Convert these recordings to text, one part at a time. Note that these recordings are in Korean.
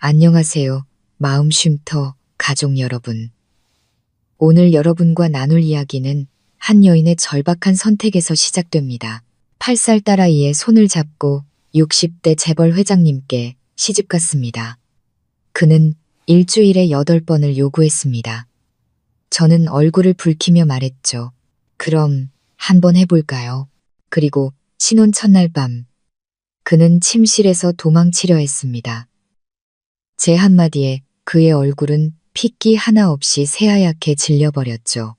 안녕하세요. 마음쉼터 가족 여러분. 오늘 여러분과 나눌 이야기는 한 여인의 절박한 선택에서 시작됩니다. 8살 딸아이의 손을 잡고 60대 재벌 회장님께 시집갔습니다. 그는 일주일에 8번을 요구했습니다. 저는 얼굴을 붉히며 말했죠. 그럼 한번 해볼까요? 그리고 신혼 첫날 밤, 그는 침실에서 도망치려 했습니다. 제 한마디에 그의 얼굴은 핏기 하나 없이 새하얗게 질려버렸죠.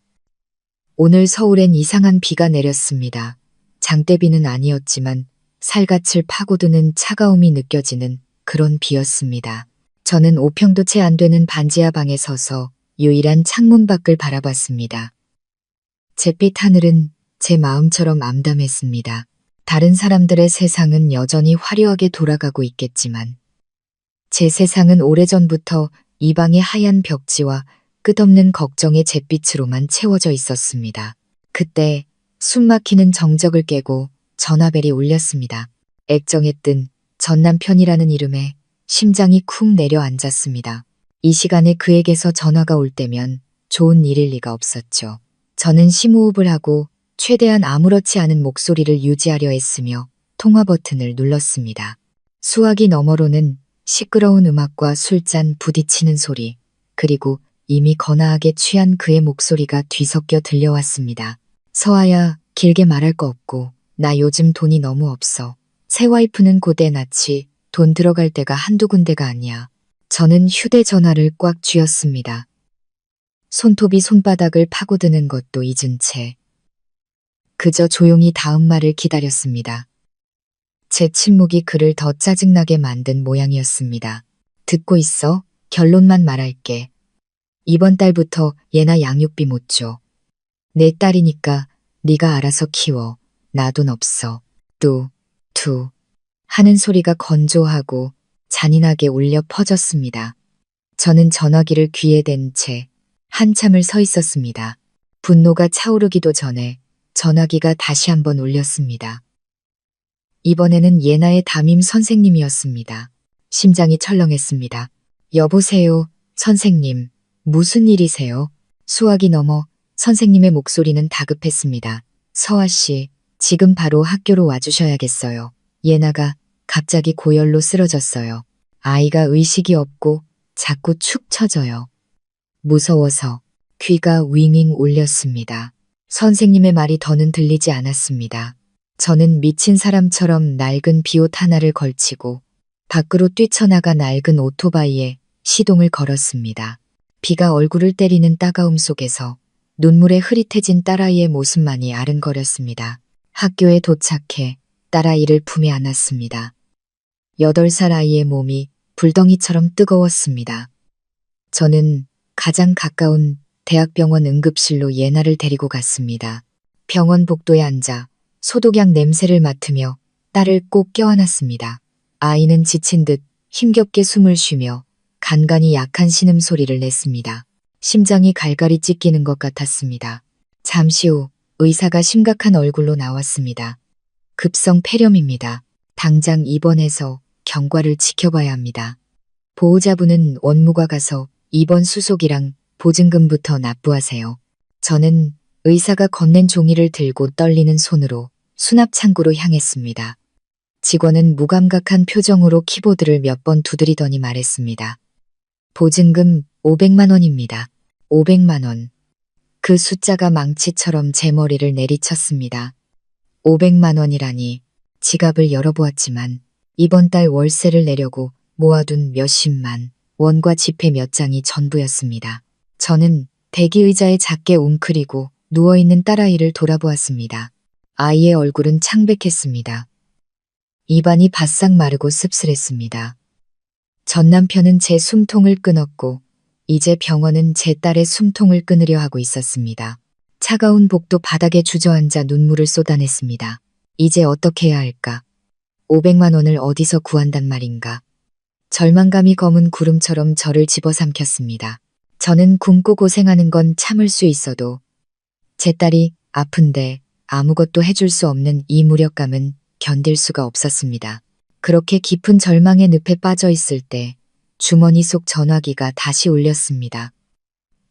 오늘 서울엔 이상한 비가 내렸습니다. 장대비는 아니었지만 살갗을 파고드는 차가움이 느껴지는 그런 비였습니다. 저는 5평도 채 안 되는 반지하 방에 서서 유일한 창문 밖을 바라봤습니다. 잿빛 하늘은 제 마음처럼 암담했습니다. 다른 사람들의 세상은 여전히 화려하게 돌아가고 있겠지만 제 세상은 오래전부터 이 방의 하얀 벽지와 끝없는 걱정의 잿빛으로만 채워져 있었습니다. 그때 숨막히는 정적을 깨고 전화벨이 울렸습니다. 액정에 뜬 전 남편이라는 이름에 심장이 쿵 내려앉았습니다. 이 시간에 그에게서 전화가 올 때면 좋은 일일 리가 없었죠. 저는 심호흡을 하고 최대한 아무렇지 않은 목소리를 유지하려 했으며 통화 버튼을 눌렀습니다. 수화기 너머로는 시끄러운 음악과 술잔 부딪히는 소리, 그리고 이미 거나하게 취한 그의 목소리가 뒤섞여 들려왔습니다. 서아야, 길게 말할 거 없고 나 요즘 돈이 너무 없어. 새 와이프는 곧 애 낳지. 돈 들어갈 데가 한두 군데가 아니야. 저는 휴대전화를 꽉 쥐었습니다. 손톱이 손바닥을 파고드는 것도 잊은 채 그저 조용히 다음 말을 기다렸습니다. 제 침묵이 그를 더 짜증나게 만든 모양이었습니다. 듣고 있어? 결론만 말할게. 이번 달부터 얘나 양육비 못 줘. 내 딸이니까 네가 알아서 키워. 나 돈 없어. 투 하는 소리가 건조하고 잔인하게 울려 퍼졌습니다. 저는 전화기를 귀에 댄 채 한참을 서 있었습니다. 분노가 차오르기도 전에 전화기가 다시 한번 울렸습니다. 이번에는 예나의 담임 선생님이었습니다. 심장이 철렁했습니다. 여보세요, 선생님. 무슨 일이세요? 수화기 넘어 선생님의 목소리는 다급했습니다. 서아 씨, 지금 바로 학교로 와주셔야겠어요. 예나가 갑자기 고열로 쓰러졌어요. 아이가 의식이 없고 자꾸 축 처져요. 무서워서 귀가 윙윙 울렸습니다. 선생님의 말이 더는 들리지 않았습니다. 저는 미친 사람처럼 낡은 비옷 하나를 걸치고 밖으로 뛰쳐나가 낡은 오토바이에 시동을 걸었습니다. 비가 얼굴을 때리는 따가움 속에서 눈물에 흐릿해진 딸아이의 모습만이 아른거렸습니다. 학교에 도착해 딸아이를 품에 안았습니다. 8살 아이의 몸이 불덩이처럼 뜨거웠습니다. 저는 가장 가까운 대학병원 응급실로 예나를 데리고 갔습니다. 병원 복도에 앉아 소독약 냄새를 맡으며 딸을 꼭 껴안았습니다. 아이는 지친 듯 힘겹게 숨을 쉬며 간간이 약한 신음소리를 냈습니다. 심장이 갈갈이 찢기는 것 같았습니다. 잠시 후 의사가 심각한 얼굴로 나왔습니다. 급성 폐렴입니다. 당장 입원해서 경과를 지켜봐야 합니다. 보호자분은 원무과 가서 입원 수속이랑 보증금부터 납부하세요. 저는 의사가 건넨 종이를 들고 떨리는 손으로 수납창고로 향했습니다. 직원은 무감각한 표정으로 키보드를 몇 번 두드리더니 말했습니다. 보증금 500만 원입니다. 500만 원. 그 숫자가 망치처럼 제 머리를 내리쳤습니다. 500만 원이라니. 지갑을 열어보았지만 이번 달 월세를 내려고 모아둔 몇십만 원과 지폐 몇 장이 전부였습니다. 저는 대기의자에 작게 웅크리고 누워있는 딸아이를 돌아보았습니다. 아이의 얼굴은 창백했습니다. 입안이 바싹 마르고 씁쓸했습니다. 전 남편은 제 숨통을 끊었고 이제 병원은 제 딸의 숨통을 끊으려 하고 있었습니다. 차가운 복도 바닥에 주저앉아 눈물을 쏟아냈습니다. 이제 어떻게 해야 할까? 500만 원을 어디서 구한단 말인가? 절망감이 검은 구름처럼 저를 집어삼켰습니다. 저는 굶고 고생하는 건 참을 수 있어도 제 딸이 아픈데 아무것도 해줄 수 없는 이 무력감은 견딜 수가 없었습니다. 그렇게 깊은 절망의 늪에 빠져 있을 때 주머니 속 전화기가 다시 울렸습니다.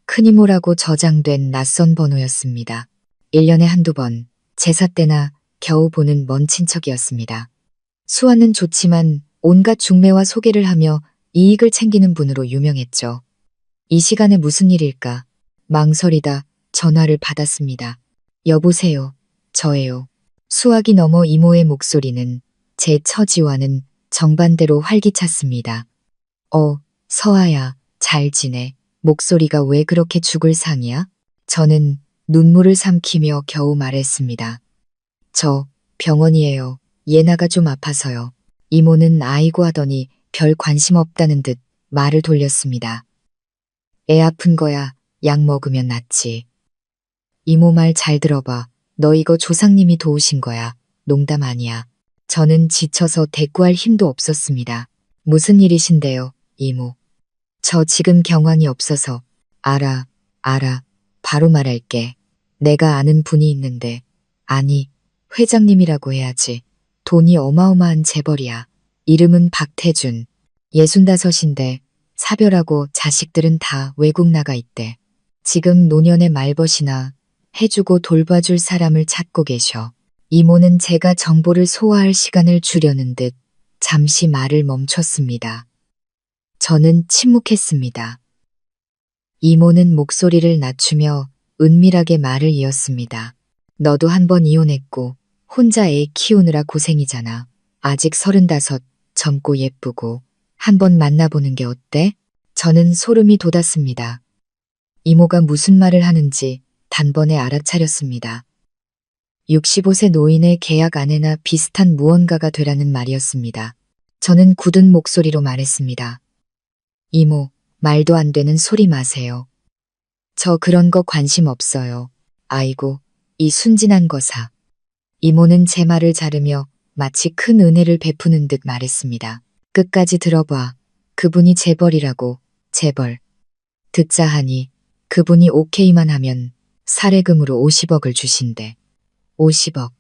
큰이모라고 저장된 낯선 번호였습니다. 1년에 한두 번, 제사 때나 겨우 보는 먼 친척이었습니다. 수완은 좋지만 온갖 중매와 소개를 하며 이익을 챙기는 분으로 유명했죠. 이 시간에 무슨 일일까? 망설이다 전화를 받았습니다. 여보세요. 저예요. 수화기 너머 이모의 목소리는 제 처지와는 정반대로 활기찼습니다. 서아야, 잘 지내. 목소리가 왜 그렇게 죽을 상이야? 저는 눈물을 삼키며 겨우 말했습니다. 저 병원이에요. 예나가 좀 아파서요. 이모는 아이고 하더니 별 관심 없다는 듯 말을 돌렸습니다. 애 아픈 거야. 약 먹으면 낫지. 이모 말 잘 들어봐. 너 이거 조상님이 도우신 거야. 농담 아니야. 저는 지쳐서 대꾸할 힘도 없었습니다. 무슨 일이신데요, 이모? 저 지금 경황이 없어서. 알아. 바로 말할게. 내가 아는 분이 있는데. 아니, 회장님이라고 해야지. 돈이 어마어마한 재벌이야. 이름은 박태준. 65인데 사별하고 자식들은 다 외국 나가 있대. 지금 노년의 말벗이나 해주고 돌봐줄 사람을 찾고 계셔. 이모는 제가 정보를 소화할 시간을 주려는 듯 잠시 말을 멈췄습니다. 저는 침묵했습니다. 이모는 목소리를 낮추며 은밀하게 말을 이었습니다. 너도 한 번 이혼했고 혼자 애 키우느라 고생이잖아. 아직 35, 젊고 예쁘고 한 번 만나보는 게 어때? 저는 소름이 돋았습니다. 이모가 무슨 말을 하는지 단번에 알아차렸습니다. 65세 노인의 계약 아내나 비슷한 무언가가 되라는 말이었습니다. 저는 굳은 목소리로 말했습니다. 이모, 말도 안 되는 소리 마세요. 저 그런 거 관심 없어요. 아이고, 이 순진한 거사. 이모는 제 말을 자르며 마치 큰 은혜를 베푸는 듯 말했습니다. 끝까지 들어봐. 그분이 재벌이라고, 재벌. 듣자 하니 그분이 오케이만 하면 사례금으로 50억을 주신대. 50억.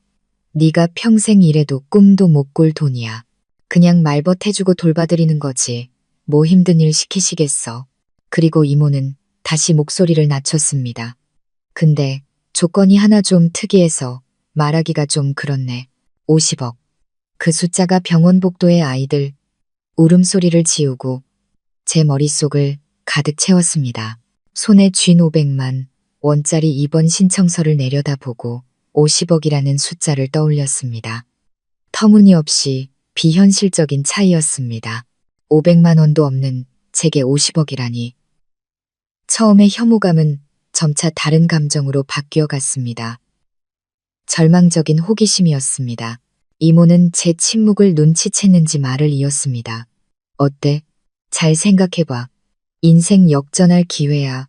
네가 평생 일해도 꿈도 못 꿀 돈이야. 그냥 말벗 해주고 돌봐드리는 거지. 뭐 힘든 일 시키시겠어. 그리고 이모는 다시 목소리를 낮췄습니다. 근데 조건이 하나 좀 특이해서 말하기가 좀 그렇네. 50억. 그 숫자가 병원 복도의 아이들 울음소리를 지우고 제 머릿속을 가득 채웠습니다. 손에 쥔 500만 원짜리 입원 신청서를 내려다보고 50억이라는 숫자를 떠올렸습니다. 터무니없이 비현실적인 차이였습니다. 500만 원도 없는 제게 50억이라니. 처음에 혐오감은 점차 다른 감정으로 바뀌어 갔습니다. 절망적인 호기심이었습니다. 이모는 제 침묵을 눈치챘는지 말을 이었습니다. 어때? 잘 생각해봐. 인생 역전할 기회야.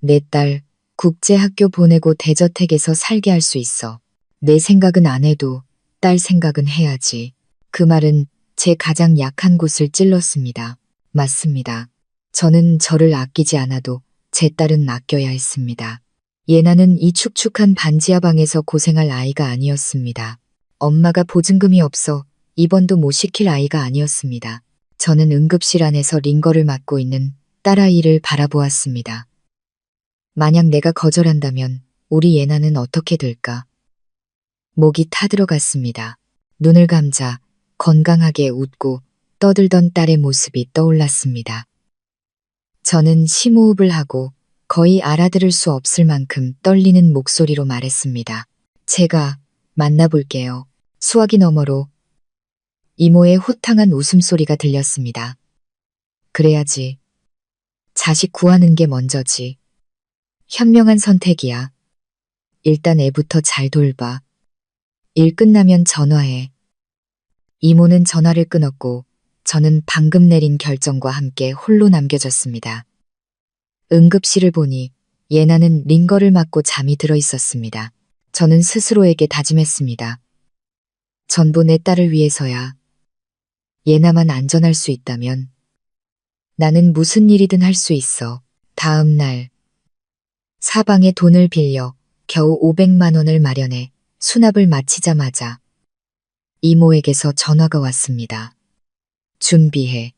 내 딸 국제학교 보내고 대저택에서 살게 할 수 있어. 내 생각은 안 해도 딸 생각은 해야지. 그 말은 제 가장 약한 곳을 찔렀습니다. 맞습니다. 저는 저를 아끼지 않아도 제 딸은 아껴야 했습니다. 예나는 이 축축한 반지하 방에서 고생할 아이가 아니었습니다. 엄마가 보증금이 없어 입원도 못 시킬 아이가 아니었습니다. 저는 응급실 안에서 링거를 맡고 있는 딸아이를 바라보았습니다. 만약 내가 거절한다면 우리 예나는 어떻게 될까? 목이 타들어갔습니다. 눈을 감자 건강하게 웃고 떠들던 딸의 모습이 떠올랐습니다. 저는 심호흡을 하고 거의 알아들을 수 없을 만큼 떨리는 목소리로 말했습니다. 제가 만나볼게요. 수화기 너머로 이모의 호탕한 웃음소리가 들렸습니다. 그래야지. 자식 구하는 게 먼저지. 현명한 선택이야. 일단 애부터 잘 돌봐. 일 끝나면 전화해. 이모는 전화를 끊었고 저는 방금 내린 결정과 함께 홀로 남겨졌습니다. 응급실을 보니 예나는 링거를 맞고 잠이 들어 있었습니다. 저는 스스로에게 다짐했습니다. 전부 내 딸을 위해서야. 예나만 안전할 수 있다면 나는 무슨 일이든 할 수 있어. 다음 날 사방에 돈을 빌려 겨우 500만 원을 마련해 수납을 마치자마자 이모에게서 전화가 왔습니다. 준비해.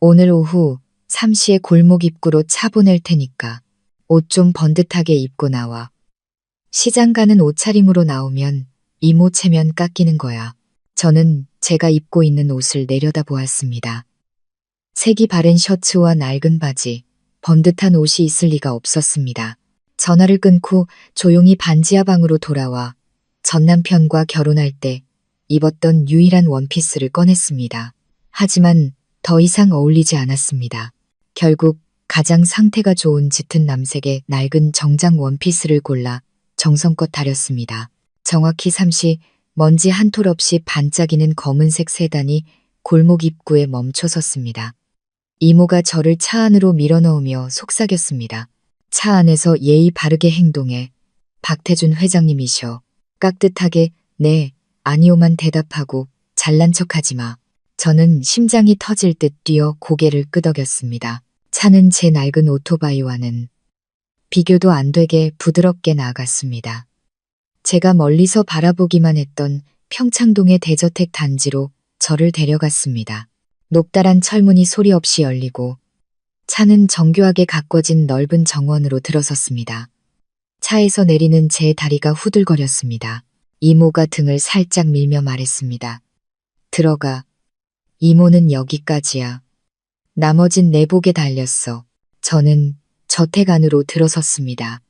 오늘 오후 3시에 골목 입구로 차 보낼 테니까 옷 좀 번듯하게 입고 나와. 시장 가는 옷차림으로 나오면 이모 체면 깎이는 거야. 저는 제가 입고 있는 옷을 내려다 보았습니다. 색이 바랜 셔츠와 낡은 바지, 번듯한 옷이 있을 리가 없었습니다. 전화를 끊고 조용히 반지하 방으로 돌아와 전 남편과 결혼할 때 입었던 유일한 원피스를 꺼냈습니다. 하지만 더 이상 어울리지 않았습니다. 결국 가장 상태가 좋은 짙은 남색의 낡은 정장 원피스를 골라 정성껏 다렸습니다. 정확히 3시 먼지 한 톨 없이 반짝이는 검은색 세단이 골목 입구에 멈춰 섰습니다. 이모가 저를 차 안으로 밀어넣으며 속삭였습니다. 차 안에서 예의 바르게 행동해. 박태준 회장님이셔. 깍듯하게 네, 아니오만 대답하고 잘난 척하지 마. 저는 심장이 터질 듯 뛰어 고개를 끄덕였습니다. 차는 제 낡은 오토바이와는 비교도 안 되게 부드럽게 나아갔습니다. 제가 멀리서 바라보기만 했던 평창동의 대저택 단지로 저를 데려갔습니다. 높다란 철문이 소리 없이 열리고 차는 정교하게 가꿔진 넓은 정원으로 들어섰습니다. 차에서 내리는 제 다리가 후들거렸습니다. 이모가 등을 살짝 밀며 말했습니다. 들어가. 이모는 여기까지야. 나머진 내복에 달렸어. 저는 저택 안으로 들어섰습니다.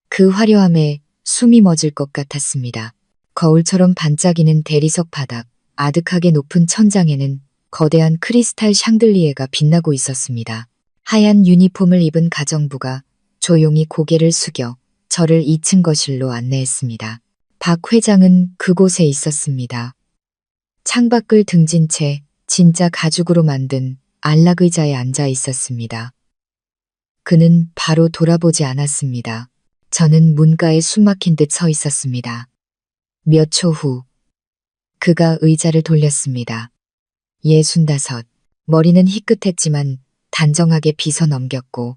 그 화려함에 숨이 멎을 것 같았습니다. 거울처럼 반짝이는 대리석 바닥, 아득하게 높은 천장에는 거대한 크리스탈 샹들리에가 빛나고 있었습니다. 하얀 유니폼을 입은 가정부가 조용히 고개를 숙여 저를 2층 거실로 안내했습니다. 박 회장은 그곳에 있었습니다. 창밖을 등진 채 진짜 가죽으로 만든 안락의자에 앉아 있었습니다. 그는 바로 돌아보지 않았습니다. 저는 문가에 숨막힌 듯 서 있었습니다. 몇 초 후, 그가 의자를 돌렸습니다. 65. 머리는 희끗했지만 단정하게 빗어 넘겼고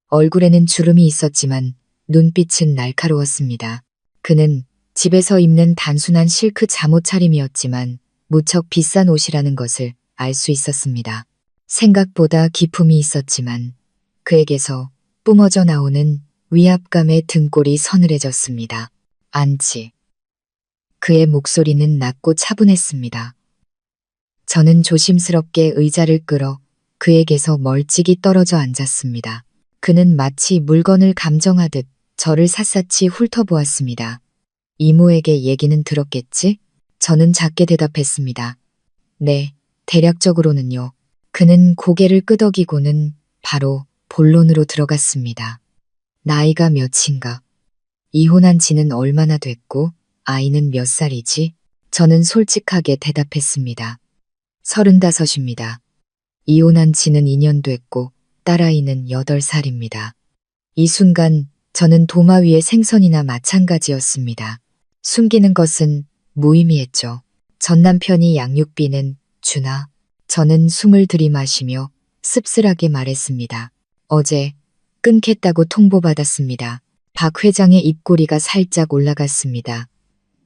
얼굴에는 주름이 있었지만 눈빛은 날카로웠습니다. 그는 집에서 입는 단순한 실크 잠옷 차림이었지만 무척 비싼 옷이라는 것을 알 수 있었습니다. 생각보다 기품이 있었지만 그에게서 뿜어져 나오는 위압감의 등골이 서늘해졌습니다. 안치. 그의 목소리는 낮고 차분했습니다. 저는 조심스럽게 의자를 끌어 그에게서 멀찍이 떨어져 앉았습니다. 그는 마치 물건을 감정하듯 저를 샅샅이 훑어보았습니다. 이모에게 얘기는 들었겠지? 저는 작게 대답했습니다. 네, 대략적으로는요. 그는 고개를 끄덕이고는 바로 본론으로 들어갔습니다. 나이가 몇인가? 이혼한 지는 얼마나 됐고 아이는 몇 살이지? 저는 솔직하게 대답했습니다. 35입니다. 이혼한 지는 2년 됐고 딸아이는 8살입니다. 이 순간 저는 도마 위의 생선이나 마찬가지였습니다. 숨기는 것은 무의미했죠. 전 남편이 양육비는 주나? 저는 숨을 들이마시며 씁쓸하게 말했습니다. 어제 끊겠다고 통보받았습니다. 박 회장의 입꼬리가 살짝 올라갔습니다.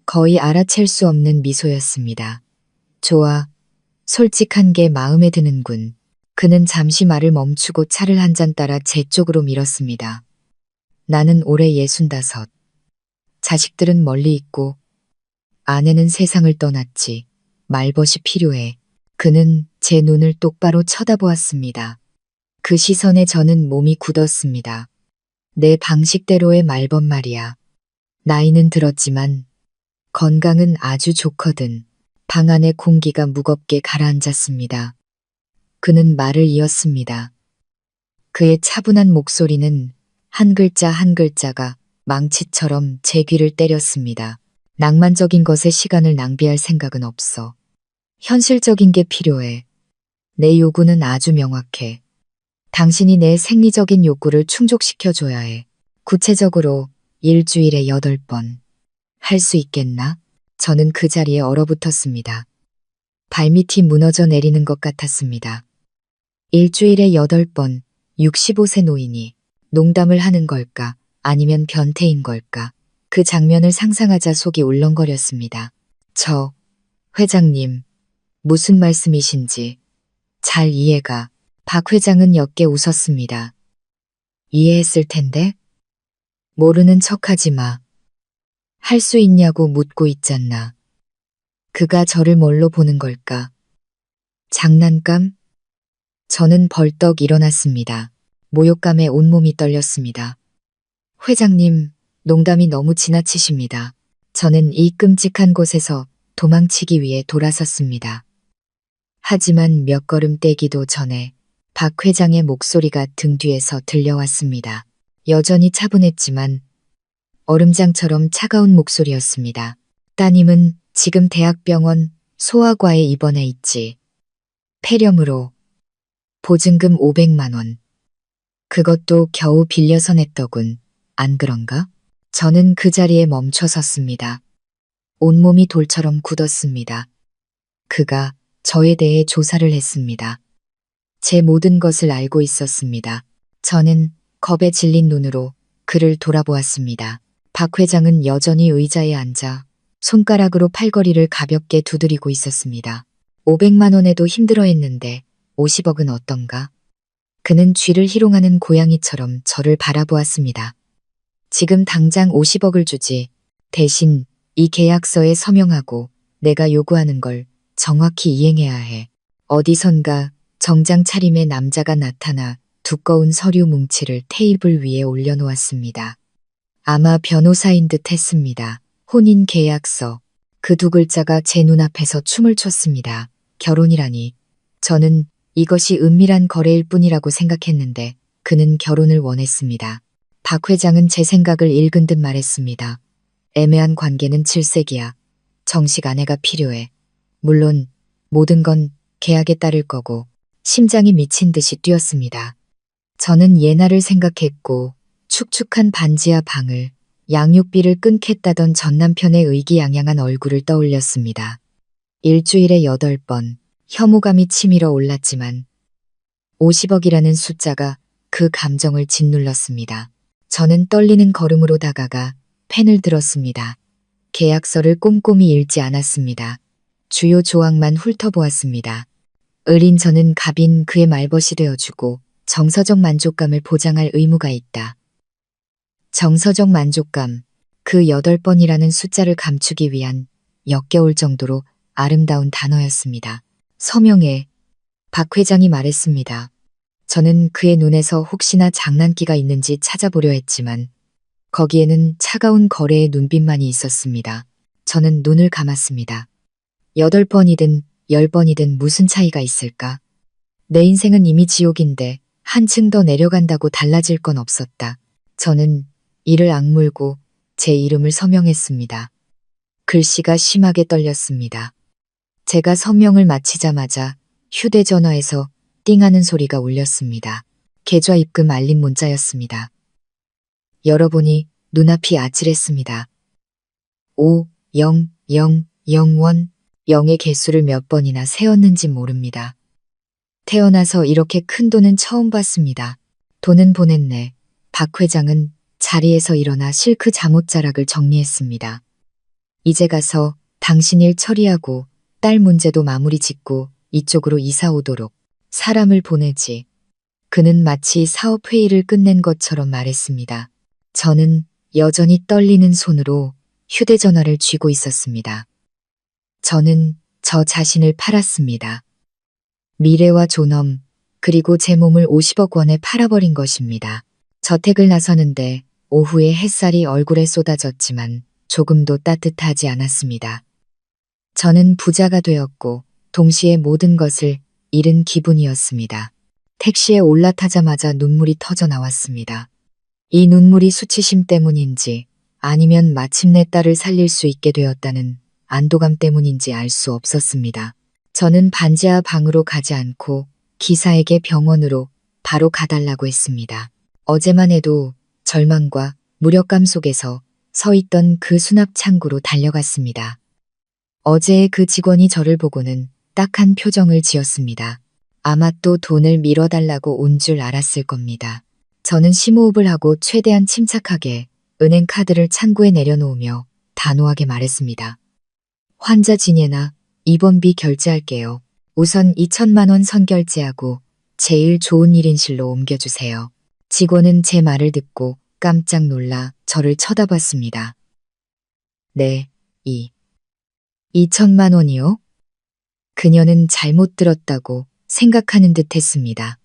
거의 알아챌 수 없는 미소였습니다. 좋아. 솔직한 게 마음에 드는군. 그는 잠시 말을 멈추고 차를 한 잔 따라 제 쪽으로 밀었습니다. 나는 올해 65. 자식들은 멀리 있고 아내는 세상을 떠났지. 말벗이 필요해. 그는 제 눈을 똑바로 쳐다보았습니다. 그 시선에 저는 몸이 굳었습니다. 내 방식대로의 말벗 말이야. 나이는 들었지만 건강은 아주 좋거든. 방 안의 공기가 무겁게 가라앉았습니다. 그는 말을 이었습니다. 그의 차분한 목소리는 한 글자 한 글자가 망치처럼 제 귀를 때렸습니다. 낭만적인 것에 시간을 낭비할 생각은 없어. 현실적인 게 필요해. 내 요구는 아주 명확해. 당신이 내 생리적인 욕구를 충족시켜줘야 해. 구체적으로 일주일에 8번. 할 수 있겠나? 저는 그 자리에 얼어붙었습니다. 발밑이 무너져 내리는 것 같았습니다. 일주일에 8번, 65세 노인이 농담을 하는 걸까? 아니면 변태인 걸까? 그 장면을 상상하자 속이 울렁거렸습니다. 회장님, 무슨 말씀이신지 잘 이해가. 박 회장은 옅게 웃었습니다. 이해했을 텐데? 모르는 척하지 마. 할 수 있냐고 묻고 있잖아. 그가 저를 뭘로 보는 걸까? 장난감? 저는 벌떡 일어났습니다. 모욕감에 온몸이 떨렸습니다. 회장님, 농담이 너무 지나치십니다. 저는 이 끔찍한 곳에서 도망치기 위해 돌아섰습니다. 하지만 몇 걸음 떼기도 전에 박 회장의 목소리가 등 뒤에서 들려왔습니다. 여전히 차분했지만 얼음장처럼 차가운 목소리였습니다. 따님은 지금 대학병원 소아과에 입원해 있지. 폐렴으로 보증금 500만 원. 그것도 겨우 빌려서 냈더군. 안 그런가? 저는 그 자리에 멈춰 섰습니다. 온몸이 돌처럼 굳었습니다. 그가 저에 대해 조사를 했습니다. 제 모든 것을 알고 있었습니다. 저는 겁에 질린 눈으로 그를 돌아보았습니다. 박 회장은 여전히 의자에 앉아 손가락으로 팔걸이를 가볍게 두드리고 있었습니다. 500만 원에도 힘들어했는데 50억은 어떤가? 그는 쥐를 희롱하는 고양이처럼 저를 바라보았습니다. 지금 당장 50억을 주지. 대신 이 계약서에 서명하고 내가 요구하는 걸 정확히 이행해야 해. 어디선가 정장 차림의 남자가 나타나 두꺼운 서류 뭉치를 테이블 위에 올려놓았습니다. 아마 변호사인 듯 했습니다. 혼인 계약서. 그 두 글자가 제 눈앞에서 춤을 췄습니다. 결혼이라니. 저는 이것이 은밀한 거래일 뿐이라고 생각했는데 그는 결혼을 원했습니다. 박 회장은 제 생각을 읽은 듯 말했습니다. 애매한 관계는 질색이야. 정식 아내가 필요해. 물론 모든 건 계약에 따를 거고. 심장이 미친 듯이 뛰었습니다. 저는 예나를 생각했고 축축한 반지하 방을 양육비를 끊겠다던 전남편의 의기양양한 얼굴을 떠올렸습니다. 일주일에 8번 혐오감이 치밀어 올랐지만 50억이라는 숫자가 그 감정을 짓눌렀습니다. 저는 떨리는 걸음으로 다가가 펜을 들었습니다. 계약서를 꼼꼼히 읽지 않았습니다. 주요 조항만 훑어보았습니다. 을인 저는 갑인 그의 말벗이 되어주고 정서적 만족감을 보장할 의무가 있다. 정서적 만족감, 그 8번이라는 숫자를 감추기 위한 역겨울 정도로 아름다운 단어였습니다. 서명해. 박 회장이 말했습니다. 저는 그의 눈에서 혹시나 장난기가 있는지 찾아보려 했지만 거기에는 차가운 거래의 눈빛만이 있었습니다. 저는 눈을 감았습니다. 8번이든 10번이든 무슨 차이가 있을까? 내 인생은 이미 지옥인데 한층 더 내려간다고 달라질 건 없었다. 저는 이를 악물고 제 이름을 서명했습니다. 글씨가 심하게 떨렸습니다. 제가 서명을 마치자마자 휴대전화에서 띵하는 소리가 울렸습니다. 계좌 입금 알림 문자였습니다. 열어보니 눈앞이 아찔했습니다. 5, 0, 0, 0원, 0의 개수를 몇 번이나 세었는지 모릅니다. 태어나서 이렇게 큰 돈은 처음 봤습니다. 돈은 보냈네. 박 회장은 자리에서 일어나 실크 잠옷자락을 정리했습니다. 이제 가서 당신 일 처리하고 딸 문제도 마무리 짓고 이쪽으로 이사 오도록 사람을 보내지. 그는 마치 사업 회의를 끝낸 것처럼 말했습니다. 저는 여전히 떨리는 손으로 휴대전화를 쥐고 있었습니다. 저는 저 자신을 팔았습니다. 미래와 존엄, 그리고 제 몸을 50억 원에 팔아버린 것입니다. 저택을 나서는데 오후에 햇살이 얼굴에 쏟아졌지만 조금도 따뜻하지 않았습니다. 저는 부자가 되었고 동시에 모든 것을 잃은 기분이었습니다. 택시에 올라타자마자 눈물이 터져 나왔습니다. 이 눈물이 수치심 때문인지 아니면 마침내 딸을 살릴 수 있게 되었다는 안도감 때문인지 알 수 없었습니다. 저는 반지하 방으로 가지 않고 기사에게 병원으로 바로 가달라고 했습니다. 어제만 해도 절망과 무력감 속에서 서 있던 그 수납 창구로 달려갔습니다. 어제의 그 직원이 저를 보고는 딱한 표정을 지었습니다. 아마 또 돈을 밀어달라고 온 줄 알았을 겁니다. 저는 심호흡을 하고 최대한 침착하게 은행 카드를 창구에 내려놓으며 단호하게 말했습니다. 환자 진예나 입원비 결제할게요. 우선 2천만 원 선결제하고 제일 좋은 1인실로 옮겨주세요. 직원은 제 말을 듣고 깜짝 놀라 저를 쳐다봤습니다. 네, 2천만 원이요? 그녀는 잘못 들었다고 생각하는 듯 했습니다.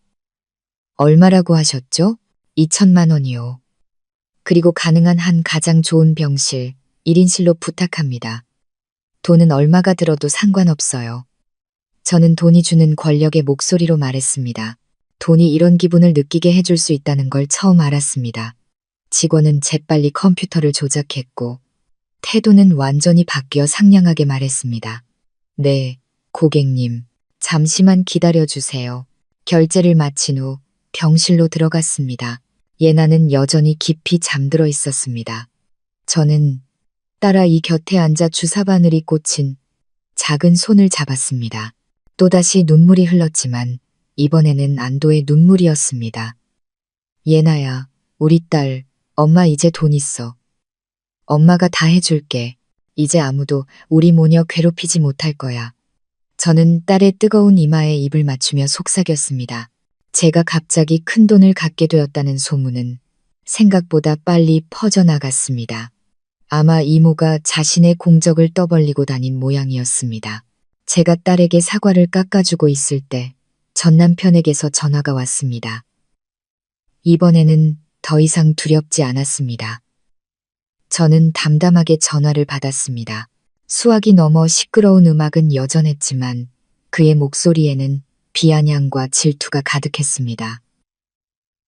얼마라고 하셨죠? 2천만 원이요. 그리고 가능한 한 가장 좋은 병실, 1인실로 부탁합니다. 돈은 얼마가 들어도 상관없어요. 저는 돈이 주는 권력의 목소리로 말했습니다. 돈이 이런 기분을 느끼게 해줄 수 있다는 걸 처음 알았습니다. 직원은 재빨리 컴퓨터를 조작했고 태도는 완전히 바뀌어 상냥하게 말했습니다. 네, 고객님, 잠시만 기다려주세요. 결제를 마친 후 병실로 들어갔습니다. 예나는 여전히 깊이 잠들어 있었습니다. 저는 딸아 이 곁에 앉아 주사바늘이 꽂힌 작은 손을 잡았습니다. 또다시 눈물이 흘렀지만 이번에는 안도의 눈물이었습니다. 예나야, 우리 딸, 엄마 이제 돈 있어. 엄마가 다 해줄게. 이제 아무도 우리 모녀 괴롭히지 못할 거야. 저는 딸의 뜨거운 이마에 입을 맞추며 속삭였습니다. 제가 갑자기 큰 돈을 갖게 되었다는 소문은 생각보다 빨리 퍼져나갔습니다. 아마 이모가 자신의 공적을 떠벌리고 다닌 모양이었습니다. 제가 딸에게 사과를 깎아주고 있을 때 전 남편에게서 전화가 왔습니다. 이번에는 더 이상 두렵지 않았습니다. 저는 담담하게 전화를 받았습니다. 수화기 넘어 시끄러운 음악은 여전했지만 그의 목소리에는 비아냥과 질투가 가득했습니다.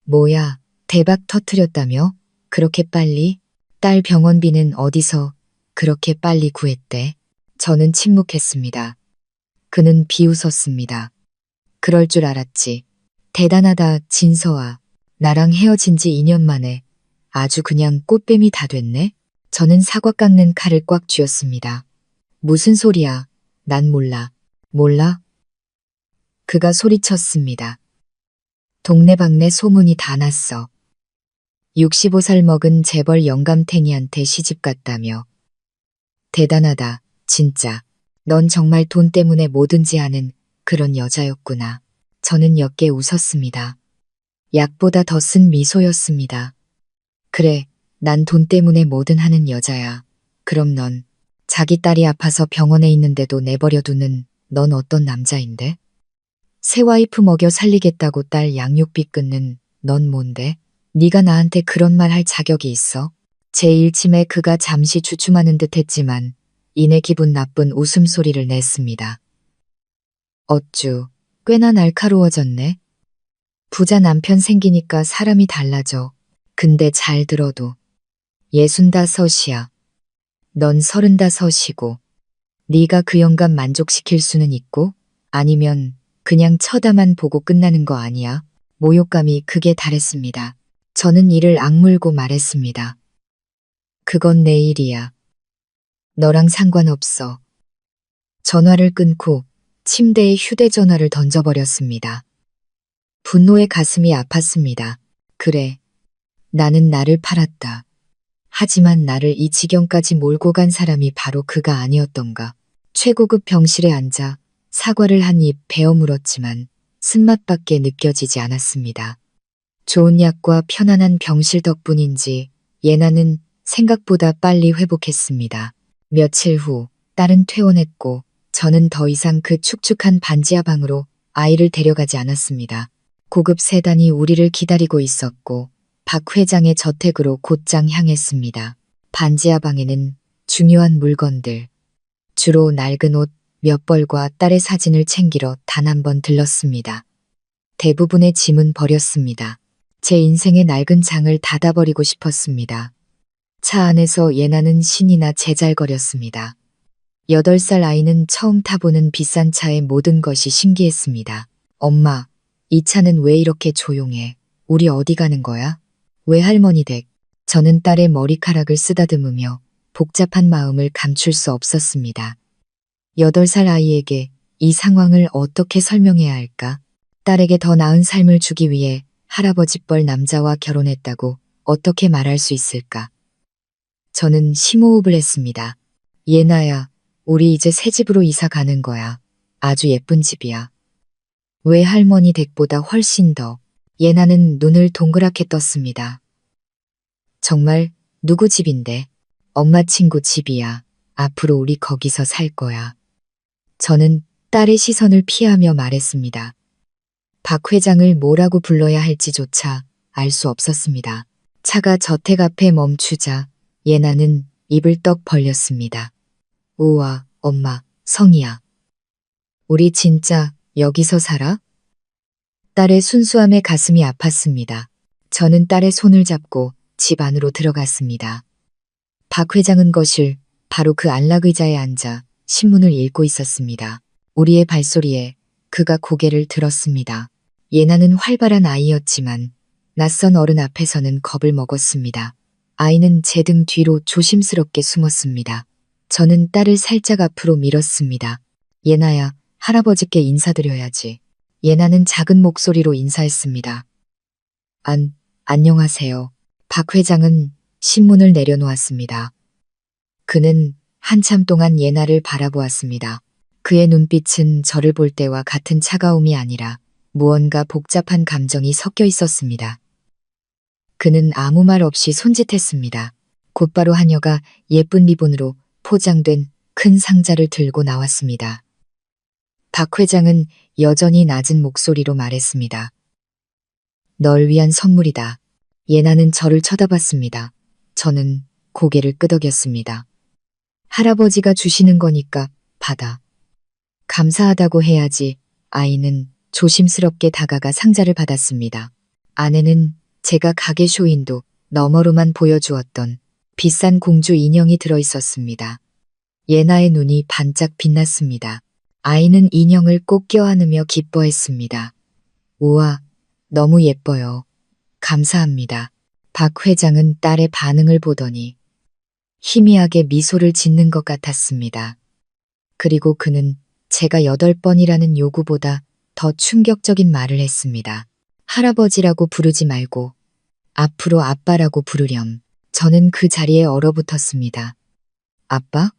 뭐야, 대박 터뜨렸다며? 그렇게 빨리? 딸 병원비는 어디서 그렇게 빨리 구했대? 저는 침묵했습니다. 그는 비웃었습니다. 그럴 줄 알았지. 대단하다, 진서아. 나랑 헤어진 지 2년 만에 아주 그냥 꽃뱀이 다 됐네? 저는 사과 깎는 칼을 꽉 쥐었습니다. 무슨 소리야? 난 몰라. 몰라? 그가 소리쳤습니다. 동네방네 소문이 다 났어. 65살 먹은 재벌 영감탱이한테 시집갔다며. 대단하다, 진짜. 넌 정말 돈 때문에 뭐든지 하는 그런 여자였구나. 저는 옅게 웃었습니다. 약보다 더 쓴 미소였습니다. 그래, 난 돈 때문에 뭐든 하는 여자야. 그럼 넌 자기 딸이 아파서 병원에 있는데도 내버려두는 넌 어떤 남자인데? 새 와이프 먹여 살리겠다고 딸 양육비 끊는 넌 뭔데? 네가 나한테 그런 말 할 자격이 있어? 제 일침에 그가 잠시 주춤하는 듯 했지만 이내 기분 나쁜 웃음소리를 냈습니다. 어쭈, 꽤나 날카로워졌네. 부자 남편 생기니까 사람이 달라져. 근데 잘 들어도 65이야. 넌 35이고 네가 그 영감 만족시킬 수는 있고 아니면 그냥 쳐다만 보고 끝나는 거 아니야? 모욕감이 극에 달했습니다. 저는 이를 악물고 말했습니다. 그건 내 일이야. 너랑 상관없어. 전화를 끊고 침대에 휴대전화를 던져버렸습니다. 분노의 가슴이 아팠습니다. 그래, 나는 나를 팔았다. 하지만 나를 이 지경까지 몰고 간 사람이 바로 그가 아니었던가. 최고급 병실에 앉아 사과를 한 입 베어 물었지만 쓴맛밖에 느껴지지 않았습니다. 좋은 약과 편안한 병실 덕분인지 예나는 생각보다 빨리 회복했습니다. 며칠 후 딸은 퇴원했고 저는 더 이상 그 축축한 반지하 방으로 아이를 데려가지 않았습니다. 고급 세단이 우리를 기다리고 있었고 박 회장의 저택으로 곧장 향했습니다. 반지하 방에는 중요한 물건들, 주로 낡은 옷 몇 벌과 딸의 사진을 챙기러 단 한 번 들렀습니다. 대부분의 짐은 버렸습니다. 제 인생의 낡은 장을 닫아버리고 싶었습니다. 차 안에서 예나는 신이나 제잘거렸습니다. 8살 아이는 처음 타보는 비싼 차의 모든 것이 신기했습니다. 엄마, 이 차는 왜 이렇게 조용해? 우리 어디 가는 거야? 외할머니 댁. 저는 딸의 머리카락을 쓰다듬으며 복잡한 마음을 감출 수 없었습니다. 8살 아이에게 이 상황을 어떻게 설명해야 할까? 딸에게 더 나은 삶을 주기 위해 할아버지 뻘 남자와 결혼했다고 어떻게 말할 수 있을까? 저는 심호흡을 했습니다. 예나야, 우리 이제 새 집으로 이사 가는 거야. 아주 예쁜 집이야. 외할머니 댁보다 훨씬 더. 예나는 눈을 동그랗게 떴습니다. 정말 누구 집인데? 엄마 친구 집이야. 앞으로 우리 거기서 살 거야. 저는 딸의 시선을 피하며 말했습니다. 박 회장을 뭐라고 불러야 할지조차 알 수 없었습니다. 차가 저택 앞에 멈추자 예나는 입을 떡 벌렸습니다. 우와, 엄마, 성희야. 우리 진짜 여기서 살아? 딸의 순수함에 가슴이 아팠습니다. 저는 딸의 손을 잡고 집 안으로 들어갔습니다. 박 회장은 거실, 바로 그 안락의자에 앉아 신문을 읽고 있었습니다. 우리의 발소리에 그가 고개를 들었습니다. 예나는 활발한 아이였지만 낯선 어른 앞에서는 겁을 먹었습니다. 아이는 제 등 뒤로 조심스럽게 숨었습니다. 저는 딸을 살짝 앞으로 밀었습니다. 예나야, 할아버지께 인사드려야지. 예나는 작은 목소리로 인사했습니다. 안녕하세요. 박 회장은 신문을 내려놓았습니다. 그는 한참 동안 예나를 바라보았습니다. 그의 눈빛은 저를 볼 때와 같은 차가움이 아니라 무언가 복잡한 감정이 섞여 있었습니다. 그는 아무 말 없이 손짓했습니다. 곧바로 하녀가 예쁜 리본으로 포장된 큰 상자를 들고 나왔습니다. 박 회장은 여전히 낮은 목소리로 말했습니다. 널 위한 선물이다. 예나는 저를 쳐다봤습니다. 저는 고개를 끄덕였습니다. 할아버지가 주시는 거니까 받아. 감사하다고 해야지. 아이는 조심스럽게 다가가 상자를 받았습니다. 안에는 제가 가게 쇼윈도 너머로만 보여주었던 비싼 공주 인형이 들어있었습니다. 예나의 눈이 반짝 빛났습니다. 아이는 인형을 꼭 껴안으며 기뻐했습니다. 우와, 너무 예뻐요. 감사합니다. 박 회장은 딸의 반응을 보더니 희미하게 미소를 짓는 것 같았습니다. 그리고 그는 제가 8번이라는 요구보다 더 충격적인 말을 했습니다. 할아버지라고 부르지 말고 앞으로 아빠라고 부르렴. 저는 그 자리에 얼어붙었습니다. 아빠?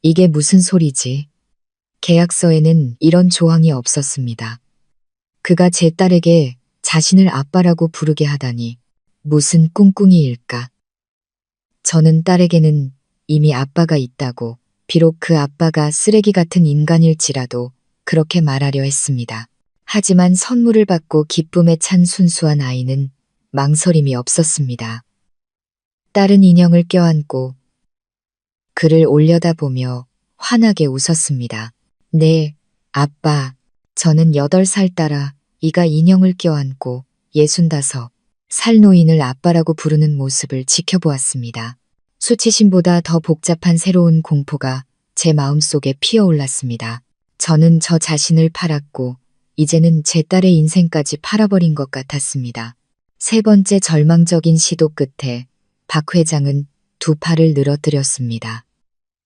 이게 무슨 소리지? 계약서에는 이런 조항이 없었습니다. 그가 제 딸에게 자신을 아빠라고 부르게 하다니 무슨 꿍꿍이일까? 저는 딸에게는 이미 아빠가 있다고, 비록 그 아빠가 쓰레기 같은 인간일지라도 그렇게 말하려 했습니다. 하지만 선물을 받고 기쁨에 찬 순수한 아이는 망설임이 없었습니다. 딸은 인형을 껴안고 그를 올려다보며 환하게 웃었습니다. 네, 아빠. 저는 8살 딸아 이가 인형을 껴안고 65살 노인을 아빠라고 부르는 모습을 지켜보았습니다. 수치심보다 더 복잡한 새로운 공포가 제 마음속에 피어올랐습니다. 저는 저 자신을 팔았고 이제는 제 딸의 인생까지 팔아버린 것 같았습니다. 3번째 절망적인 시도 끝에 박 회장은 2팔을 늘어뜨렸습니다.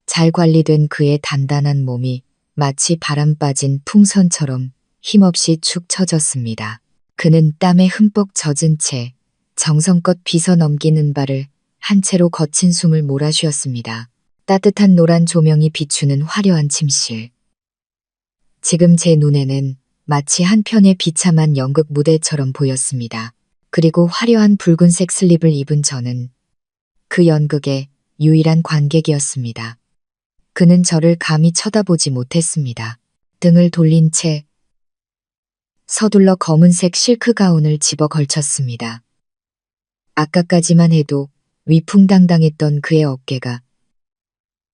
잘 관리된 그의 단단한 몸이 마치 바람 빠진 풍선처럼 힘없이 축 처졌습니다. 그는 땀에 흠뻑 젖은 채 정성껏 빗어 넘긴 은발을 한 채로 거친 숨을 몰아쉬었습니다. 따뜻한 노란 조명이 비추는 화려한 침실. 지금 제 눈에는 마치 한 편의 비참한 연극 무대처럼 보였습니다. 그리고 화려한 붉은색 슬립을 입은 저는 그 연극의 유일한 관객이었습니다. 그는 저를 감히 쳐다보지 못했습니다. 등을 돌린 채 서둘러 검은색 실크 가운을 집어 걸쳤습니다. 아까까지만 해도 위풍당당했던 그의 어깨가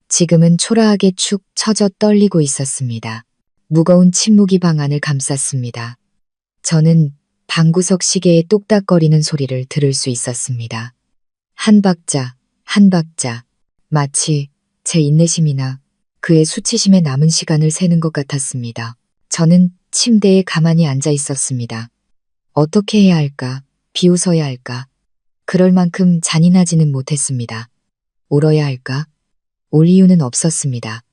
지금은 초라하게 축 처져 떨리고 있었습니다. 무거운 침묵이 방 안을 감쌌습니다. 저는 방구석 시계의 똑딱거리는 소리를 들을 수 있었습니다. 한 박자, 한 박자, 마치 제 인내심이나 그의 수치심에 남은 시간을 세는 것 같았습니다. 저는 침대에 가만히 앉아 있었습니다. 어떻게 해야 할까? 비웃어야 할까? 그럴 만큼 잔인하지는 못했습니다. 울어야 할까? 울 이유는 없었습니다.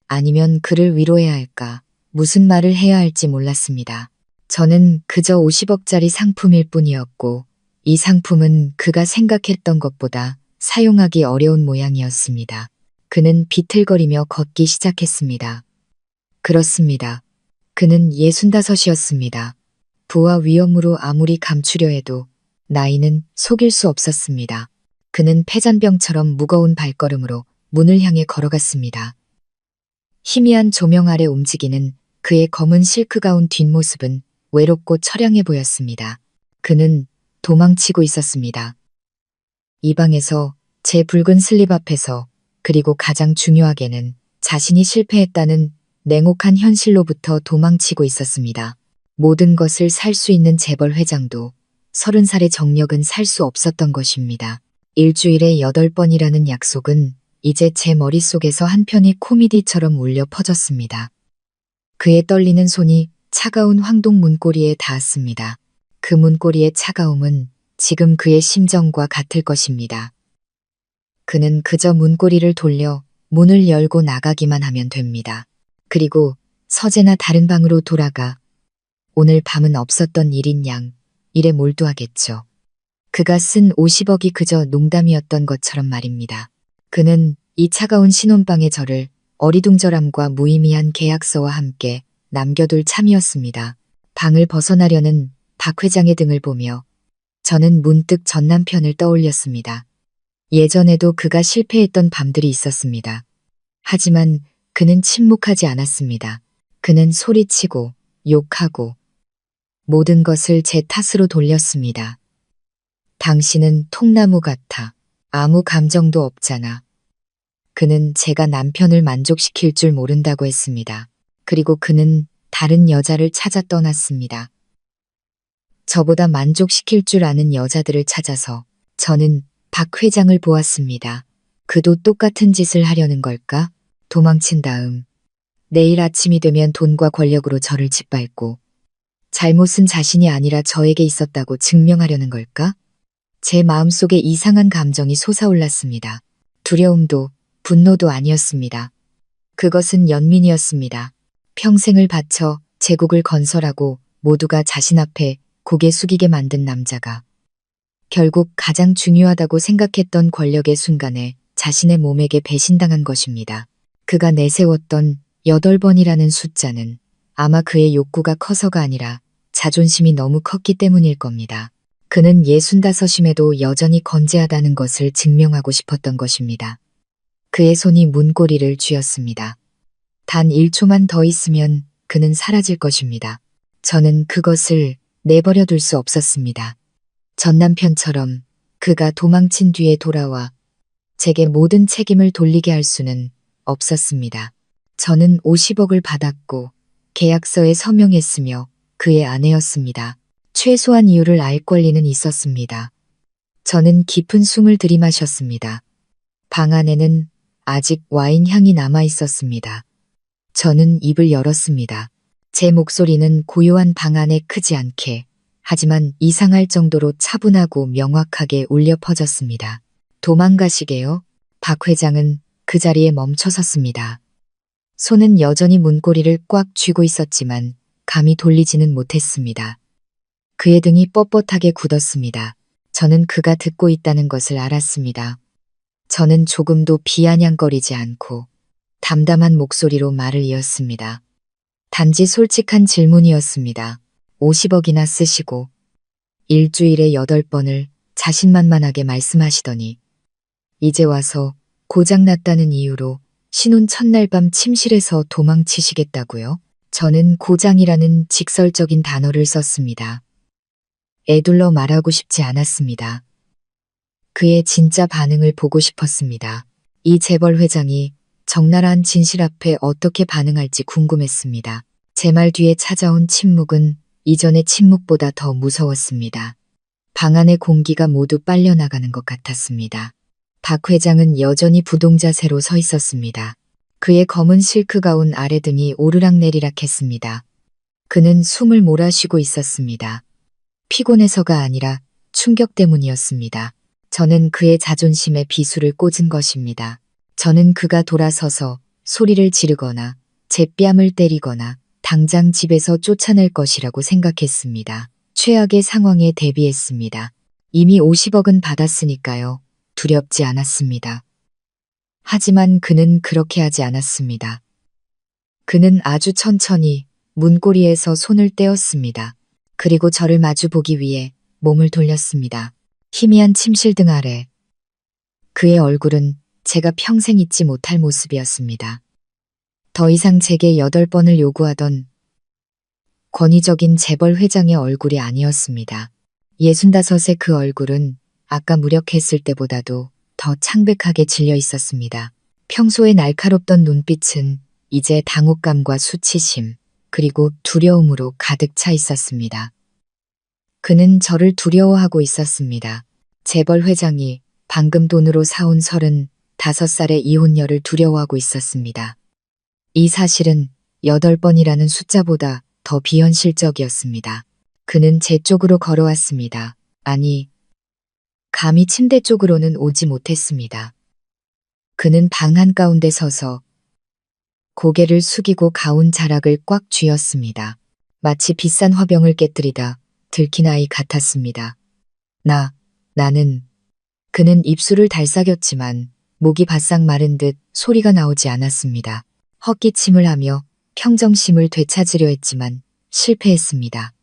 아니면 그를 위로해야 할까? 무슨 말을 해야 할지 몰랐습니다. 저는 그저 50억짜리 상품일 뿐이었고 이 상품은 그가 생각했던 것보다 사용하기 어려운 모양이었습니다. 그는 비틀거리며 걷기 시작했습니다. 그렇습니다. 그는 65이었습니다. 부와 위험으로 아무리 감추려 해도 나이는 속일 수 없었습니다. 그는 폐잔병처럼 무거운 발걸음으로 문을 향해 걸어갔습니다. 희미한 조명 아래 움직이는 그의 검은 실크 가운 뒷모습은 외롭고 처량해 보였습니다. 그는 도망치고 있었습니다. 이 방에서 제 붉은 슬립 앞에서, 그리고 가장 중요하게는 자신이 실패했다는 냉혹한 현실로부터 도망치고 있었습니다. 모든 것을 살 수 있는 재벌 회장도 30살의 정력은 살 수 없었던 것입니다. 일주일에 8번이라는 약속은 이제 제 머릿속에서 한편의 코미디처럼 울려 퍼졌습니다. 그의 떨리는 손이 차가운 황동 문고리에 닿았습니다. 그 문고리의 차가움은 지금 그의 심정과 같을 것입니다. 그는 그저 문고리를 돌려 문을 열고 나가기만 하면 됩니다. 그리고 서재나 다른 방으로 돌아가 오늘 밤은 없었던 일인 양 일에 몰두하겠죠. 그가 쓴 50억이 그저 농담이었던 것처럼 말입니다. 그는 이 차가운 신혼방의 저를 어리둥절함과 무의미한 계약서와 함께 남겨둘 참이었습니다. 방을 벗어나려는 박 회장의 등을 보며 저는 문득 전 남편을 떠올렸습니다. 예전에도 그가 실패했던 밤들이 있었습니다. 하지만 그는 침묵하지 않았습니다. 그는 소리치고 욕하고 모든 것을 제 탓으로 돌렸습니다. 당신은 통나무 같아. 아무 감정도 없잖아. 그는 제가 남편을 만족시킬 줄 모른다고 했습니다. 그리고 그는 다른 여자를 찾아 떠났습니다. 저보다 만족시킬 줄 아는 여자들을 찾아서 저는 박 회장을 보았습니다. 그도 똑같은 짓을 하려는 걸까? 도망친 다음 내일 아침이 되면 돈과 권력으로 저를 짓밟고 잘못은 자신이 아니라 저에게 있었다고 증명하려는 걸까? 제 마음속에 이상한 감정이 솟아올랐습니다. 두려움도 분노도 아니었습니다. 그것은 연민이었습니다. 평생을 바쳐 제국을 건설하고 모두가 자신 앞에 고개 숙이게 만든 남자가 결국 가장 중요하다고 생각했던 권력의 순간에 자신의 몸에게 배신당한 것입니다. 그가 내세웠던 8번이라는 숫자는 아마 그의 욕구가 커서가 아니라 자존심이 너무 컸기 때문일 겁니다. 그는 65임에도 여전히 건재하다는 것을 증명하고 싶었던 것입니다. 그의 손이 문고리를 쥐었습니다. 단 1초만 더 있으면 그는 사라질 것입니다. 저는 그것을 내버려 둘 수 없었습니다. 전 남편처럼 그가 도망친 뒤에 돌아와 제게 모든 책임을 돌리게 할 수는 없었습니다. 저는 50억을 받았고 계약서에 서명했으며 그의 아내였습니다. 최소한 이유를 알 권리는 있었습니다. 저는 깊은 숨을 들이마셨습니다. 방 안에는 아직 와인 향이 남아 있었습니다. 저는 입을 열었습니다. 제 목소리는 고요한 방 안에 크지 않게, 하지만 이상할 정도로 차분하고 명확하게 울려 퍼졌습니다. 도망가시게요? 박 회장은 그 자리에 멈춰섰습니다. 손은 여전히 문고리를 꽉 쥐고 있었지만 감히 돌리지는 못했습니다. 그의 등이 뻣뻣하게 굳었습니다. 저는 그가 듣고 있다는 것을 알았습니다. 저는 조금도 비아냥거리지 않고 담담한 목소리로 말을 이었습니다. 단지 솔직한 질문이었습니다. 50억이나 쓰시고 일주일에 8번을 자신만만하게 말씀하시더니 이제 와서 고장났다는 이유로 신혼 첫날 밤 침실에서 도망치시겠다고요? 저는 고장이라는 직설적인 단어를 썼습니다. 애둘러 말하고 싶지 않았습니다. 그의 진짜 반응을 보고 싶었습니다. 이 재벌 회장이 적나라한 진실 앞에 어떻게 반응할지 궁금했습니다. 제 말 뒤에 찾아온 침묵은 이전의 침묵보다 더 무서웠습니다. 방 안의 공기가 모두 빨려나가는 것 같았습니다. 박 회장은 여전히 부동자세로 서 있었습니다. 그의 검은 실크 가운 아래 등이 오르락내리락 했습니다. 그는 숨을 몰아쉬고 있었습니다. 피곤해서가 아니라 충격 때문이었습니다. 저는 그의 자존심에 비수를 꽂은 것입니다. 저는 그가 돌아서서 소리를 지르거나 제 뺨을 때리거나 당장 집에서 쫓아낼 것이라고 생각했습니다. 최악의 상황에 대비했습니다. 이미 50억은 받았으니까요. 두렵지 않았습니다. 하지만 그는 그렇게 하지 않았습니다. 그는 아주 천천히 문고리에서 손을 떼었습니다. 그리고 저를 마주 보기 위해 몸을 돌렸습니다. 희미한 침실등 아래 그의 얼굴은 제가 평생 잊지 못할 모습이었습니다. 더 이상 제게 8번을 요구하던 권위적인 재벌 회장의 얼굴이 아니었습니다. 65의 그 얼굴은 아까 무력했을 때보다도 더 창백하게 질려 있었습니다. 평소에 날카롭던 눈빛은 이제 당혹감과 수치심, 그리고 두려움으로 가득 차 있었습니다. 그는 저를 두려워하고 있었습니다. 재벌 회장이 방금 돈으로 사온 35살의 이혼녀를 두려워하고 있었습니다. 이 사실은 8번이라는 숫자보다 더 비현실적이었습니다. 그는 제 쪽으로 걸어왔습니다. 아니, 감히 침대 쪽으로는 오지 못했습니다. 그는 방 한가운데 서서 고개를 숙이고 가운 자락을 꽉 쥐었습니다. 마치 비싼 화병을 깨뜨리다 들킨 아이 같았습니다. 나는 그는 입술을 달싹였지만 목이 바싹 마른 듯 소리가 나오지 않았습니다. 헛기침을 하며 평정심을 되찾으려 했지만 실패했습니다.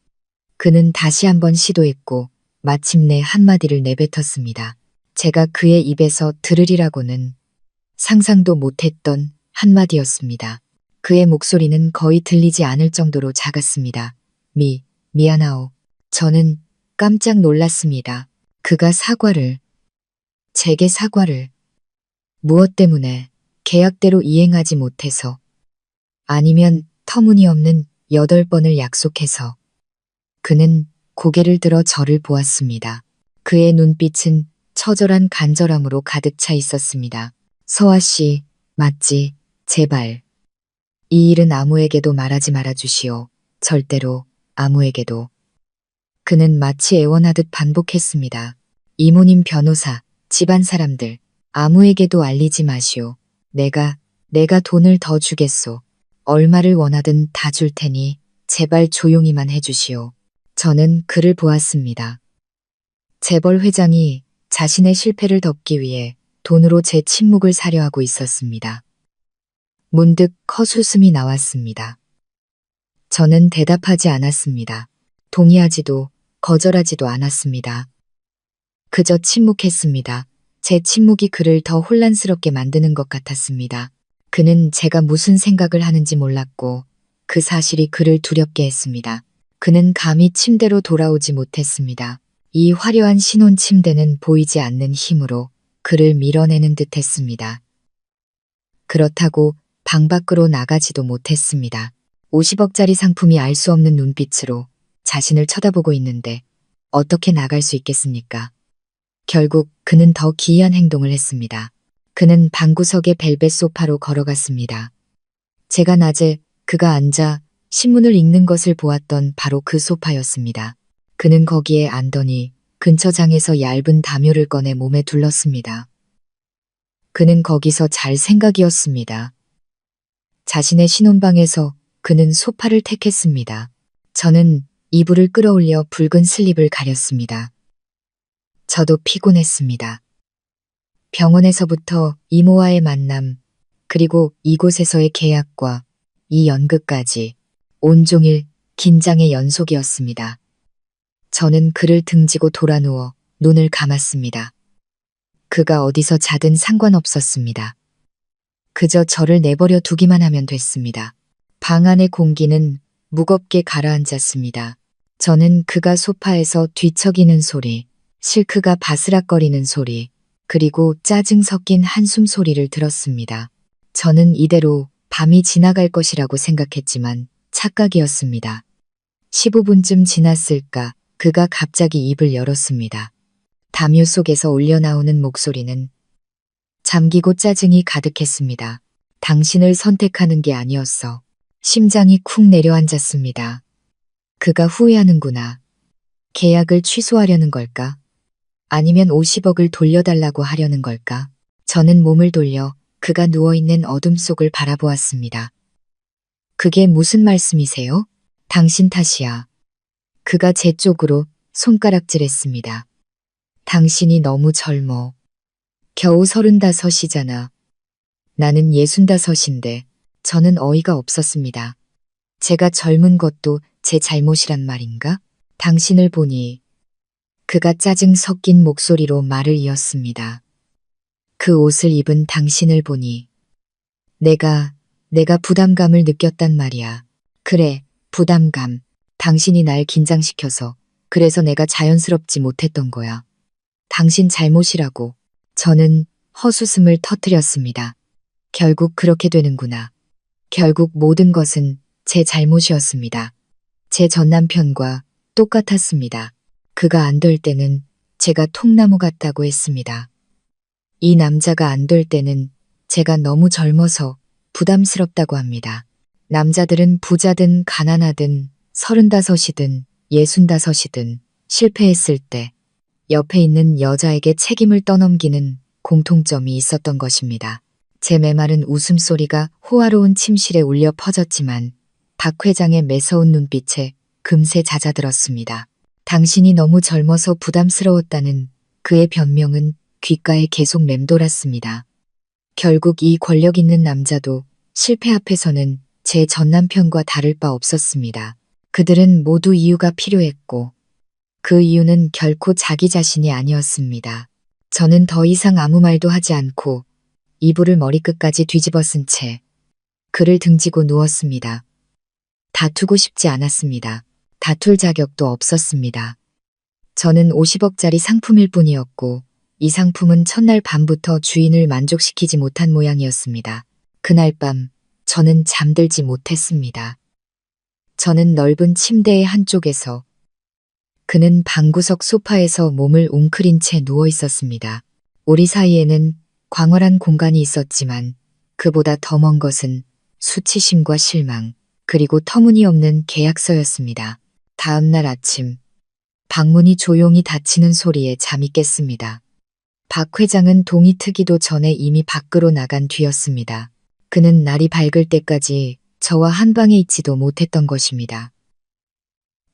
그는 다시 한번 시도했고 마침내 한마디를 내뱉었습니다. 제가 그의 입에서 들으리라고는 상상도 못했던 한마디였습니다. 그의 목소리는 거의 들리지 않을 정도로 작았습니다. 미안하오. 저는 깜짝 놀랐습니다. 그가 제게 사과를. 무엇 때문에? 계약대로 이행하지 못해서. 아니면 터무니없는 8번을 약속해서. 그는 고개를 들어 저를 보았습니다. 그의 눈빛은 처절한 간절함으로 가득 차 있었습니다. 서아 씨, 맞지? 제발. 이 일은 아무에게도 말하지 말아주시오. 절대로, 아무에게도. 그는 마치 애원하듯 반복했습니다. 이모님 변호사, 집안 사람들, 아무에게도 알리지 마시오. 내가 돈을 더 주겠소. 얼마를 원하든 다 줄 테니 제발 조용히만 해주시오. 저는 그를 보았습니다. 재벌 회장이 자신의 실패를 덮기 위해 돈으로 제 침묵을 사려 하고 있었습니다. 문득 헛웃음이 나왔습니다. 저는 대답하지 않았습니다. 동의하지도 거절하지도 않았습니다. 그저 침묵했습니다. 제 침묵이 그를 더 혼란스럽게 만드는 것 같았습니다. 그는 제가 무슨 생각을 하는지 몰랐고 그 사실이 그를 두렵게 했습니다. 그는 감히 침대로 돌아오지 못했습니다. 이 화려한 신혼 침대는 보이지 않는 힘으로 그를 밀어내는 듯 했습니다. 그렇다고 방 밖으로 나가지도 못했습니다. 50억짜리 상품이 알 수 없는 눈빛으로 자신을 쳐다보고 있는데 어떻게 나갈 수 있겠습니까? 결국 그는 더 기이한 행동을 했습니다. 그는 방구석의 벨벳 소파로 걸어갔습니다. 제가 낮에 그가 앉아 신문을 읽는 것을 보았던 바로 그 소파였습니다. 그는 거기에 앉더니 근처 장에서 얇은 담요를 꺼내 몸에 둘렀습니다. 그는 거기서 잘 생각이었습니다. 자신의 신혼방에서 그는 소파를 택했습니다. 저는 이불을 끌어올려 붉은 슬립을 가렸습니다. 저도 피곤했습니다. 병원에서부터 이모와의 만남, 그리고 이곳에서의 계약과 이 연극까지 온종일 긴장의 연속이었습니다. 저는 그를 등지고 돌아누워 눈을 감았습니다. 그가 어디서 자든 상관없었습니다. 그저 저를 내버려 두기만 하면 됐습니다. 방 안의 공기는 무겁게 가라앉았습니다. 저는 그가 소파에서 뒤척이는 소리, 실크가 바스락거리는 소리, 그리고 짜증 섞인 한숨 소리를 들었습니다. 저는 이대로 밤이 지나갈 것이라고 생각했지만 착각이었습니다. 15분쯤 지났을까 그가 갑자기 입을 열었습니다. 담요 속에서 울려나오는 목소리는 잠기고 짜증이 가득했습니다. 당신을 선택하는 게 아니었어. 심장이 쿵 내려앉았습니다. 그가 후회하는구나. 계약을 취소하려는 걸까? 아니면 50억을 돌려달라고 하려는 걸까? 저는 몸을 돌려 그가 누워있는 어둠 속을 바라보았습니다. 그게 무슨 말씀이세요? 당신 탓이야. 그가 제 쪽으로 손가락질했습니다. 당신이 너무 젊어. 겨우 35이잖아. 나는 65인데 저는 어이가 없었습니다. 제가 젊은 것도 제 잘못이란 말인가? 당신을 보니 그가 짜증 섞인 목소리로 말을 이었습니다. 그 옷을 입은 당신을 보니 내가 부담감을 느꼈단 말이야. 그래, 부담감. 당신이 날 긴장시켜서 그래서 내가 자연스럽지 못했던 거야. 당신 잘못이라고. 저는 헛웃음을 터뜨렸습니다. 결국 그렇게 되는구나. 결국 모든 것은 제 잘못이었습니다. 제 전남편과 똑같았습니다. 그가 안 될 때는 제가 통나무 같다고 했습니다. 이 남자가 안 될 때는 제가 너무 젊어서 부담스럽다고 합니다. 남자들은 부자든 가난하든 35이든 65이든 실패했을 때 옆에 있는 여자에게 책임을 떠넘기는 공통점이 있었던 것입니다. 제 메마른 웃음소리가 호화로운 침실에 울려 퍼졌지만 박 회장의 매서운 눈빛에 금세 잦아들었습니다. 당신이 너무 젊어서 부담스러웠다는 그의 변명은 귓가에 계속 맴돌았습니다. 결국 이 권력 있는 남자도 실패 앞에서는 제 전남편과 다를 바 없었습니다. 그들은 모두 이유가 필요했고 그 이유는 결코 자기 자신이 아니었습니다. 저는 더 이상 아무 말도 하지 않고 이불을 머리끝까지 뒤집어 쓴 채 그를 등지고 누웠습니다. 다투고 싶지 않았습니다. 다툴 자격도 없었습니다. 저는 50억짜리 상품일 뿐이었고 이 상품은 첫날 밤부터 주인을 만족시키지 못한 모양이었습니다. 그날 밤 저는 잠들지 못했습니다. 저는 넓은 침대의 한쪽에서 그는 방구석 소파에서 몸을 웅크린 채 누워 있었습니다. 우리 사이에는 광활한 공간이 있었지만 그보다 더 먼 것은 수치심과 실망 그리고 터무니없는 계약서였습니다. 다음 날 아침 방문이 조용히 닫히는 소리에 잠이 깼습니다. 박 회장은 동이 트기도 전에 이미 밖으로 나간 뒤였습니다. 그는 날이 밝을 때까지 저와 한 방에 있지도 못했던 것입니다.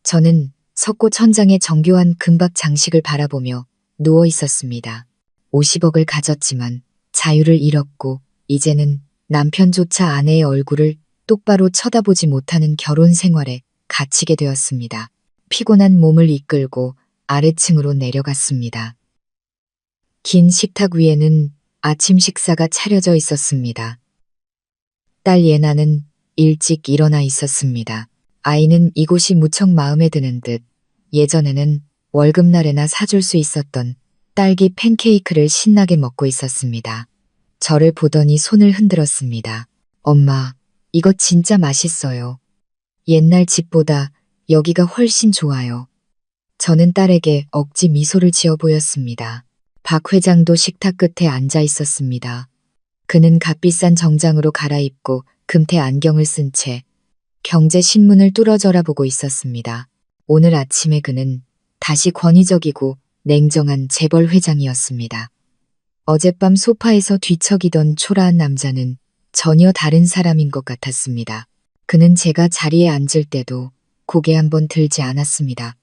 저는 석고 천장의 정교한 금박 장식을 바라보며 누워 있었습니다. 50억을 가졌지만 자유를 잃었고 이제는 남편조차 아내의 얼굴을 똑바로 쳐다보지 못하는 결혼 생활에 갇히게 되었습니다. 피곤한 몸을 이끌고 아래층으로 내려갔습니다. 긴 식탁 위에는 아침 식사가 차려져 있었습니다. 딸 예나는 일찍 일어나 있었습니다. 아이는 이곳이 무척 마음에 드는 듯 예전에는 월급날에나 사줄 수 있었던 딸기 팬케이크를 신나게 먹고 있었습니다. 저를 보더니 손을 흔들었습니다. 엄마, 이거 진짜 맛있어요. 옛날 집보다 여기가 훨씬 좋아요. 저는 딸에게 억지 미소를 지어 보였습니다. 박 회장도 식탁 끝에 앉아 있었습니다. 그는 값비싼 정장으로 갈아입고 금태 안경을 쓴 채 경제신문을 뚫어져라 보고 있었습니다. 오늘 아침에 그는 다시 권위적이고 냉정한 재벌 회장이었습니다. 어젯밤 소파에서 뒤척이던 초라한 남자는 전혀 다른 사람인 것 같았습니다. 그는 제가 자리에 앉을 때도 고개 한번 들지 않았습니다.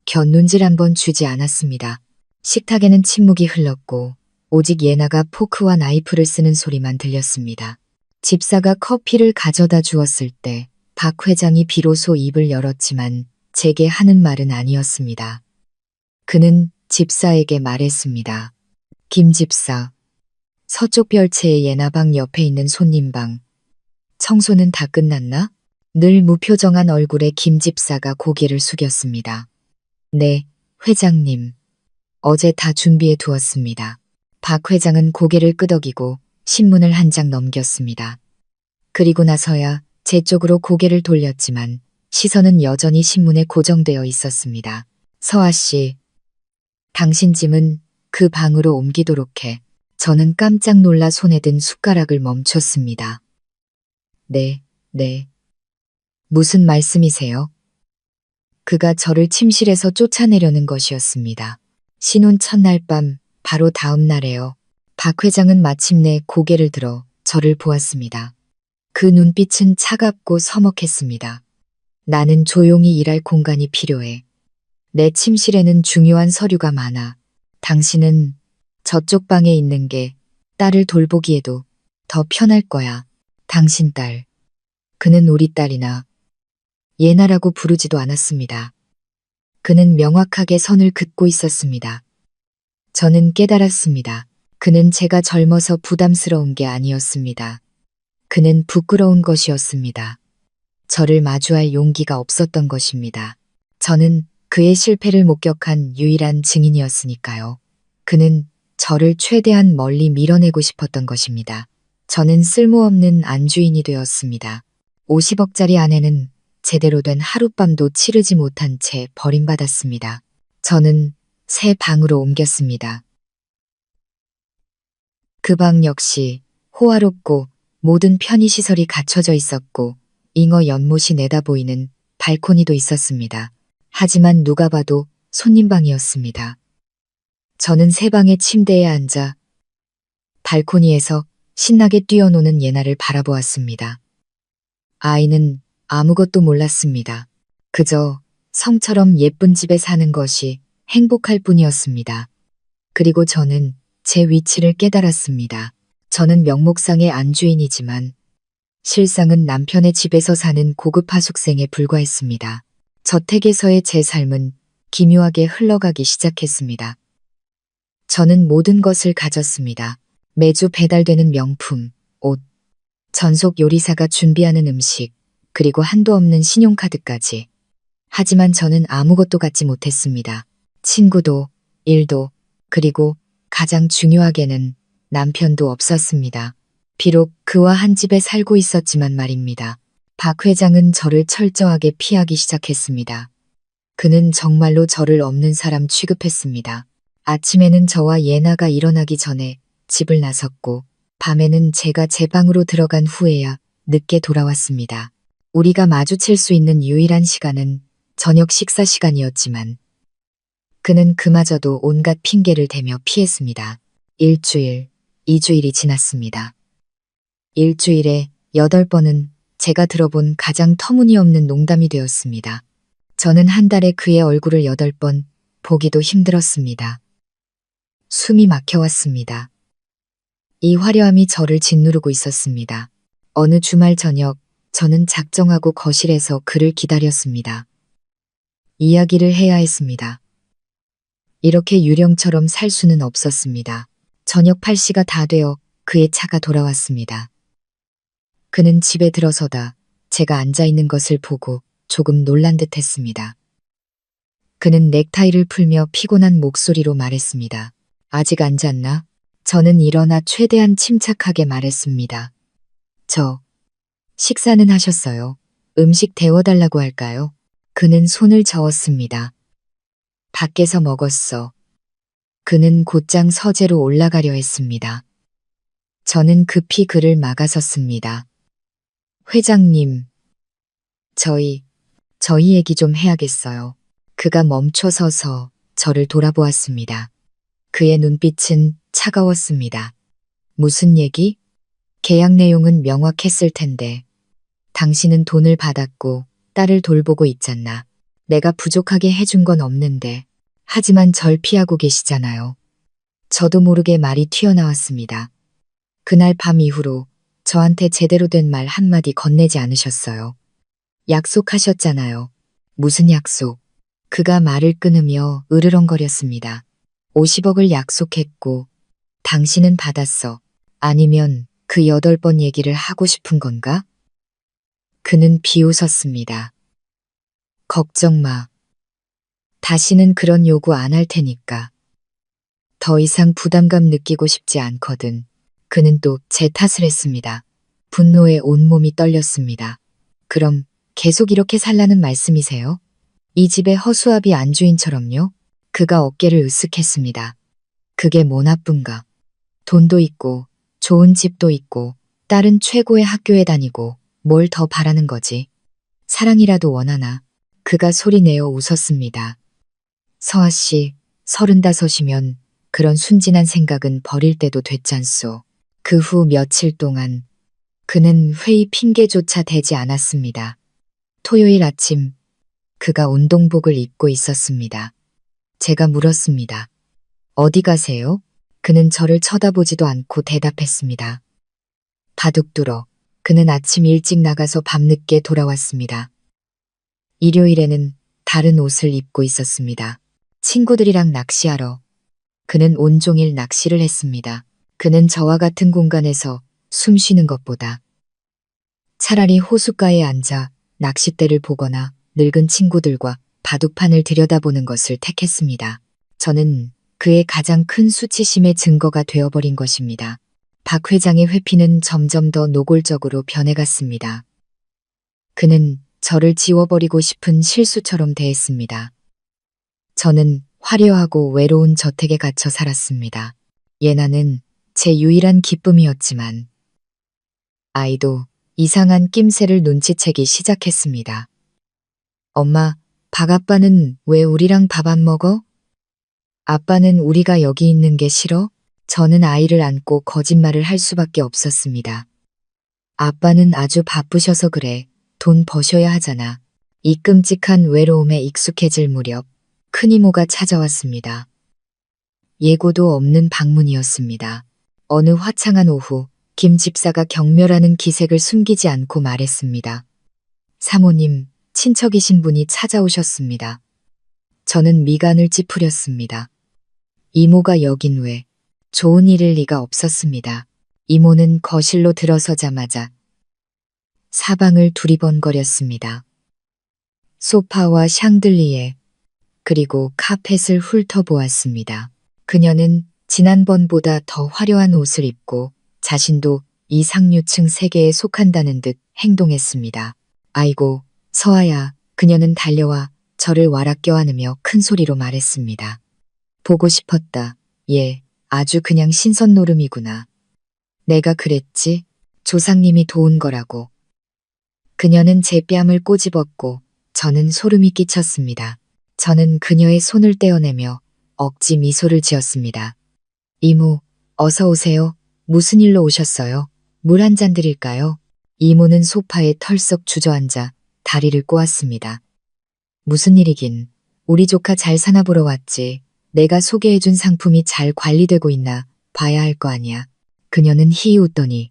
곁눈질 한번 주지 않았습니다. 식탁에는 침묵이 흘렀고 오직 예나가 포크와 나이프를 쓰는 소리만 들렸습니다. 집사가 커피를 가져다 주었을 때 박 회장이 비로소 입을 열었지만 제게 하는 말은 아니었습니다. 그는 집사에게 말했습니다. 김 집사, 서쪽 별채의 예나방 옆에 있는 손님방. 청소는 다 끝났나? 늘 무표정한 얼굴에 김 집사가 고개를 숙였습니다. 네, 회장님. 어제 다 준비해 두었습니다. 박 회장은 고개를 끄덕이고 신문을 한 장 넘겼습니다. 그리고 나서야 제 쪽으로 고개를 돌렸지만 시선은 여전히 신문에 고정되어 있었습니다. 서아 씨, 당신 짐은 그 방으로 옮기도록 해. 저는 깜짝 놀라 손에 든 숟가락을 멈췄습니다. 네. 무슨 말씀이세요? 그가 저를 침실에서 쫓아내려는 것이었습니다. 신혼 첫날 밤, 바로 다음 날에요. 박 회장은 마침내 고개를 들어 저를 보았습니다. 그 눈빛은 차갑고 서먹했습니다. 나는 조용히 일할 공간이 필요해. 내 침실에는 중요한 서류가 많아. 당신은 저쪽 방에 있는 게 딸을 돌보기에도 더 편할 거야. 당신 딸. 그는 우리 딸이나 예나라고 부르지도 않았습니다. 그는 명확하게 선을 긋고 있었습니다. 저는 깨달았습니다. 그는 제가 젊어서 부담스러운 게 아니었습니다. 그는 부끄러운 것이었습니다. 저를 마주할 용기가 없었던 것입니다. 저는 그의 실패를 목격한 유일한 증인이었으니까요. 그는 저를 최대한 멀리 밀어내고 싶었던 것입니다. 저는 쓸모없는 안주인이 되었습니다. 50억짜리 아내는 제대로 된 하룻밤도 치르지 못한 채 버림받았습니다. 저는 새 방으로 옮겼습니다. 그 방 역시 호화롭고 모든 편의시설이 갖춰져 있었고 잉어 연못이 내다보이는 발코니도 있었습니다. 하지만 누가 봐도 손님방이었습니다. 저는 새 방의 침대에 앉아 발코니에서 신나게 뛰어노는 예나를 바라보았습니다. 아이는 아무것도 몰랐습니다. 그저 성처럼 예쁜 집에 사는 것이 행복할 뿐이었습니다. 그리고 저는 제 위치를 깨달았습니다. 저는 명목상의 안주인이지만 실상은 남편의 집에서 사는 고급 하숙생에 불과했습니다. 저택에서의 제 삶은 기묘하게 흘러가기 시작했습니다. 저는 모든 것을 가졌습니다. 매주 배달되는 명품, 옷, 전속 요리사가 준비하는 음식, 그리고 한도 없는 신용카드까지. 하지만 저는 아무것도 갖지 못했습니다. 친구도, 일도, 그리고 가장 중요하게는 남편도 없었습니다. 비록 그와 한 집에 살고 있었지만 말입니다. 박 회장은 저를 철저하게 피하기 시작했습니다. 그는 정말로 저를 없는 사람 취급했습니다. 아침에는 저와 예나가 일어나기 전에 집을 나섰고 밤에는 제가 제 방으로 들어간 후에야 늦게 돌아왔습니다. 우리가 마주칠 수 있는 유일한 시간은 저녁 식사 시간이었지만 그는 그마저도 온갖 핑계를 대며 피했습니다. 일주일, 2주일이 지났습니다. 일주일에 8번은 제가 들어본 가장 터무니없는 농담이 되었습니다. 저는 한 달에 그의 얼굴을 8번 보기도 힘들었습니다. 숨이 막혀왔습니다. 이 화려함이 저를 짓누르고 있었습니다. 어느 주말 저녁 저는 작정하고 거실에서 그를 기다렸습니다. 이야기를 해야 했습니다. 이렇게 유령처럼 살 수는 없었습니다. 저녁 8시가 다 되어 그의 차가 돌아왔습니다. 그는 집에 들어서다 제가 앉아있는 것을 보고 조금 놀란 듯 했습니다. 그는 넥타이를 풀며 피곤한 목소리로 말했습니다. 아직 안 잤나? 저는 일어나 최대한 침착하게 말했습니다. 식사는 하셨어요? 음식 데워달라고 할까요? 그는 손을 저었습니다. 밖에서 먹었어. 그는 곧장 서재로 올라가려 했습니다. 저는 급히 그를 막아섰습니다. 회장님, 저희 얘기 좀 해야겠어요. 그가 멈춰 서서 저를 돌아보았습니다. 그의 눈빛은 차가웠습니다. 무슨 얘기? 계약 내용은 명확했을 텐데. 당신은 돈을 받았고 딸을 돌보고 있잖아. 내가 부족하게 해준 건 없는데. 하지만 절 피하고 계시잖아요. 저도 모르게 말이 튀어나왔습니다. 그날 밤 이후로 저한테 제대로 된 말 한마디 건네지 않으셨어요. 약속하셨잖아요. 무슨 약속? 그가 말을 끊으며 으르렁거렸습니다. 50억을 약속했고 당신은 받았어. 아니면 그 8번 얘기를 하고 싶은 건가? 그는 비웃었습니다. 걱정 마. 다시는 그런 요구 안 할 테니까. 더 이상 부담감 느끼고 싶지 않거든. 그는 또 제 탓을 했습니다. 분노에 온몸이 떨렸습니다. 그럼 계속 이렇게 살라는 말씀이세요? 이 집의 허수아비 안주인처럼요? 그가 어깨를 으쓱했습니다. 그게 뭐 나쁜가? 돈도 있고 좋은 집도 있고 딸은 최고의 학교에 다니고 뭘 더 바라는 거지? 사랑이라도 원하나? 그가 소리내어 웃었습니다. 서아 씨, 35이면 그런 순진한 생각은 버릴 때도 됐잖소. 그 후 며칠 동안 그는 회의 핑계조차 대지 않았습니다. 토요일 아침 그가 운동복을 입고 있었습니다. 제가 물었습니다. 어디 가세요? 그는 저를 쳐다보지도 않고 대답했습니다. 바둑 두러. 그는 아침 일찍 나가서 밤늦게 돌아왔습니다. 일요일에는 다른 옷을 입고 있었습니다. 친구들이랑 낚시하러. 그는 온종일 낚시를 했습니다. 그는 저와 같은 공간에서 숨 쉬는 것보다 차라리 호숫가에 앉아 낚싯대를 보거나 늙은 친구들과 바둑판을 들여다보는 것을 택했습니다. 저는 그의 가장 큰 수치심의 증거가 되어버린 것입니다. 박 회장의 회피는 점점 더 노골적으로 변해갔습니다. 그는 저를 지워버리고 싶은 실수처럼 대했습니다. 저는 화려하고 외로운 저택에 갇혀 살았습니다. 예나는 제 유일한 기쁨이었지만 아이도 이상한 낌새를 눈치채기 시작했습니다. 엄마, 박 아빠는 왜 우리랑 밥 안 먹어? 아빠는 우리가 여기 있는 게 싫어? 저는 아이를 안고 거짓말을 할 수밖에 없었습니다. 아빠는 아주 바쁘셔서 그래. 돈 버셔야 하잖아. 이 끔찍한 외로움에 익숙해질 무렵 큰 이모가 찾아왔습니다. 예고도 없는 방문이었습니다. 어느 화창한 오후 김 집사가 경멸하는 기색을 숨기지 않고 말했습니다. 사모님, 친척이신 분이 찾아오셨습니다. 저는 미간을 찌푸렸습니다. 이모가 여긴 왜? 좋은 일일 리가 없었습니다. 이모는 거실로 들어서자마자 사방을 두리번거렸습니다. 소파와 샹들리에 그리고 카펫을 훑어보았습니다. 그녀는 지난번보다 더 화려한 옷을 입고 자신도 이 상류층 세계에 속한다는 듯 행동했습니다. 아이고, 서아야, 그녀는 달려와 저를 와락 껴안으며 큰 소리로 말했습니다. 보고 싶었다. 예, 아주 그냥 신선 노름이구나. 내가 그랬지? 조상님이 도운 거라고. 그녀는 제 뺨을 꼬집었고 저는 소름이 끼쳤습니다. 저는 그녀의 손을 떼어내며 억지 미소를 지었습니다. 이모, 어서 오세요. 무슨 일로 오셨어요? 물 한 잔 드릴까요? 이모는 소파에 털썩 주저앉아 다리를 꼬았습니다. 무슨 일이긴. 우리 조카 잘 사나 보러 왔지. 내가 소개해준 상품이 잘 관리되고 있나 봐야 할 거 아니야. 그녀는 희히 웃더니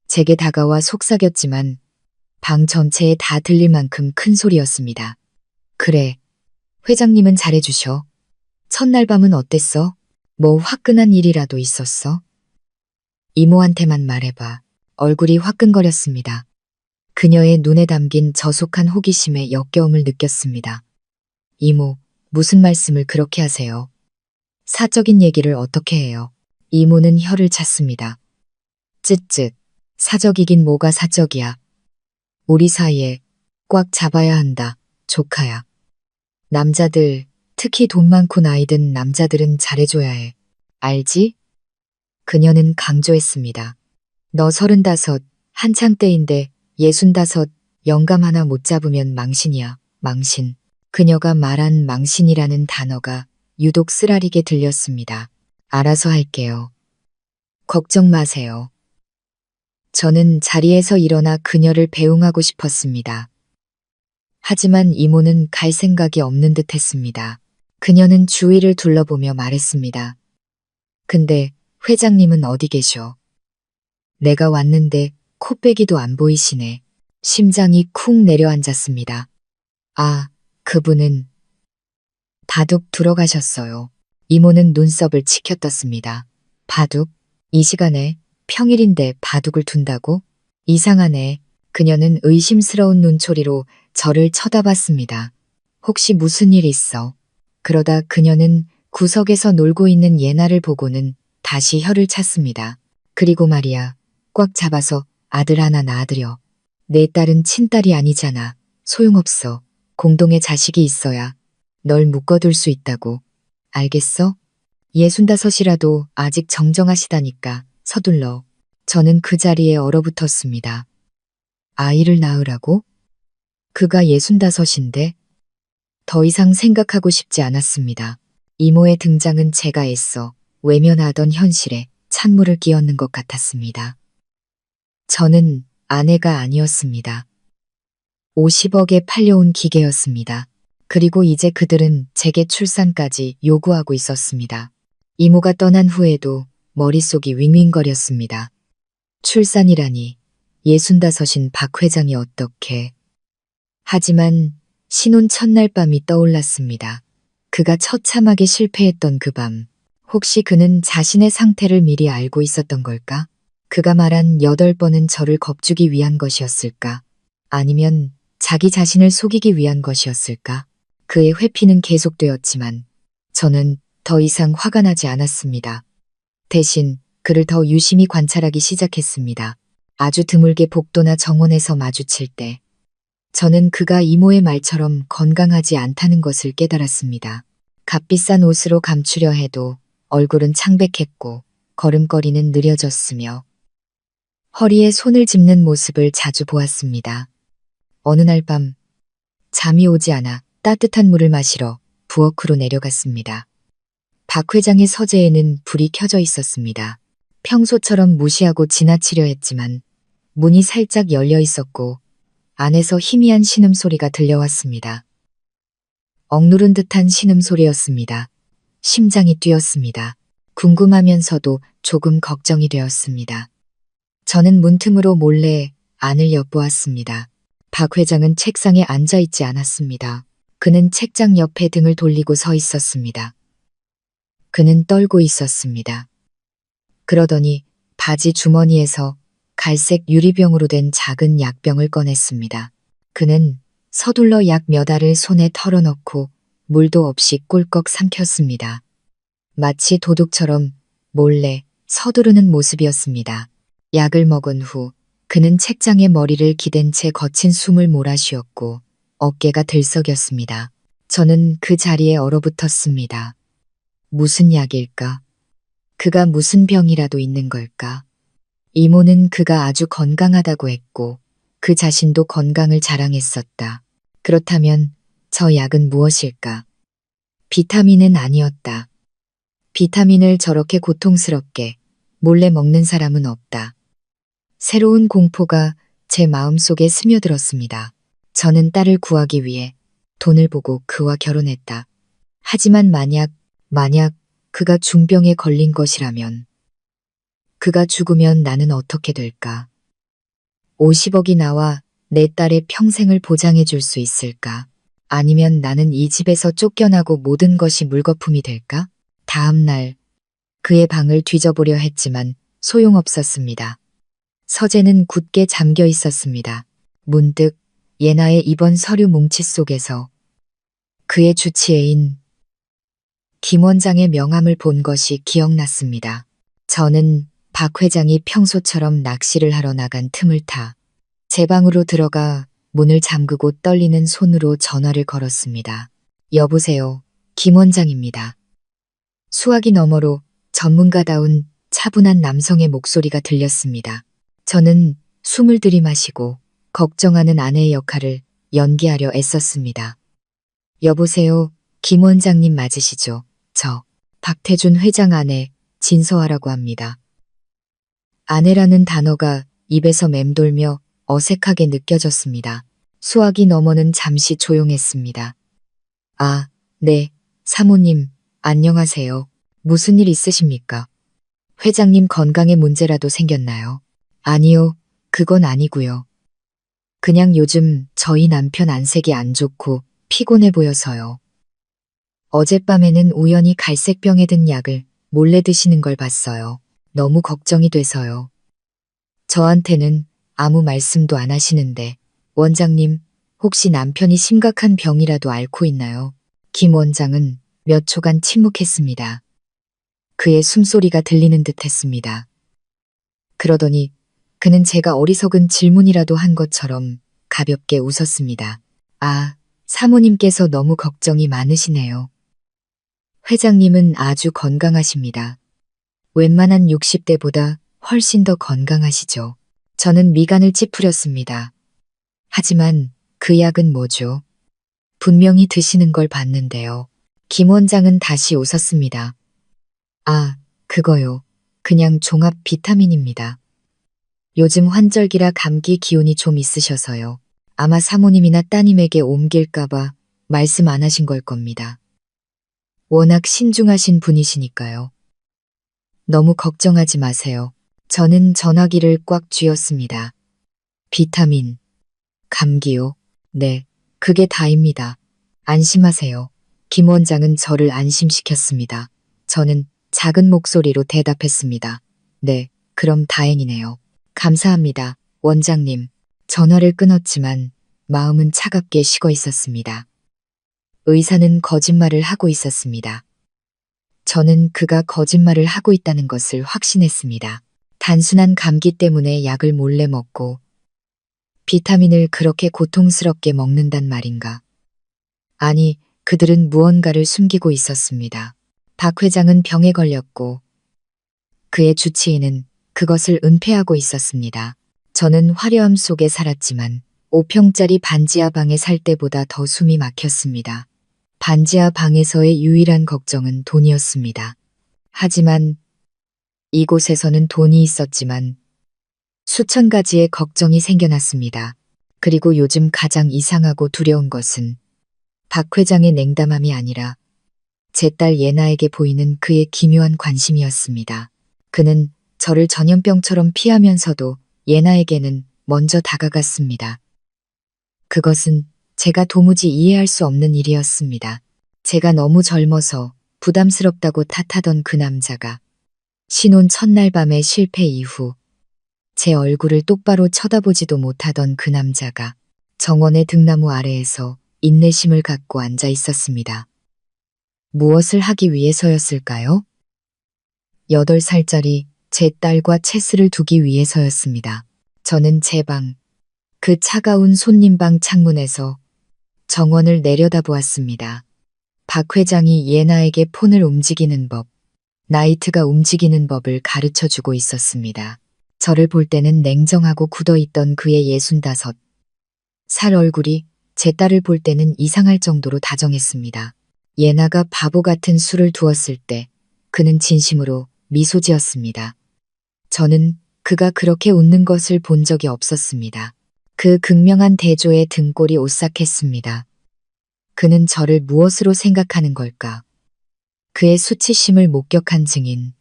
제게 다가와 속삭였지만 방 전체에 다 들릴 만큼 큰 소리였습니다. 그래, 회장님은 잘해주셔. 첫날 밤은 어땠어? 뭐 화끈한 일이라도 있었어? 이모한테만 말해봐. 얼굴이 화끈거렸습니다. 그녀의 눈에 담긴 저속한 호기심에 역겨움을 느꼈습니다. 이모, 무슨 말씀을 그렇게 하세요? 사적인 얘기를 어떻게 해요? 이모는 혀를 찼습니다. 쯧쯧, 사적이긴 뭐가 사적이야. 우리 사이에 꽉 잡아야 한다, 조카야. 남자들, 특히 돈 많고 나이 든 남자들은 잘해줘야 해. 알지? 그녀는 강조했습니다. 너 35, 한창 때인데 65, 영감 하나 못 잡으면 망신이야, 망신. 그녀가 말한 망신이라는 단어가 유독 쓰라리게 들렸습니다. 알아서 할게요. 걱정 마세요. 저는 자리에서 일어나 그녀를 배웅하고 싶었습니다. 하지만 이모는 갈 생각이 없는 듯 했습니다. 그녀는 주위를 둘러보며 말했습니다. 근데 회장님은 어디 계셔? 내가 왔는데 코빼기도 안 보이시네. 심장이 쿵 내려앉았습니다. 아, 그분은 바둑 두러 가셨어요. 이모는 눈썹을 치켜떴습니다. 바둑? 이 시간에 평일인데 바둑을 둔다고? 이상하네. 그녀는 의심스러운 눈초리로 저를 쳐다봤습니다. 혹시 무슨 일 있어? 그러다 그녀는 구석에서 놀고 있는 예나를 보고는 다시 혀를 찼습니다. 그리고 말이야, 꽉 잡아서 아들 하나 낳아드려. 내 딸은 친딸이 아니잖아. 소용없어. 공동의 자식이 있어야 널 묶어둘 수 있다고. 알겠어? 65이라도 아직 정정하시다니까 서둘러. 저는 그 자리에 얼어붙었습니다. 아이를 낳으라고? 그가 65인데 더 이상 생각하고 싶지 않았습니다. 이모의 등장은 제가 애써 외면하던 현실에 찬물을 끼얹는 것 같았습니다. 저는 아내가 아니었습니다. 50억에 팔려온 기계였습니다. 그리고 이제 그들은 제게 출산까지 요구하고 있었습니다. 이모가 떠난 후에도 머릿속이 윙윙거렸습니다. 출산이라니, 65인 박 회장이 어떻게. 하지만 신혼 첫날 밤이 떠올랐습니다. 그가 처참하게 실패했던 그 밤. 혹시 그는 자신의 상태를 미리 알고 있었던 걸까? 그가 말한 8번은 저를 겁주기 위한 것이었을까? 아니면 자기 자신을 속이기 위한 것이었을까? 그의 회피는 계속되었지만 저는 더 이상 화가 나지 않았습니다. 대신 그를 더 유심히 관찰하기 시작했습니다. 아주 드물게 복도나 정원에서 마주칠 때 저는 그가 이모의 말처럼 건강하지 않다는 것을 깨달았습니다. 값비싼 옷으로 감추려 해도 얼굴은 창백했고 걸음걸이는 느려졌으며 허리에 손을 짚는 모습을 자주 보았습니다. 어느 날 밤 잠이 오지 않아 따뜻한 물을 마시러 부엌으로 내려갔습니다. 박 회장의 서재에는 불이 켜져 있었습니다. 평소처럼 무시하고 지나치려 했지만 문이 살짝 열려 있었고 안에서 희미한 신음소리가 들려왔습니다. 억누른 듯한 신음소리였습니다. 심장이 뛰었습니다. 궁금하면서도 조금 걱정이 되었습니다. 저는 문틈으로 몰래 안을 엿보았습니다. 박 회장은 책상에 앉아 있지 않았습니다. 그는 책장 옆에 등을 돌리고 서 있었습니다. 그는 떨고 있었습니다. 그러더니 바지 주머니에서 갈색 유리병으로 된 작은 약병을 꺼냈습니다. 그는 서둘러 약 몇 알을 손에 털어넣고 물도 없이 꿀꺽 삼켰습니다. 마치 도둑처럼 몰래 서두르는 모습이었습니다. 약을 먹은 후 그는 책장에 머리를 기댄 채 거친 숨을 몰아쉬었고 어깨가 들썩였습니다. 저는 그 자리에 얼어붙었습니다. 무슨 약일까? 그가 무슨 병이라도 있는 걸까? 이모는 그가 아주 건강하다고 했고 그 자신도 건강을 자랑했었다. 그렇다면 저 약은 무엇일까? 비타민은 아니었다. 비타민을 저렇게 고통스럽게 몰래 먹는 사람은 없다. 새로운 공포가 제 마음속에 스며들었습니다. 저는 딸을 구하기 위해 돈을 보고 그와 결혼했다. 하지만 만약 그가 중병에 걸린 것이라면 그가 죽으면 나는 어떻게 될까? 50억이 나와 내 딸의 평생을 보장해 줄 수 있을까? 아니면 나는 이 집에서 쫓겨나고 모든 것이 물거품이 될까? 다음 날 그의 방을 뒤져보려 했지만 소용없었습니다. 서재는 굳게 잠겨 있었습니다. 문득 예나의 입원 서류 뭉치 속에서 그의 주치의인 김 원장의 명함을 본 것이 기억났습니다. 저는 박 회장이 평소처럼 낚시를 하러 나간 틈을 타 제 방으로 들어가 문을 잠그고 떨리는 손으로 전화를 걸었습니다. 여보세요. 김 원장입니다. 수화기 너머로 전문가다운 차분한 남성의 목소리가 들렸습니다. 저는 숨을 들이마시고 걱정하는 아내의 역할을 연기하려 애썼습니다. 여보세요. 김 원장님 맞으시죠? 저 박태준 회장 아내 진서아라고 합니다. 아내라는 단어가 입에서 맴돌며 어색하게 느껴졌습니다. 수화기 너머는 잠시 조용했습니다. 아, 네, 사모님, 안녕하세요. 무슨 일 있으십니까? 회장님 건강에 문제라도 생겼나요? 아니요, 그건 아니고요. 그냥 요즘 저희 남편 안색이 안 좋고 피곤해 보여서요. 어젯밤에는 우연히 갈색병에 든 약을 몰래 드시는 걸 봤어요. 너무 걱정이 돼서요. 저한테는 아무 말씀도 안 하시는데 원장님 혹시 남편이 심각한 병이라도 앓고 있나요? 김 원장은 몇 초간 침묵했습니다. 그의 숨소리가 들리는 듯 했습니다. 그러더니 그는 제가 어리석은 질문이라도 한 것처럼 가볍게 웃었습니다. 아, 사모님께서 너무 걱정이 많으시네요. 회장님은 아주 건강하십니다. 웬만한 60대보다 훨씬 더 건강하시죠. 저는 미간을 찌푸렸습니다. 하지만 그 약은 뭐죠? 분명히 드시는 걸 봤는데요. 김 원장은 다시 웃었습니다. 아, 그거요. 그냥 종합 비타민입니다. 요즘 환절기라 감기 기운이 좀 있으셔서요. 아마 사모님이나 따님에게 옮길까봐 말씀 안 하신 걸 겁니다. 워낙 신중하신 분이시니까요. 너무 걱정하지 마세요. 저는 전화기를 꽉 쥐었습니다. 비타민, 감기요. 네, 그게 다입니다. 안심하세요. 김 원장은 저를 안심시켰습니다. 저는 작은 목소리로 대답했습니다. 네, 그럼 다행이네요. 감사합니다, 원장님. 전화를 끊었지만 마음은 차갑게 식어 있었습니다. 의사는 거짓말을 하고 있었습니다. 저는 그가 거짓말을 하고 있다는 것을 확신했습니다. 단순한 감기 때문에 약을 몰래 먹고 비타민을 그렇게 고통스럽게 먹는단 말인가. 아니, 그들은 무언가를 숨기고 있었습니다. 박 회장은 병에 걸렸고 그의 주치의는 그것을 은폐하고 있었습니다. 저는 화려함 속에 살았지만 5평짜리 반지하 방에 살 때보다 더 숨이 막혔습니다. 반지하 방에서의 유일한 걱정은 돈이었습니다. 하지만 이곳에서는 돈이 있었지만 수천 가지의 걱정이 생겨났습니다. 그리고 요즘 가장 이상하고 두려운 것은 박 회장의 냉담함이 아니라 제 딸 예나에게 보이는 그의 기묘한 관심이었습니다. 그는 저를 전염병처럼 피하면서도 예나에게는 먼저 다가갔습니다. 그것은 제가 도무지 이해할 수 없는 일이었습니다. 제가 너무 젊어서 부담스럽다고 탓하던 그 남자가 신혼 첫날 밤의 실패 이후 제 얼굴을 똑바로 쳐다보지도 못하던 그 남자가 정원의 등나무 아래에서 인내심을 갖고 앉아 있었습니다. 무엇을 하기 위해서였을까요? 8살짜리 제 딸과 체스를 두기 위해서였습니다. 저는 제 방, 그 차가운 손님방 창문에서 정원을 내려다보았습니다. 박 회장이 예나에게 폰을 움직이는 법, 나이트가 움직이는 법을 가르쳐주고 있었습니다. 저를 볼 때는 냉정하고 굳어있던 그의 65살 얼굴이 제 딸을 볼 때는 이상할 정도로 다정했습니다. 예나가 바보 같은 술을 두었을 때 그는 진심으로 미소 지었습니다. 저는 그가 그렇게 웃는 것을 본 적이 없었습니다. 그 극명한 대조에 등골이 오싹했습니다. 그는 저를 무엇으로 생각하는 걸까? 그의 수치심을 목격한 증인.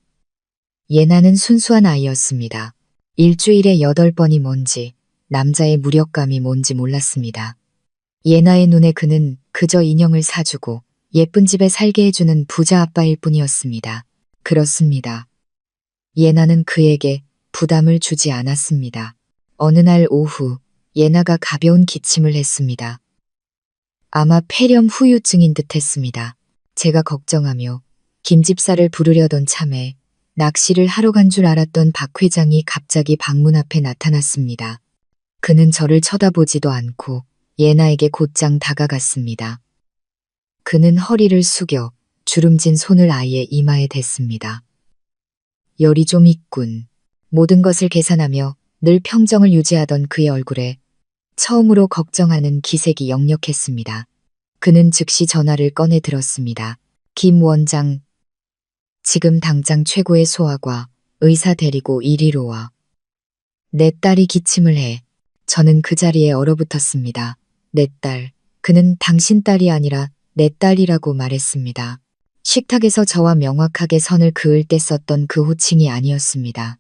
예나는 순수한 아이였습니다. 일주일에 8번이 뭔지, 남자의 무력감이 뭔지 몰랐습니다. 예나의 눈에 그는 그저 인형을 사주고 예쁜 집에 살게 해주는 부자 아빠일 뿐이었습니다. 그렇습니다. 예나는 그에게 부담을 주지 않았습니다. 어느 날 오후 예나가 가벼운 기침을 했습니다. 아마 폐렴 후유증인 듯 했습니다. 제가 걱정하며 김집사를 부르려던 참에 낚시를 하러 간 줄 알았던 박 회장이 갑자기 방문 앞에 나타났습니다. 그는 저를 쳐다보지도 않고 예나에게 곧장 다가갔습니다. 그는 허리를 숙여 주름진 손을 아이의 이마에 댔습니다. 열이 좀 있군. 모든 것을 계산하며 늘 평정을 유지하던 그의 얼굴에 처음으로 걱정하는 기색이 역력했습니다. 그는 즉시 전화를 꺼내 들었습니다. 김 원장, 지금 당장 최고의 소아과 의사 데리고 이리로 와. 내 딸이 기침을 해. 저는 그 자리에 얼어붙었습니다. 내 딸. 그는 당신 딸이 아니라 내 딸이라고 말했습니다. 식탁에서 저와 명확하게 선을 그을 때 썼던 그 호칭이 아니었습니다.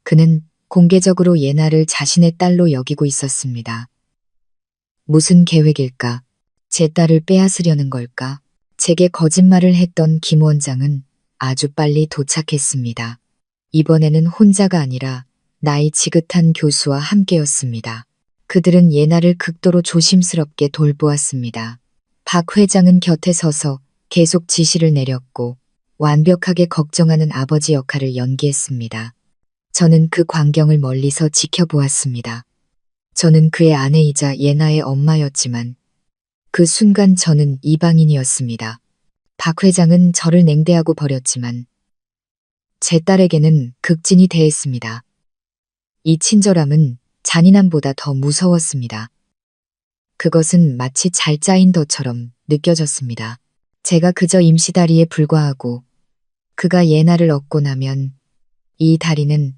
그는 공개적으로 예나를 자신의 딸로 여기고 있었습니다. 무슨 계획일까? 제 딸을 빼앗으려는 걸까? 제게 거짓말을 했던 김 원장은 아주 빨리 도착했습니다. 이번에는 혼자가 아니라 나이 지긋한 교수와 함께였습니다. 그들은 예나를 극도로 조심스럽게 돌보았습니다. 박 회장은 곁에 서서 계속 지시를 내렸고 완벽하게 걱정하는 아버지 역할을 연기했습니다. 저는 그 광경을 멀리서 지켜보았습니다. 저는 그의 아내이자 예나의 엄마였지만 그 순간 저는 이방인이었습니다. 박 회장은 저를 냉대하고 버렸지만 제 딸에게는 극진히 대했습니다. 이 친절함은 잔인함보다 더 무서웠습니다. 그것은 마치 잘 짜인 덫처럼 느껴졌습니다. 제가 그저 임시다리에 불과하고 그가 예나를 얻고 나면 이 다리는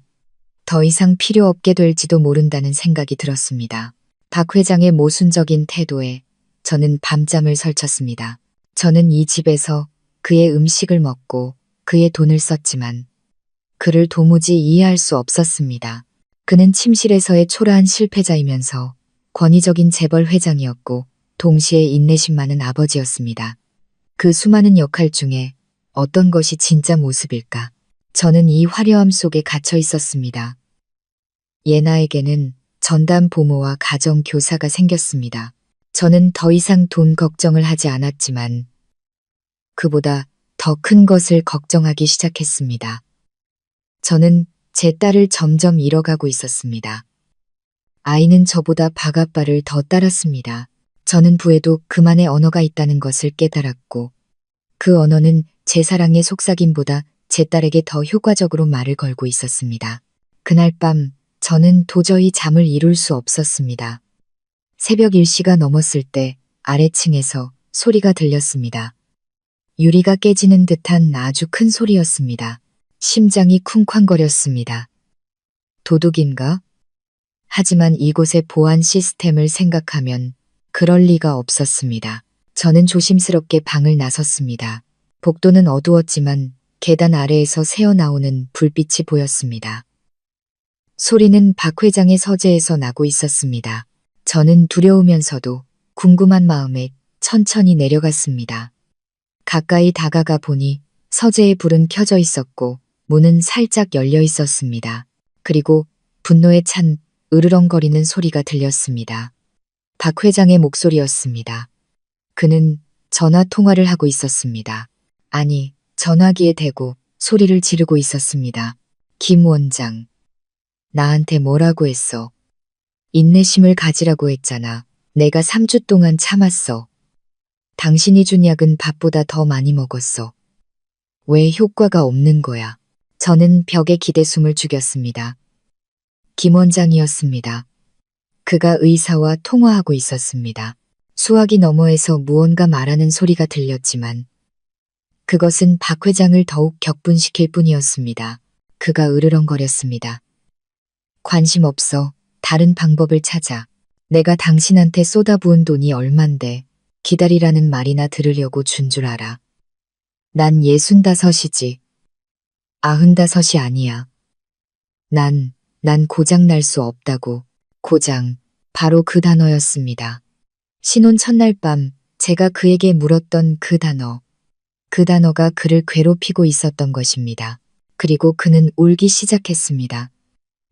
더 이상 필요 없게 될지도 모른다는 생각이 들었습니다. 박 회장의 모순적인 태도에 저는 밤잠을 설쳤습니다. 저는 이 집에서 그의 음식을 먹고 그의 돈을 썼지만 그를 도무지 이해할 수 없었습니다. 그는 침실에서의 초라한 실패자이면서 권위적인 재벌 회장이었고 동시에 인내심 많은 아버지였습니다. 그 수많은 역할 중에 어떤 것이 진짜 모습일까? 저는 이 화려함 속에 갇혀 있었습니다. 예나에게는 전담 보모와 가정 교사가 생겼습니다. 저는 더 이상 돈 걱정을 하지 않았지만 그보다 더 큰 것을 걱정하기 시작했습니다. 저는 제 딸을 점점 잃어가고 있었습니다. 아이는 저보다 바가빠를 더 따랐습니다. 저는 부에도 그만의 언어가 있다는 것을 깨달았고 그 언어는 제 사랑의 속삭임보다 제 딸에게 더 효과적으로 말을 걸고 있었습니다. 그날 밤 저는 도저히 잠을 이룰 수 없었습니다. 새벽 1시가 넘었을 때 아래층에서 소리가 들렸습니다. 유리가 깨지는 듯한 아주 큰 소리였습니다. 심장이 쿵쾅거렸습니다. 도둑인가? 하지만 이곳의 보안 시스템을 생각하면 그럴 리가 없었습니다. 저는 조심스럽게 방을 나섰습니다. 복도는 어두웠지만 계단 아래에서 새어나오는 불빛이 보였습니다. 소리는 박 회장의 서재에서 나고 있었습니다. 저는 두려우면서도 궁금한 마음에 천천히 내려갔습니다. 가까이 다가가 보니 서재에 불은 켜져 있었고 문은 살짝 열려 있었습니다. 그리고 분노에 찬 으르렁거리는 소리가 들렸습니다. 박 회장의 목소리였습니다. 그는 전화 통화를 하고 있었습니다. 아니, 전화기에 대고 소리를 지르고 있었습니다. 김 원장, 나한테 뭐라고 했어? 인내심을 가지라고 했잖아. 내가 3주 동안 참았어. 당신이 준 약은 밥보다 더 많이 먹었어. 왜 효과가 없는 거야? 저는 벽에 기대숨을 죽였습니다. 김 원장이었습니다. 그가 의사와 통화하고 있었습니다. 수화기 너머에서 무언가 말하는 소리가 들렸지만 그것은 박 회장을 더욱 격분시킬 뿐이었습니다. 그가 으르렁거렸습니다. 관심 없어. 다른 방법을 찾아. 내가 당신한테 쏟아부은 돈이 얼만데 기다리라는 말이나 들으려고 준 줄 알아. 난 65이지. 95이 아니야. 난 고장 날 수 없다고. 고장. 바로 그 단어였습니다. 신혼 첫날 밤 제가 그에게 물었던 그 단어. 그 단어가 그를 괴롭히고 있었던 것입니다. 그리고 그는 울기 시작했습니다.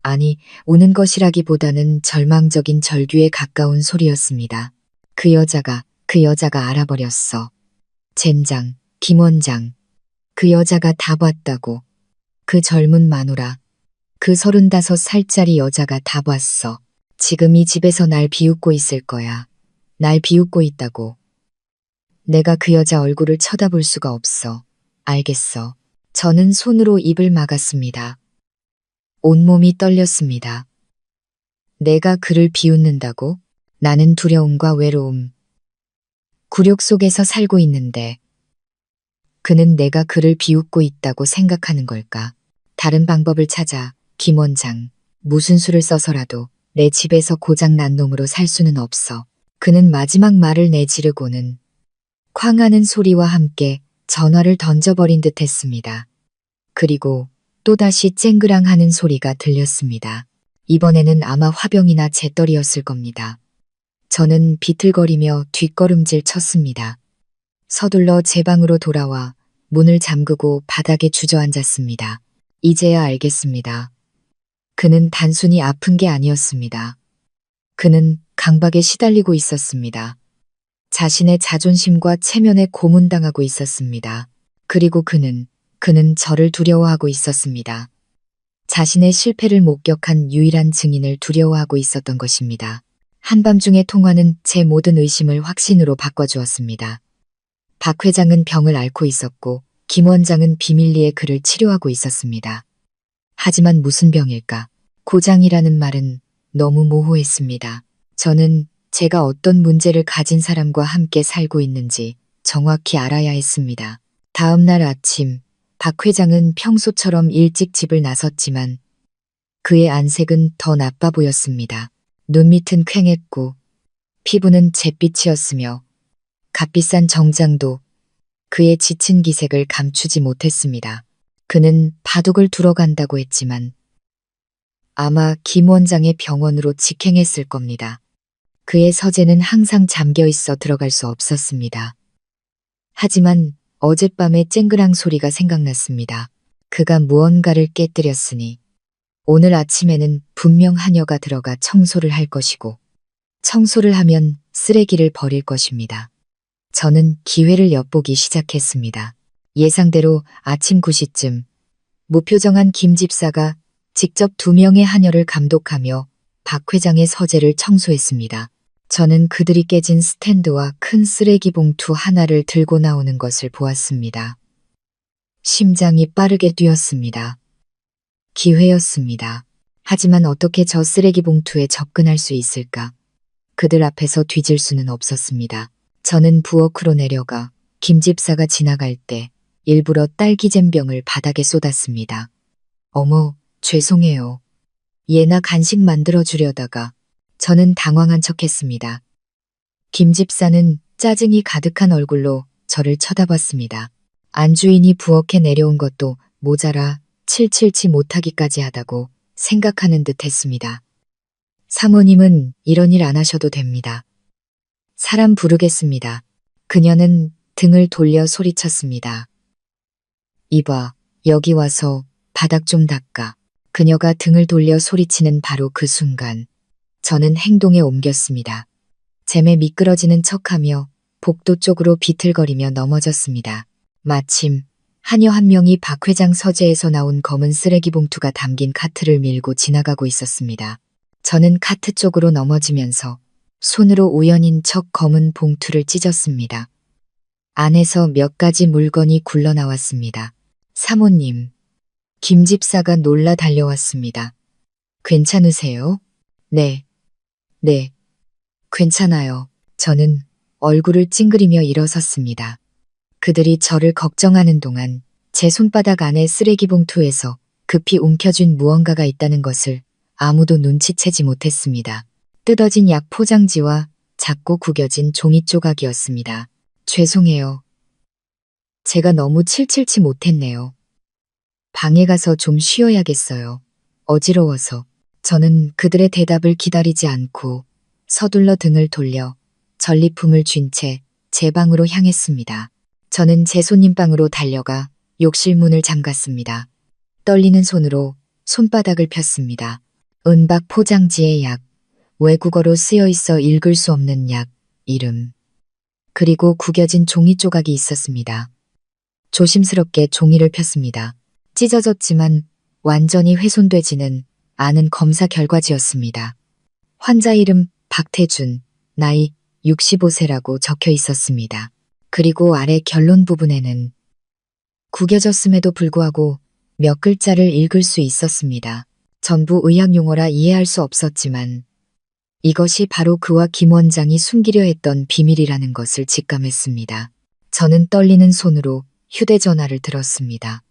아니, 우는 것이라기보다는 절망적인 절규에 가까운 소리였습니다. 그 여자가 알아버렸어. 젠장, 김 원장. 그 여자가 다 봤다고. 그 젊은 마누라. 그 35살짜리 여자가 다 봤어. 지금 이 집에서 날 비웃고 있을 거야. 날 비웃고 있다고. 내가 그 여자 얼굴을 쳐다볼 수가 없어. 알겠어. 저는 손으로 입을 막았습니다. 온몸이 떨렸습니다. 내가 그를 비웃는다고? 나는 두려움과 외로움, 굴욕 속에서 살고 있는데 그는 내가 그를 비웃고 있다고 생각하는 걸까? 다른 방법을 찾아. 김 원장, 무슨 수를 써서라도 내 집에서 고장난 놈으로 살 수는 없어. 그는 마지막 말을 내지르고는 쾅 하는 소리와 함께 전화를 던져버린 듯 했습니다. 그리고 또다시 쨍그랑 하는 소리가 들렸습니다. 이번에는 아마 화병이나 재떨이었을 겁니다. 저는 비틀거리며 뒷걸음질 쳤습니다. 서둘러 제 방으로 돌아와 문을 잠그고 바닥에 주저앉았습니다. 이제야 알겠습니다. 그는 단순히 아픈 게 아니었습니다. 그는 강박에 시달리고 있었습니다. 자신의 자존심과 체면에 고문당하고 있었습니다. 그리고 그는 저를 두려워하고 있었습니다. 자신의 실패를 목격한 유일한 증인을 두려워하고 있었던 것입니다. 한밤중의 통화는 제 모든 의심을 확신으로 바꿔주었습니다. 박 회장은 병을 앓고 있었고 김 원장은 비밀리에 그를 치료하고 있었습니다. 하지만 무슨 병일까? 고장이라는 말은 너무 모호했습니다. 저는 제가 어떤 문제를 가진 사람과 함께 살고 있는지 정확히 알아야 했습니다. 다음 날 아침 박 회장은 평소처럼 일찍 집을 나섰지만 그의 안색은 더 나빠 보였습니다. 눈밑은 퀭했고 피부는 잿빛이었으며 값비싼 정장도 그의 지친 기색을 감추지 못했습니다. 그는 바둑을 두러 간다고 했지만 아마 김 원장의 병원으로 직행했을 겁니다. 그의 서재는 항상 잠겨 있어 들어갈 수 없었습니다. 하지만 어젯밤에 쨍그랑 소리가 생각났습니다. 그가 무언가를 깨뜨렸으니 오늘 아침에는 분명 하녀가 들어가 청소를 할 것이고 청소를 하면 쓰레기를 버릴 것입니다. 저는 기회를 엿보기 시작했습니다. 예상대로 아침 9시쯤 무표정한 김 집사가 직접 2명의 하녀를 감독하며 박 회장의 서재를 청소했습니다. 저는 그들이 깨진 스탠드와 큰 쓰레기 봉투 하나를 들고 나오는 것을 보았습니다. 심장이 빠르게 뛰었습니다. 기회였습니다. 하지만 어떻게 저 쓰레기 봉투에 접근할 수 있을까? 그들 앞에서 뒤질 수는 없었습니다. 저는 부엌으로 내려가 김 집사가 지나갈 때 일부러 딸기잼병을 바닥에 쏟았습니다. 어머, 죄송해요. 얘나 간식 만들어 주려다가 저는 당황한 척했습니다. 김 집사는 짜증이 가득한 얼굴로 저를 쳐다봤습니다. 안주인이 부엌에 내려온 것도 모자라 칠칠치 못하기까지 하다고 생각하는 듯 했습니다. 사모님은 이런 일 안 하셔도 됩니다. 사람 부르겠습니다. 그녀는 등을 돌려 소리쳤습니다. 이봐, 여기 와서 바닥 좀 닦아. 그녀가 등을 돌려 소리치는 바로 그 순간 저는 행동에 옮겼습니다. 잼에 미끄러지는 척하며 복도 쪽으로 비틀거리며 넘어졌습니다. 마침 하녀 한 명이 박 회장 서재에서 나온 검은 쓰레기 봉투가 담긴 카트를 밀고 지나가고 있었습니다. 저는 카트 쪽으로 넘어지면서 손으로 우연인 척 검은 봉투를 찢었습니다. 안에서 몇 가지 물건이 굴러나왔습니다. 사모님, 김 집사가 놀라 달려왔습니다. 괜찮으세요? 네, 괜찮아요. 저는 얼굴을 찡그리며 일어섰습니다. 그들이 저를 걱정하는 동안 제 손바닥 안에 쓰레기 봉투에서 급히 움켜쥔 무언가가 있다는 것을 아무도 눈치채지 못했습니다. 뜯어진 약 포장지와 작고 구겨진 종이 조각이었습니다. 죄송해요. 제가 너무 칠칠치 못했네요. 방에 가서 좀 쉬어야겠어요. 어지러워서. 저는 그들의 대답을 기다리지 않고 서둘러 등을 돌려 전리품을 쥔 채 제 방으로 향했습니다. 저는 제 손님 방으로 달려가 욕실 문을 잠갔습니다. 떨리는 손으로 손바닥을 폈습니다. 은박 포장지의 약, 외국어로 쓰여 있어 읽을 수 없는 약, 이름. 그리고 구겨진 종이 조각이 있었습니다. 조심스럽게 종이를 폈습니다. 찢어졌지만 완전히 훼손되지는 않은 검사 결과지였습니다. 환자 이름 박태준, 나이 65세라고 적혀 있었습니다. 그리고 아래 결론 부분에는 구겨졌음에도 불구하고 몇 글자를 읽을 수 있었습니다. 전부 의학 용어라 이해할 수 없었지만 이것이 바로 그와 김 원장이 숨기려 했던 비밀이라는 것을 직감했습니다. 저는 떨리는 손으로 휴대전화를 들었습니다.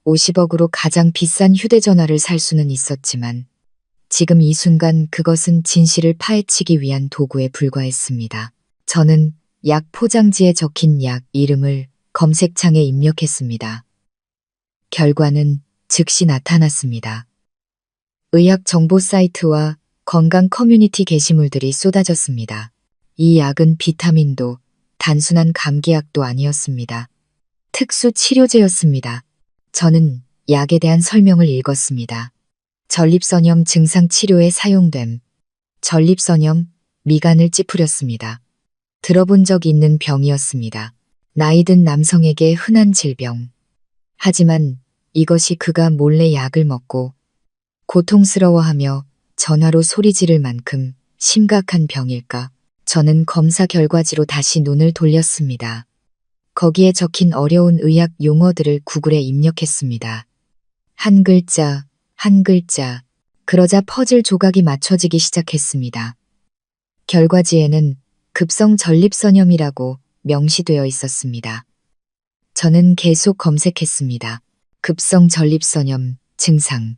50억으로 가장 비싼 휴대전화를 살 수는 있었지만 지금 이 순간 그것은 진실을 파헤치기 위한 도구에 불과했습니다. 저는 약 포장지에 적힌 약 이름을 검색창에 입력했습니다. 결과는 즉시 나타났습니다. 의학 정보 사이트와 건강 커뮤니티 게시물들이 쏟아졌습니다. 이 약은 비타민도 단순한 감기약도 아니었습니다. 특수 치료제였습니다. 저는 약에 대한 설명을 읽었습니다. 전립선염 증상 치료에 사용됨. 전립선염, 미간을 찌푸렸습니다. 들어본 적 있는 병이었습니다. 나이든 남성에게 흔한 질병. 하지만 이것이 그가 몰래 약을 먹고 고통스러워하며 전화로 소리 지를 만큼 심각한 병일까? 저는 검사 결과지로 다시 눈을 돌렸습니다. 거기에 적힌 어려운 의학 용어들을 구글에 입력했습니다. 한 글자, 한 글자. 그러자 퍼즐 조각이 맞춰지기 시작했습니다. 결과지에는 급성 전립선염이라고 명시되어 있었습니다. 저는 계속 검색했습니다. 급성 전립선염 증상.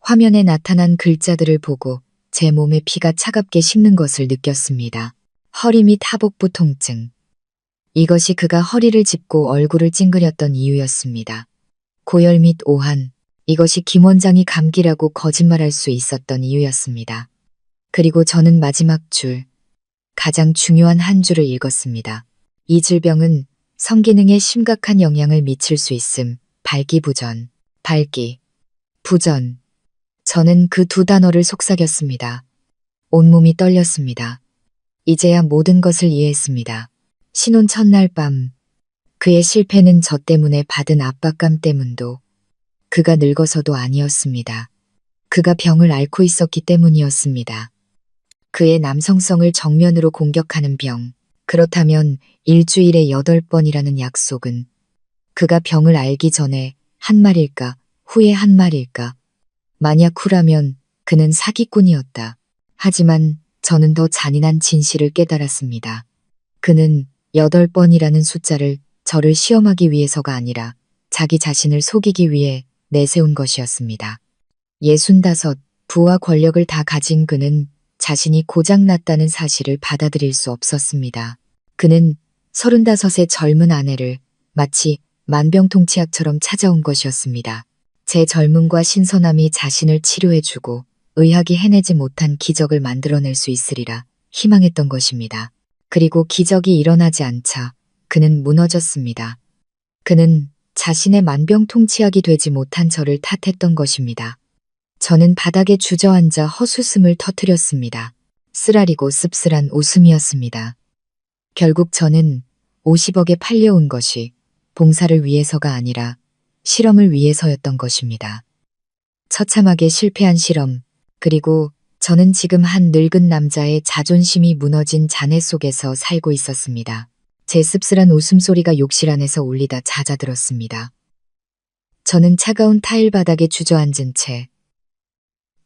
화면에 나타난 글자들을 보고 제 몸에 피가 차갑게 식는 것을 느꼈습니다. 허리 및 하복부 통증. 이것이 그가 허리를 짚고 얼굴을 찡그렸던 이유였습니다. 고열 및 오한, 이것이 김 원장이 감기라고 거짓말할 수 있었던 이유였습니다. 그리고 저는 마지막 줄, 가장 중요한 한 줄을 읽었습니다. 이 질병은 성기능에 심각한 영향을 미칠 수 있음. 발기부전, 부전. 저는 그 두 단어를 속삭였습니다. 온몸이 떨렸습니다. 이제야 모든 것을 이해했습니다. 신혼 첫날 밤, 그의 실패는 저 때문에 받은 압박감 때문도, 그가 늙어서도 아니었습니다. 그가 병을 앓고 있었기 때문이었습니다. 그의 남성성을 정면으로 공격하는 병. 그렇다면 일주일에 8번이라는 약속은 그가 병을 앓기 전에 한 말일까, 후에 한 말일까? 만약 후라면 그는 사기꾼이었다. 하지만 저는 더 잔인한 진실을 깨달았습니다. 그는 8번이라는 숫자를 저를 시험하기 위해서가 아니라 자기 자신을 속이기 위해 내세운 것이었습니다. 65, 부와 권력을 다 가진 그는 자신이 고장났다는 사실을 받아들일 수 없었습니다. 그는 35의 젊은 아내를 마치 만병통치약처럼 찾아온 것이었습니다. 제 젊음과 신선함이 자신을 치료해주고 의학이 해내지 못한 기적을 만들어낼 수 있으리라 희망했던 것입니다. 그리고 기적이 일어나지 않자 그는 무너졌습니다. 그는 자신의 만병통치약이 되지 못한 저를 탓했던 것입니다. 저는 바닥에 주저앉아 헛웃음을 터뜨렸습니다. 쓰라리고 씁쓸한 웃음이었습니다. 결국 저는 50억에 팔려온 것이 봉사를 위해서가 아니라 실험을 위해서였던 것입니다. 처참하게 실패한 실험, 그리고 저는 지금 한 늙은 남자의 자존심이 무너진 잔해 속에서 살고 있었습니다. 제 씁쓸한 웃음소리가 욕실 안에서 울리다 잦아들었습니다. 저는 차가운 타일 바닥에 주저앉은 채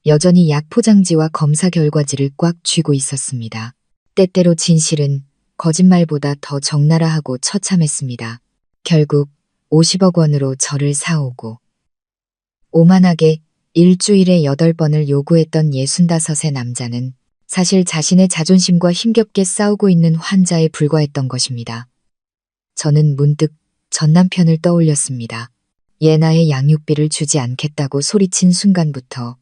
여전히 약 포장지와 검사 결과지를 꽉 쥐고 있었습니다. 때때로 진실은 거짓말보다 더 적나라하고 처참했습니다. 결국 50억 원으로 저를 사오고 오만하게 일주일에 8번을 요구했던 65의 남자는 사실 자신의 자존심과 힘겹게 싸우고 있는 환자에 불과했던 것입니다. 저는 문득 전 남편을 떠올렸습니다. 예나의 양육비를 주지 않겠다고 소리친 순간부터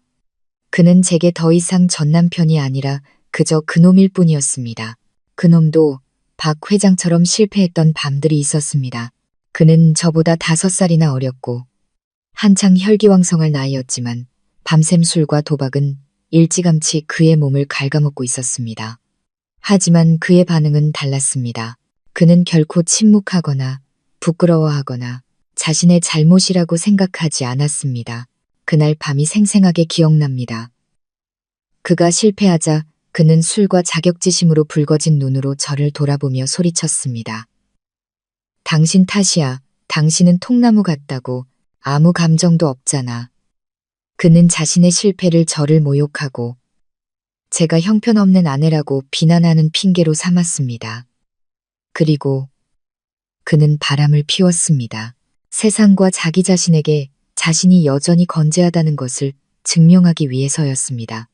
그는 제게 더 이상 전 남편이 아니라 그저 그놈일 뿐이었습니다. 그놈도 박 회장처럼 실패했던 밤들이 있었습니다. 그는 저보다 5살이나 어렸고 한창 혈기왕성할 나이였지만 밤샘 술과 도박은 일찌감치 그의 몸을 갉아먹고 있었습니다. 하지만 그의 반응은 달랐습니다. 그는 결코 침묵하거나 부끄러워하거나 자신의 잘못이라고 생각하지 않았습니다. 그날 밤이 생생하게 기억납니다. 그가 실패하자 그는 술과 자격지심으로 붉어진 눈으로 저를 돌아보며 소리쳤습니다. 당신 탓이야. 당신은 통나무 같다고. 아무 감정도 없잖아. 그는 자신의 실패를 저를 모욕하고 제가 형편없는 아내라고 비난하는 핑계로 삼았습니다. 그리고 그는 바람을 피웠습니다. 세상과 자기 자신에게 자신이 여전히 건재하다는 것을 증명하기 위해서였습니다.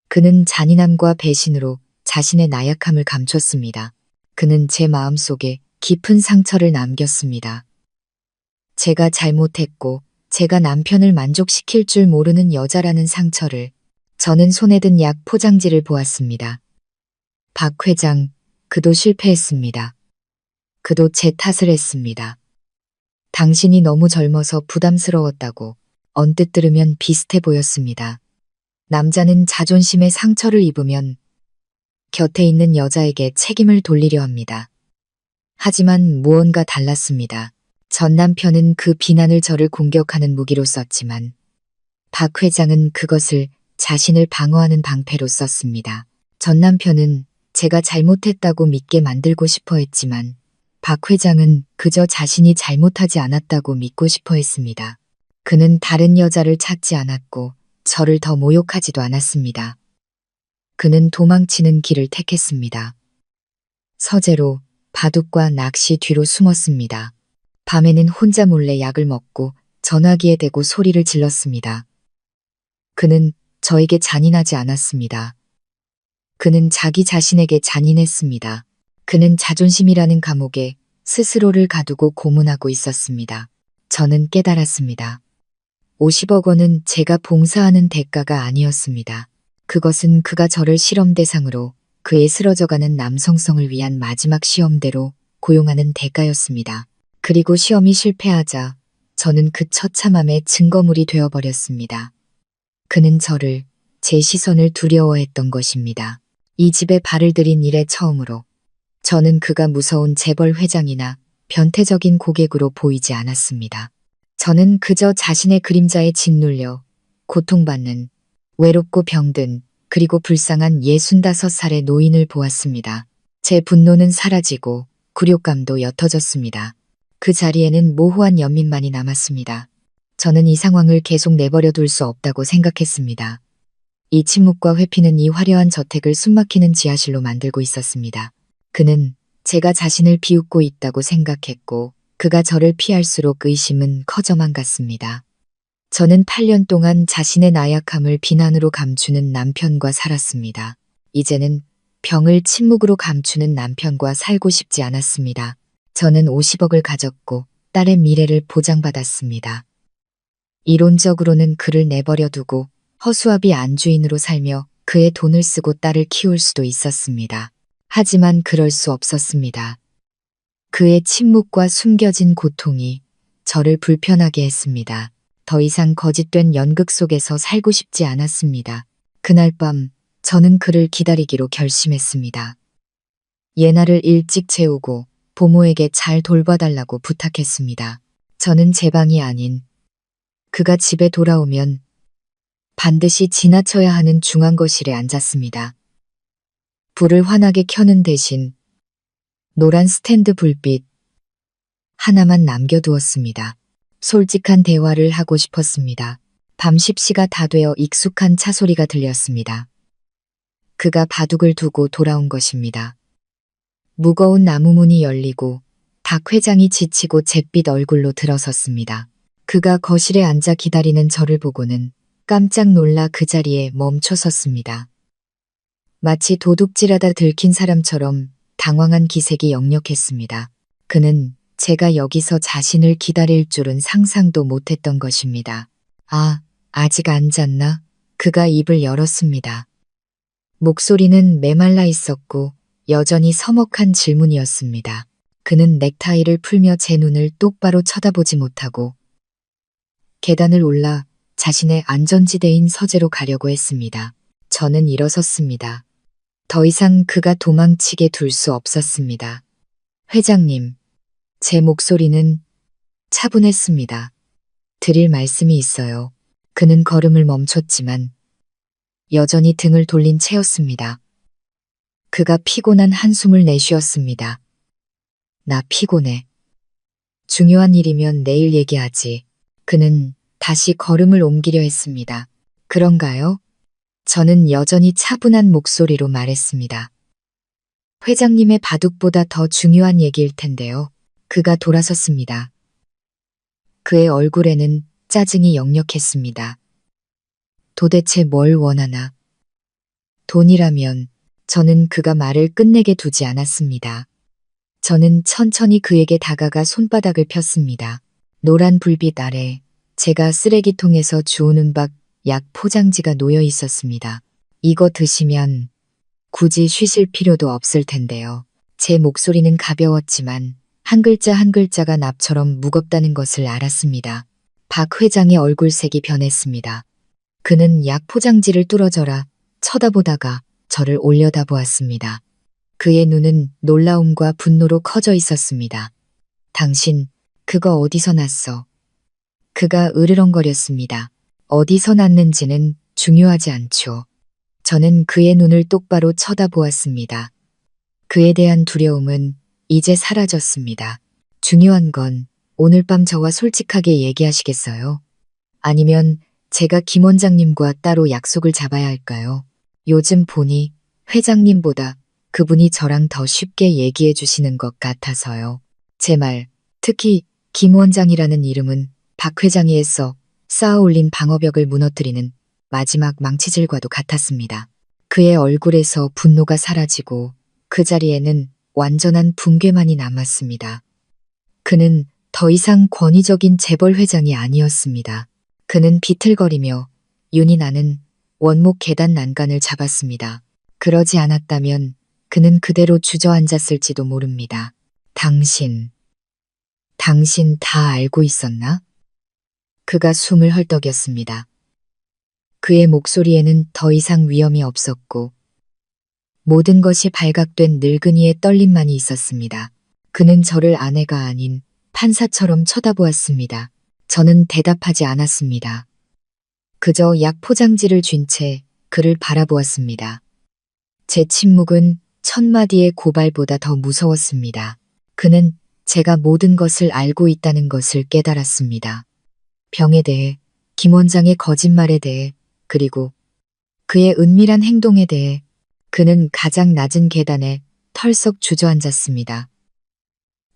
그는 잔인함과 배신으로 자신의 나약함을 감췄습니다. 그는 제 마음속에 깊은 상처를 남겼습니다. 제가 잘못했고 제가 남편을 만족시킬 줄 모르는 여자라는 상처를. 저는 손에 든 약 포장지를 보았습니다. 박 회장, 그도 실패했습니다. 그도 제 탓을 했습니다. 당신이 너무 젊어서 부담스러웠다고. 언뜻 들으면 비슷해 보였습니다. 남자는 자존심에 상처를 입으면 곁에 있는 여자에게 책임을 돌리려 합니다. 하지만 무언가 달랐습니다. 전 남편은 그 비난을 저를 공격하는 무기로 썼지만 박 회장은 그것을 자신을 방어하는 방패로 썼습니다. 전 남편은 제가 잘못했다고 믿게 만들고 싶어 했지만 박 회장은 그저 자신이 잘못하지 않았다고 믿고 싶어 했습니다. 그는 다른 여자를 찾지 않았고 저를 더 모욕하지도 않았습니다. 그는 도망치는 길을 택했습니다. 서재로 바둑과 낚시 뒤로 숨었습니다. 밤에는 혼자 몰래 약을 먹고 전화기에 대고 소리를 질렀습니다. 그는 저에게 잔인하지 않았습니다. 그는 자기 자신에게 잔인했습니다. 그는 자존심이라는 감옥에 스스로를 가두고 고문하고 있었습니다. 저는 깨달았습니다. 50억 원은 제가 봉사하는 대가가 아니었습니다. 그것은 그가 저를 실험 대상으로 그의 쓰러져가는 남성성을 위한 마지막 시험대로 고용하는 대가였습니다. 그리고 시험이 실패하자 저는 그 처참함의 증거물이 되어버렸습니다. 그는 저를, 제 시선을 두려워했던 것입니다. 이 집에 발을 들인 이래 처음으로 저는 그가 무서운 재벌 회장이나 변태적인 고객으로 보이지 않았습니다. 저는 그저 자신의 그림자에 짓눌려 고통받는, 외롭고 병든, 그리고 불쌍한 65살의 노인을 보았습니다. 제 분노는 사라지고 굴욕감도 옅어졌습니다. 그 자리에는 모호한 연민만이 남았습니다. 저는 이 상황을 계속 내버려 둘 수 없다고 생각했습니다. 이 침묵과 회피는 이 화려한 저택을 숨막히는 지하실로 만들고 있었습니다. 그는 제가 자신을 비웃고 있다고 생각했고 그가 저를 피할수록 의심은 커져만 갔습니다. 저는 8년 동안 자신의 나약함을 비난으로 감추는 남편과 살았습니다. 이제는 병을 침묵으로 감추는 남편과 살고 싶지 않았습니다. 저는 50억을 가졌고 딸의 미래를 보장받았습니다. 이론적으로는 그를 내버려 두고 허수아비 안주인으로 살며 그의 돈을 쓰고 딸을 키울 수도 있었습니다. 하지만 그럴 수 없었습니다. 그의 침묵과 숨겨진 고통이 저를 불편하게 했습니다. 더 이상 거짓된 연극 속에서 살고 싶지 않았습니다. 그날 밤 저는 그를 기다리기로 결심했습니다. 예나를 일찍 재우고 부모에게 잘 돌봐달라고 부탁했습니다. 저는 제 방이 아닌 그가 집에 돌아오면 반드시 지나쳐야 하는 중앙거실에 앉았습니다. 불을 환하게 켜는 대신 노란 스탠드 불빛 하나만 남겨두었습니다. 솔직한 대화를 하고 싶었습니다. 밤 10시가 다 되어 익숙한 차 소리가 들렸습니다. 그가 바둑을 두고 돌아온 것입니다. 무거운 나무 문이 열리고 박 회장이 지치고 잿빛 얼굴로 들어섰습니다. 그가 거실에 앉아 기다리는 저를 보고는 깜짝 놀라 그 자리에 멈춰 섰습니다. 마치 도둑질하다 들킨 사람처럼 당황한 기색이 역력했습니다. 그는 제가 여기서 자신을 기다릴 줄은 상상도 못했던 것입니다. 아, 아직 안 잤나? 그가 입을 열었습니다. 목소리는 메말라 있었고 여전히 서먹한 질문이었습니다. 그는 넥타이를 풀며 제 눈을 똑바로 쳐다보지 못하고 계단을 올라 자신의 안전지대인 서재로 가려고 했습니다. 저는 일어섰습니다. 더 이상 그가 도망치게 둘 수 없었습니다. 회장님, 제 목소리는 차분했습니다. 드릴 말씀이 있어요. 그는 걸음을 멈췄지만 여전히 등을 돌린 채였습니다. 그가 피곤한 한숨을 내쉬었습니다. 나 피곤해. 중요한 일이면 내일 얘기하지. 그는 다시 걸음을 옮기려 했습니다. 그런가요? 저는 여전히 차분한 목소리로 말했습니다. 회장님의 바둑보다 더 중요한 얘기일 텐데요. 그가 돌아섰습니다. 그의 얼굴에는 짜증이 역력했습니다. 도대체 뭘 원하나? 돈이라면 저는 그가 말을 끝내게 두지 않았습니다. 저는 천천히 그에게 다가가 손바닥을 폈습니다. 노란 불빛 아래 제가 쓰레기통에서 주우는 박 약 포장지가 놓여 있었습니다. 이거 드시면 굳이 쉬실 필요도 없을 텐데요. 제 목소리는 가벼웠지만 한 글자 한 글자가 납처럼 무겁다는 것을 알았습니다. 박 회장의 얼굴색이 변했습니다. 그는 약 포장지를 뚫어져라 쳐다보다가 저를 올려다보았습니다. 그의 눈은 놀라움과 분노로 커져 있었습니다. 당신, 그거 어디서 났어? 그가 으르렁거렸습니다. 어디서 났는지는 중요하지 않죠. 저는 그의 눈을 똑바로 쳐다보았습니다. 그에 대한 두려움은 이제 사라졌습니다. 중요한 건 오늘 밤 저와 솔직하게 얘기하시겠어요? 아니면 제가 김 원장님과 따로 약속을 잡아야 할까요? 요즘 보니 회장님보다 그분이 저랑 더 쉽게 얘기해 주시는 것 같아서요. 제 말, 특히 김 원장이라는 이름은 박 회장이 애써 쌓아 올린 방어벽을 무너뜨리는 마지막 망치질과도 같았습니다. 그의 얼굴에서 분노가 사라지고 그 자리에는 완전한 붕괴만이 남았습니다. 그는 더 이상 권위적인 재벌 회장이 아니었습니다. 그는 비틀거리며 윤이 나는 원목 계단 난간을 잡았습니다. 그러지 않았다면 그는 그대로 주저앉았을지도 모릅니다. 당신 다 알고 있었나? 그가 숨을 헐떡였습니다. 그의 목소리에는 더 이상 위험이 없었고 모든 것이 발각된 늙은이의 떨림만이 있었습니다. 그는 저를 아내가 아닌 판사처럼 쳐다보았습니다. 저는 대답하지 않았습니다. 그저 약 포장지를 쥔 채 그를 바라보았습니다. 제 침묵은 천마디의 고발보다 더 무서웠습니다. 그는 제가 모든 것을 알고 있다는 것을 깨달았습니다. 병에 대해, 김 원장의 거짓말에 대해, 그리고 그의 은밀한 행동에 대해 그는 가장 낮은 계단에 털썩 주저앉았습니다.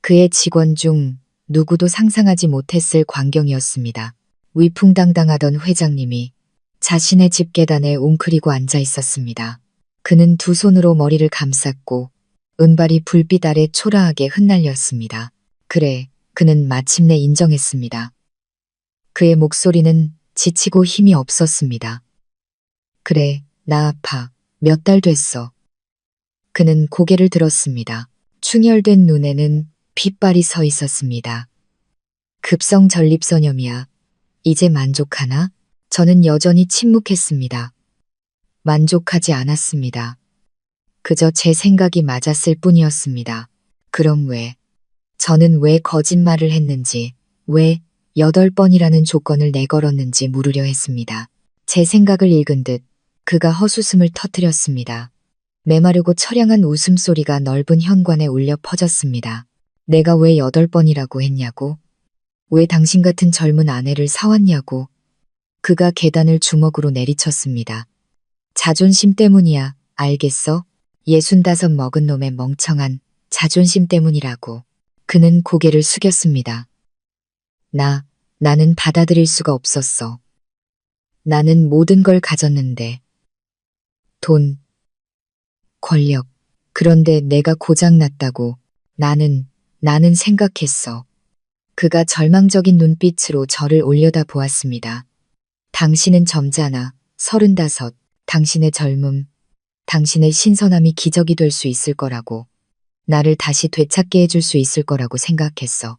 그의 직원 중 누구도 상상하지 못했을 광경이었습니다. 위풍당당하던 회장님이 자신의 집 계단에 웅크리고 앉아 있었습니다. 그는 두 손으로 머리를 감쌌고 은발이 불빛 아래 초라하게 흩날렸습니다. 그래, 그는 마침내 인정했습니다. 그의 목소리는 지치고 힘이 없었습니다. 그래, 나 아파. 몇 달 됐어. 그는 고개를 들었습니다. 충혈된 눈에는 핏발이 서 있었습니다. 급성 전립선염이야. 이제 만족하나? 저는 여전히 침묵했습니다. 만족하지 않았습니다. 그저 제 생각이 맞았을 뿐이었습니다. 그럼 저는 왜 거짓말을 했는지, 왜 8번이라는 조건을 내걸었는지 물으려 했습니다. 제 생각을 읽은 듯 그가 헛웃음을 터뜨렸습니다. 메마르고 처량한 웃음소리가 넓은 현관에 울려 퍼졌습니다. 내가 왜 8번이라고 했냐고? 왜 당신 같은 젊은 아내를 사왔냐고? 그가 계단을 주먹으로 내리쳤습니다. 자존심 때문이야, 알겠어? 65 먹은 놈의 멍청한 자존심 때문이라고. 그는 고개를 숙였습니다. 나는 받아들일 수가 없었어. 나는 모든 걸 가졌는데. 돈, 권력. 그런데 내가 고장났다고 나는 생각했어. 그가 절망적인 눈빛으로 저를 올려다 보았습니다. 당신은 점잖아. 35. 당신의 젊음, 당신의 신선함이 기적이 될 수 있을 거라고. 나를 다시 되찾게 해줄 수 있을 거라고 생각했어.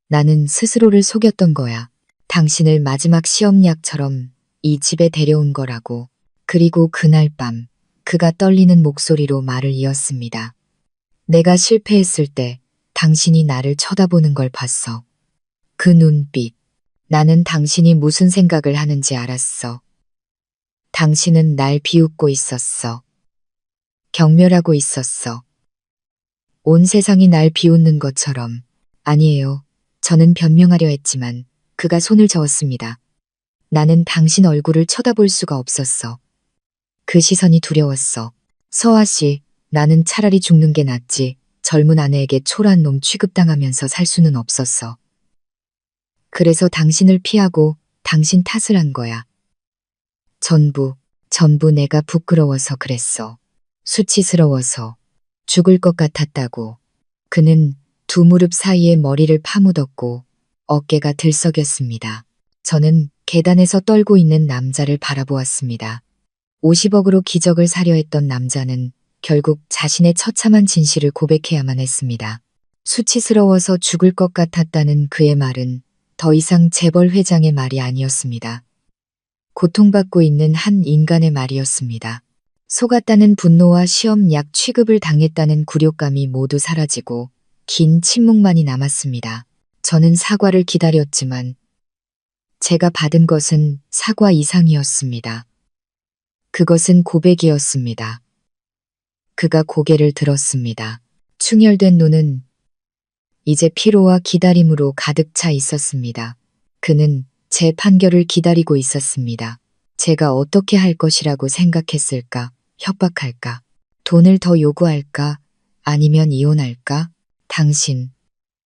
나는 스스로를 속였던 거야. 당신을 마지막 시험약처럼 이 집에 데려온 거라고. 그리고 그날 밤 그가 떨리는 목소리로 말을 이었습니다. 내가 실패했을 때 당신이 나를 쳐다보는 걸 봤어. 그 눈빛. 나는 당신이 무슨 생각을 하는지 알았어. 당신은 날 비웃고 있었어. 경멸하고 있었어. 온 세상이 날 비웃는 것처럼. 아니에요. 저는 변명하려 했지만 그가 손을 저었습니다. 나는 당신 얼굴을 쳐다볼 수가 없었어. 그 시선이 두려웠어. 서아 씨, 나는 차라리 죽는 게 낫지. 젊은 아내에게 초라한 놈 취급당하면서 살 수는 없었어. 그래서 당신을 피하고 당신 탓을 한 거야. 전부 내가 부끄러워서 그랬어. 수치스러워서 죽을 것 같았다고. 그는 두 무릎 사이에 머리를 파묻었고 어깨가 들썩였습니다. 저는 계단에서 떨고 있는 남자를 바라보았습니다. 50억으로 기적을 사려 했던 남자는 결국 자신의 처참한 진실을 고백해야만 했습니다. 수치스러워서 죽을 것 같았다는 그의 말은 더 이상 재벌 회장의 말이 아니었습니다. 고통받고 있는 한 인간의 말이었습니다. 속았다는 분노와 시험약 취급을 당했다는 굴욕감이 모두 사라지고 긴 침묵만이 남았습니다. 저는 사과를 기다렸지만 제가 받은 것은 사과 이상이었습니다. 그것은 고백이었습니다. 그가 고개를 들었습니다. 충혈된 눈은 이제 피로와 기다림으로 가득 차 있었습니다. 그는 제 판결을 기다리고 있었습니다. 제가 어떻게 할 것이라고 생각했을까? 협박할까? 돈을 더 요구할까? 아니면 이혼할까? 당신.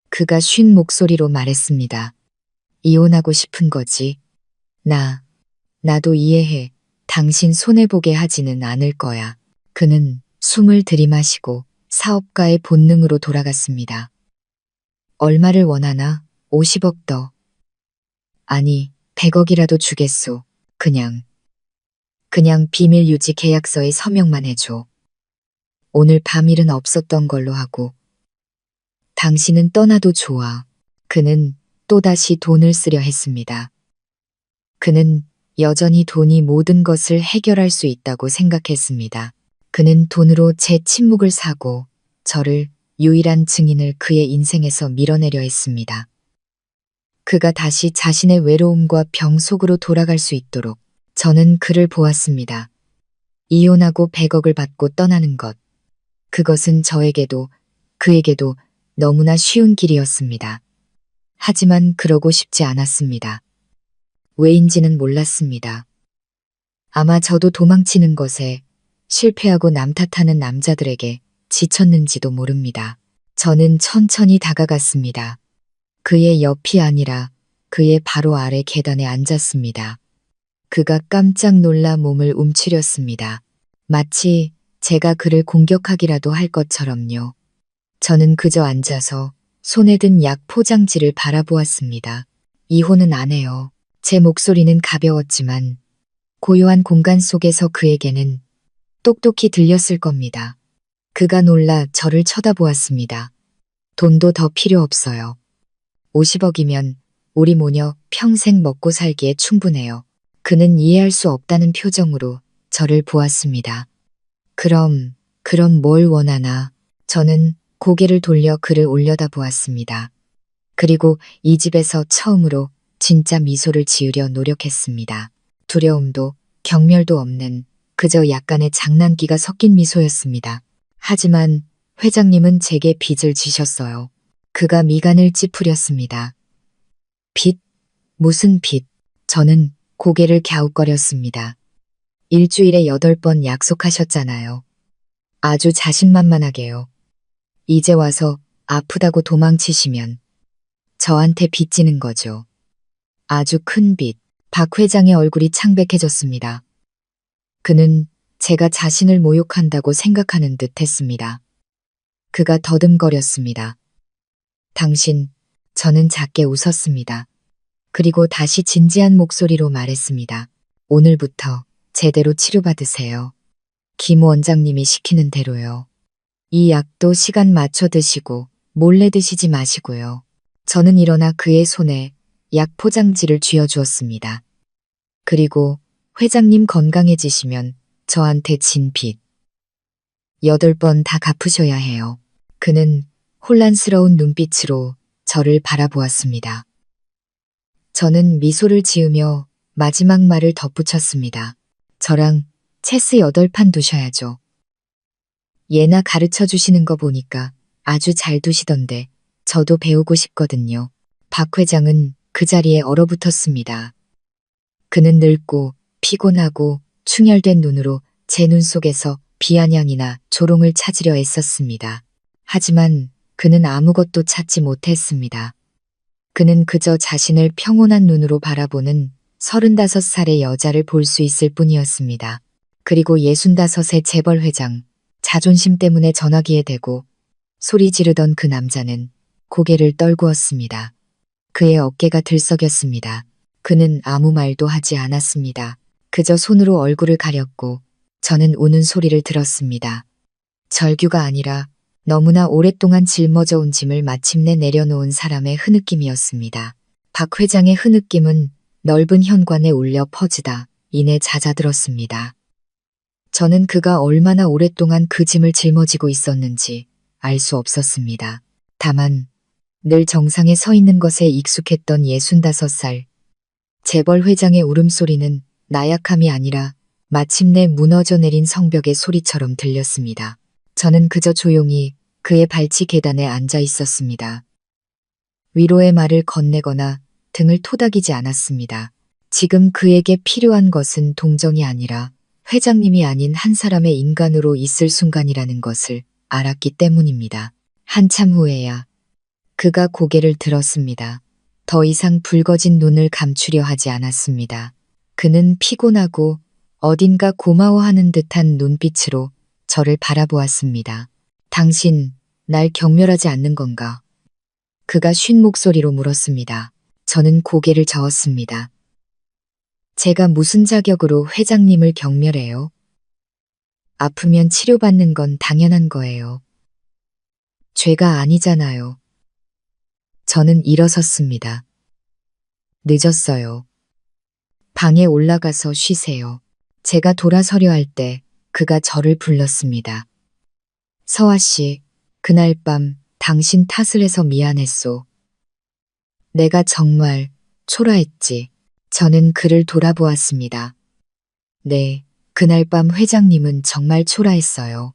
그가 쉰 목소리로 말했습니다. 이혼하고 싶은 거지. 나도 이해해. 당신 손해보게 하지는 않을 거야. 그는 숨을 들이마시고 사업가의 본능으로 돌아갔습니다. 얼마를 원하나? 50억 더. 아니, 100억이라도 주겠소. 그냥 비밀 유지 계약서에 서명만 해줘. 오늘 밤 일은 없었던 걸로 하고. 당신은 떠나도 좋아. 그는 또다시 돈을 쓰려 했습니다. 그는 여전히 돈이 모든 것을 해결할 수 있다고 생각했습니다. 그는 돈으로 제 침묵을 사고 저를 유일한 증인을 그의 인생에서 밀어내려 했습니다. 그가 다시 자신의 외로움과 병 속으로 돌아갈 수 있도록 저는 그를 보았습니다. 이혼하고 100억을 받고 떠나는 것. 그것은 저에게도 그에게도 너무나 쉬운 길이었습니다. 하지만 그러고 싶지 않았습니다. 왜인지는 몰랐습니다. 아마 저도 도망치는 것에 실패하고 남 탓하는 남자들에게 지쳤는지도 모릅니다. 저는 천천히 다가갔습니다. 그의 옆이 아니라 그의 바로 아래 계단에 앉았습니다. 그가 깜짝 놀라 몸을 움츠렸습니다. 마치 제가 그를 공격하기라도 할 것처럼요. 저는 그저 앉아서 손에 든 약 포장지를 바라보았습니다. 이혼은 안 해요. 제 목소리는 가벼웠지만 고요한 공간 속에서 그에게는 똑똑히 들렸을 겁니다. 그가 놀라 저를 쳐다보았습니다. 돈도 더 필요 없어요. 50억이면 우리 모녀 평생 먹고 살기에 충분해요. 그는 이해할 수 없다는 표정으로 저를 보았습니다. 그럼 뭘 원하나? 저는 고개를 돌려 그를 올려다보았습니다. 그리고 이 집에서 처음으로 진짜 미소를 지으려 노력했습니다. 두려움도 경멸도 없는 그저 약간의 장난기가 섞인 미소였습니다. 하지만 회장님은 제게 빚을 지셨어요. 그가 미간을 찌푸렸습니다. 빚? 무슨 빚? 저는 고개를 갸웃거렸습니다. 일주일에 8번 약속하셨잖아요. 아주 자신만만하게요. 이제 와서 아프다고 도망치시면 저한테 빚지는 거죠. 아주 큰 빚. 박 회장의 얼굴이 창백해졌습니다. 그는 제가 자신을 모욕한다고 생각하는 듯 했습니다. 그가 더듬거렸습니다. 저는 작게 웃었습니다. 그리고 다시 진지한 목소리로 말했습니다. 오늘부터 제대로 치료받으세요. 김 원장님이 시키는 대로요. 이 약도 시간 맞춰 드시고 몰래 드시지 마시고요. 저는 일어나 그의 손에 약 포장지를 쥐어주었습니다. 그리고 회장님 건강해지시면 저한테 진 빚 8번 다 갚으셔야 해요. 그는 혼란스러운 눈빛으로 저를 바라보았습니다. 저는 미소를 지으며 마지막 말을 덧붙였습니다. 저랑 체스 8판 두셔야죠. 예나 가르쳐 주시는 거 보니까 아주 잘 두시던데 저도 배우고 싶거든요. 박 회장은 그 자리에 얼어붙었습니다. 그는 늙고 피곤하고 충혈된 눈으로 제 눈 속에서 비아냥이나 조롱을 찾으려 애썼습니다. 하지만 그는 아무것도 찾지 못했습니다. 그는 그저 자신을 평온한 눈으로 바라보는 35살의 여자를 볼 수 있을 뿐이었습니다. 그리고 65의 재벌 회장, 자존심 때문에 전화기에 대고 소리 지르던 그 남자는 고개를 떨구었습니다. 그의 어깨가 들썩였습니다. 그는 아무 말도 하지 않았습니다. 그저 손으로 얼굴을 가렸고 저는 우는 소리를 들었습니다. 절규가 아니라 너무나 오랫동안 짊어져 온 짐을 마침내 내려놓은 사람의 흐느낌이었습니다. 박 회장의 흐느낌은 넓은 현관에 울려 퍼지다 이내 잦아들었습니다. 저는 그가 얼마나 오랫동안 그 짐을 짊어지고 있었는지 알 수 없었습니다. 다만 늘 정상에 서 있는 것에 익숙했던 65살 재벌 회장의 울음소리는 나약함이 아니라 마침내 무너져 내린 성벽의 소리처럼 들렸습니다. 저는 그저 조용히 그의 발치 계단에 앉아 있었습니다. 위로의 말을 건네거나 등을 토닥이지 않았습니다. 지금 그에게 필요한 것은 동정이 아니라 회장님이 아닌 한 사람의 인간으로 있을 순간이라는 것을 알았기 때문입니다. 한참 후에야 그가 고개를 들었습니다. 더 이상 붉어진 눈을 감추려 하지 않았습니다. 그는 피곤하고 어딘가 고마워하는 듯한 눈빛으로 저를 바라보았습니다. 당신, 날 경멸하지 않는 건가? 그가 쉰 목소리로 물었습니다. 저는 고개를 저었습니다. 제가 무슨 자격으로 회장님을 경멸해요? 아프면 치료받는 건 당연한 거예요. 죄가 아니잖아요. 저는 일어섰습니다. 늦었어요. 방에 올라가서 쉬세요. 제가 돌아서려 할 때 그가 저를 불렀습니다. 서아 씨, 그날 밤 당신 탓을 해서 미안했소. 내가 정말 초라했지. 저는 그를 돌아보았습니다. 네, 그날 밤 회장님은 정말 초라했어요.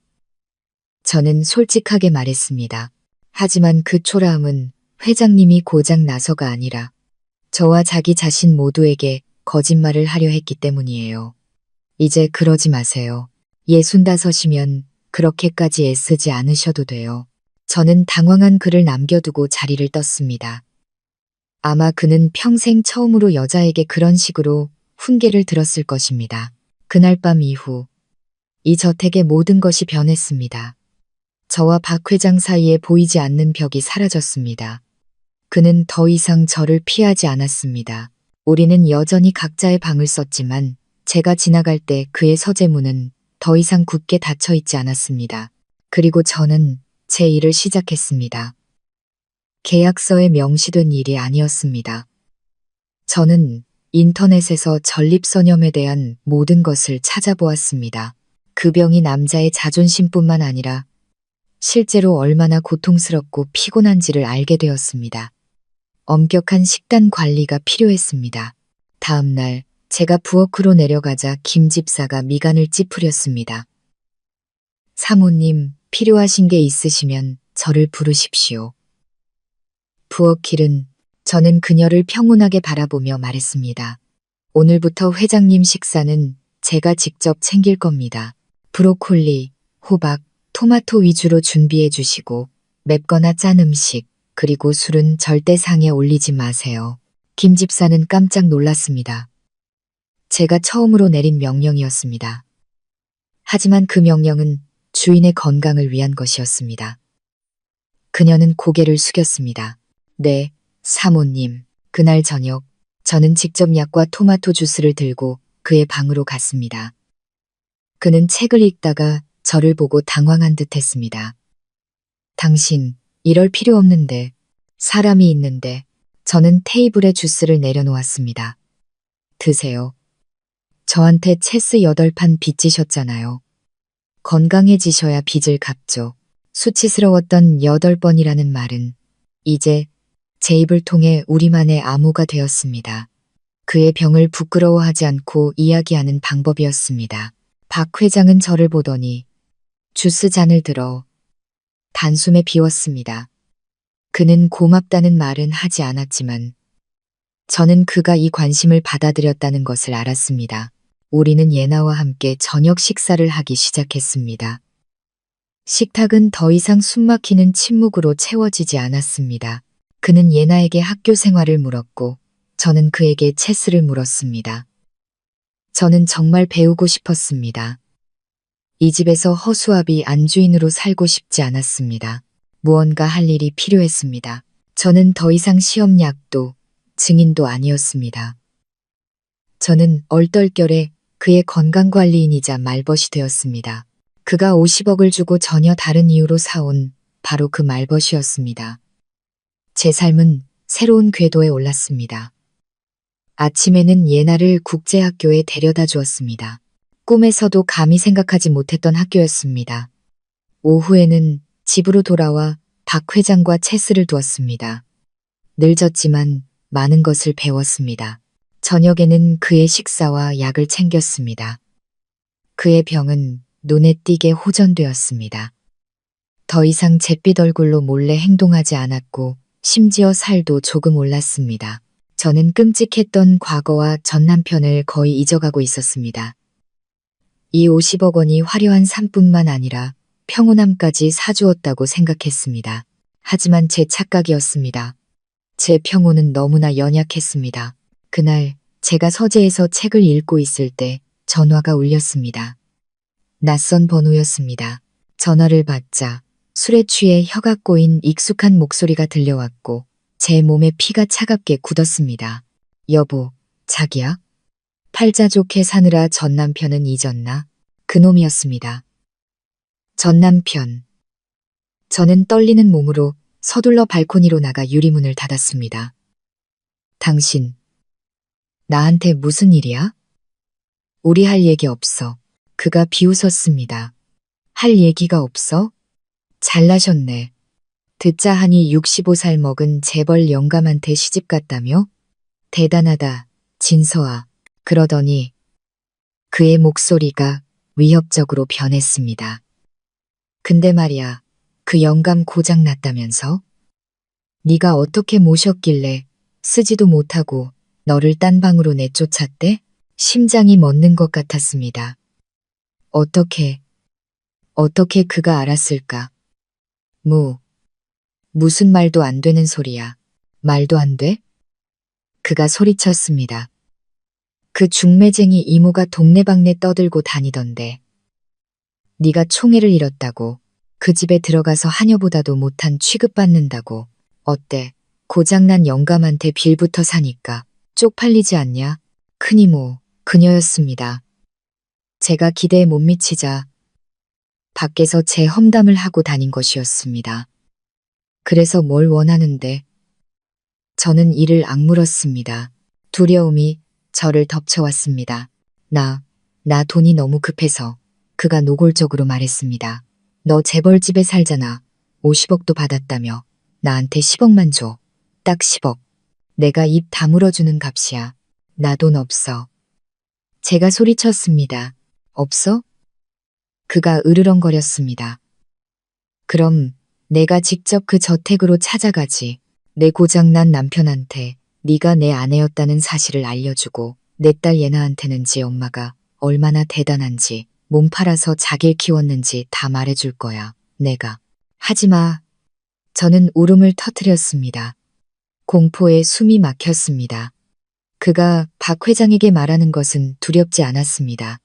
저는 솔직하게 말했습니다. 하지만 그 초라함은 회장님이 고장 나서가 아니라 저와 자기 자신 모두에게 거짓말을 하려 했기 때문이에요. 이제 그러지 마세요. 65이면 그렇게까지 애쓰지 않으셔도 돼요. 저는 당황한 그를 남겨두고 자리를 떴습니다. 아마 그는 평생 처음으로 여자에게 그런 식으로 훈계를 들었을 것입니다. 그날 밤 이후 이 저택의 모든 것이 변했습니다. 저와 박 회장 사이에 보이지 않는 벽이 사라졌습니다. 그는 더 이상 저를 피하지 않았습니다. 우리는 여전히 각자의 방을 썼지만 제가 지나갈 때 그의 서재문은 더 이상 굳게 닫혀 있지 않았습니다. 그리고 저는 제 일을 시작했습니다. 계약서에 명시된 일이 아니었습니다. 저는 인터넷에서 전립선염에 대한 모든 것을 찾아보았습니다. 그 병이 남자의 자존심뿐만 아니라 실제로 얼마나 고통스럽고 피곤한지를 알게 되었습니다. 엄격한 식단 관리가 필요했습니다. 다음 날 제가 부엌으로 내려가자 김 집사가 미간을 찌푸렸습니다. 사모님, 필요하신 게 있으시면 저를 부르십시오. 부엌일은 저는 그녀를 평온하게 바라보며 말했습니다. 오늘부터 회장님 식사는 제가 직접 챙길 겁니다. 브로콜리, 호박, 토마토 위주로 준비해 주시고 맵거나 짠 음식, 그리고 술은 절대 상에 올리지 마세요. 김 집사는 깜짝 놀랐습니다. 제가 처음으로 내린 명령이었습니다. 하지만 그 명령은 주인의 건강을 위한 것이었습니다. 그녀는 고개를 숙였습니다. 네, 사모님. 그날 저녁, 저는 직접 약과 토마토 주스를 들고 그의 방으로 갔습니다. 그는 책을 읽다가 저를 보고 당황한 듯 했습니다. 당신, 이럴 필요 없는데, 사람이 있는데, 저는 테이블에 주스를 내려놓았습니다. 드세요. 저한테 체스 8판 빚지셨잖아요. 건강해지셔야 빚을 갚죠. 수치스러웠던 8번이라는 말은 이제 제 입을 통해 우리만의 암호가 되었습니다. 그의 병을 부끄러워하지 않고 이야기하는 방법이었습니다. 박 회장은 저를 보더니 주스 잔을 들어 단숨에 비웠습니다. 그는 고맙다는 말은 하지 않았지만 저는 그가 이 관심을 받아들였다는 것을 알았습니다. 우리는 예나와 함께 저녁 식사를 하기 시작했습니다. 식탁은 더 이상 숨막히는 침묵으로 채워지지 않았습니다. 그는 예나에게 학교 생활을 물었고 저는 그에게 체스를 물었습니다. 저는 정말 배우고 싶었습니다. 이 집에서 허수아비 안주인으로 살고 싶지 않았습니다. 무언가 할 일이 필요했습니다. 저는 더 이상 시험약도 증인도 아니었습니다. 저는 얼떨결에 그의 건강관리인이자 말벗이 되었습니다. 그가 50억을 주고 전혀 다른 이유로 사온 바로 그 말벗이었습니다. 제 삶은 새로운 궤도에 올랐습니다. 아침에는 예나를 국제학교에 데려다 주었습니다. 꿈에서도 감히 생각하지 못했던 학교였습니다. 오후에는 집으로 돌아와 박 회장과 체스를 두었습니다. 늦었지만 많은 것을 배웠습니다. 저녁에는 그의 식사와 약을 챙겼습니다. 그의 병은 눈에 띄게 호전되었습니다. 더 이상 잿빛 얼굴로 몰래 행동하지 않았고 심지어 살도 조금 올랐습니다. 저는 끔찍했던 과거와 전 남편을 거의 잊어가고 있었습니다. 이 50억 원이 화려한 삶뿐만 아니라 평온함까지 사주었다고 생각했습니다. 하지만 제 착각이었습니다. 제 평온은 너무나 연약했습니다. 그날 제가 서재에서 책을 읽고 있을 때 전화가 울렸습니다. 낯선 번호였습니다. 전화를 받자 술에 취해 혀가 꼬인 익숙한 목소리가 들려왔고 제 몸에 피가 차갑게 굳었습니다. 여보, 자기야? 팔자 좋게 사느라 전 남편은 잊었나? 그놈이었습니다. 전 남편. 저는 떨리는 몸으로 서둘러 발코니로 나가 유리문을 닫았습니다. 당신, 나한테 무슨 일이야? 우리 할 얘기 없어. 그가 비웃었습니다. 할 얘기가 없어? 잘나셨네. 듣자 하니 65살 먹은 재벌 영감한테 시집 갔다며? 대단하다, 진서아. 그러더니 그의 목소리가 위협적으로 변했습니다. 근데 말이야, 그 영감 고장 났다면서? 네가 어떻게 모셨길래 쓰지도 못하고 너를 딴 방으로 내쫓았대? 심장이 멎는 것 같았습니다. 어떻게 그가 알았을까? 무슨 말도 안 되는 소리야. 말도 안 돼? 그가 소리쳤습니다. 그 중매쟁이 이모가 동네방네 떠들고 다니던데. 네가 총애를 잃었다고. 그 집에 들어가서 하녀보다도 못한 취급받는다고. 어때? 고장난 영감한테 빌부터 사니까 쪽팔리지 않냐? 큰이모, 그녀였습니다. 제가 기대에 못 미치자 밖에서 제 험담을 하고 다닌 것이었습니다. 그래서 뭘 원하는데? 저는 이를 악물었습니다. 두려움이 저를 덮쳐왔습니다. 나 돈이 너무 급해서. 그가 노골적으로 말했습니다. 너 재벌집에 살잖아. 50억도 받았다며. 나한테 10억만 줘. 딱 10억. 내가 입 다물어주는 값이야. 나 돈 없어. 제가 소리쳤습니다. 없어? 그가 으르렁거렸습니다. 그럼 내가 직접 그 저택으로 찾아가지. 내 고장난 남편한테 네가 내 아내였다는 사실을 알려주고 내 딸 예나한테는 지 엄마가 얼마나 대단한지 몸 팔아서 자길 키웠는지 다 말해줄 거야. 내가. 하지마. 저는 울음을 터뜨렸습니다. 공포에 숨이 막혔습니다. 그가 박 회장에게 말하는 것은 두렵지 않았습니다.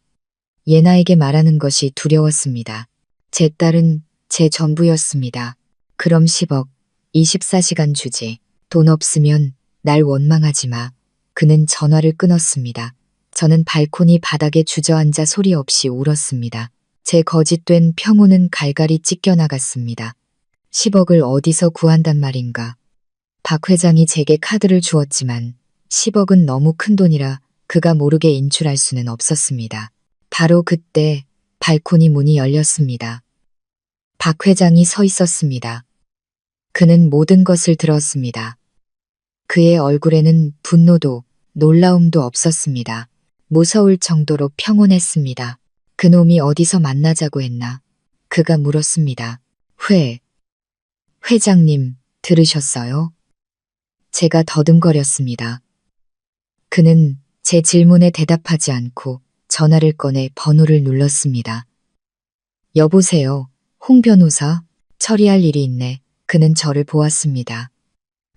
예나에게 말하는 것이 두려웠습니다. 제 딸은 제 전부였습니다. 그럼 10억, 24시간 주지. 돈 없으면 날 원망하지 마. 그는 전화를 끊었습니다. 저는 발코니 바닥에 주저앉아 소리 없이 울었습니다. 제 거짓된 평온은 갈갈이 찢겨나갔습니다. 10억을 어디서 구한단 말인가. 박 회장이 제게 카드를 주었지만 10억은 너무 큰 돈이라 그가 모르게 인출할 수는 없었습니다. 바로 그때 발코니 문이 열렸습니다. 박 회장이 서 있었습니다. 그는 모든 것을 들었습니다. 그의 얼굴에는 분노도 놀라움도 없었습니다. 무서울 정도로 평온했습니다. 그놈이 어디서 만나자고 했나? 그가 물었습니다. 회장님, 들으셨어요? 제가 더듬거렸습니다. 그는 제 질문에 대답하지 않고 전화를 꺼내 번호를 눌렀습니다. 여보세요, 홍 변호사. 처리할 일이 있네. 그는 저를 보았습니다.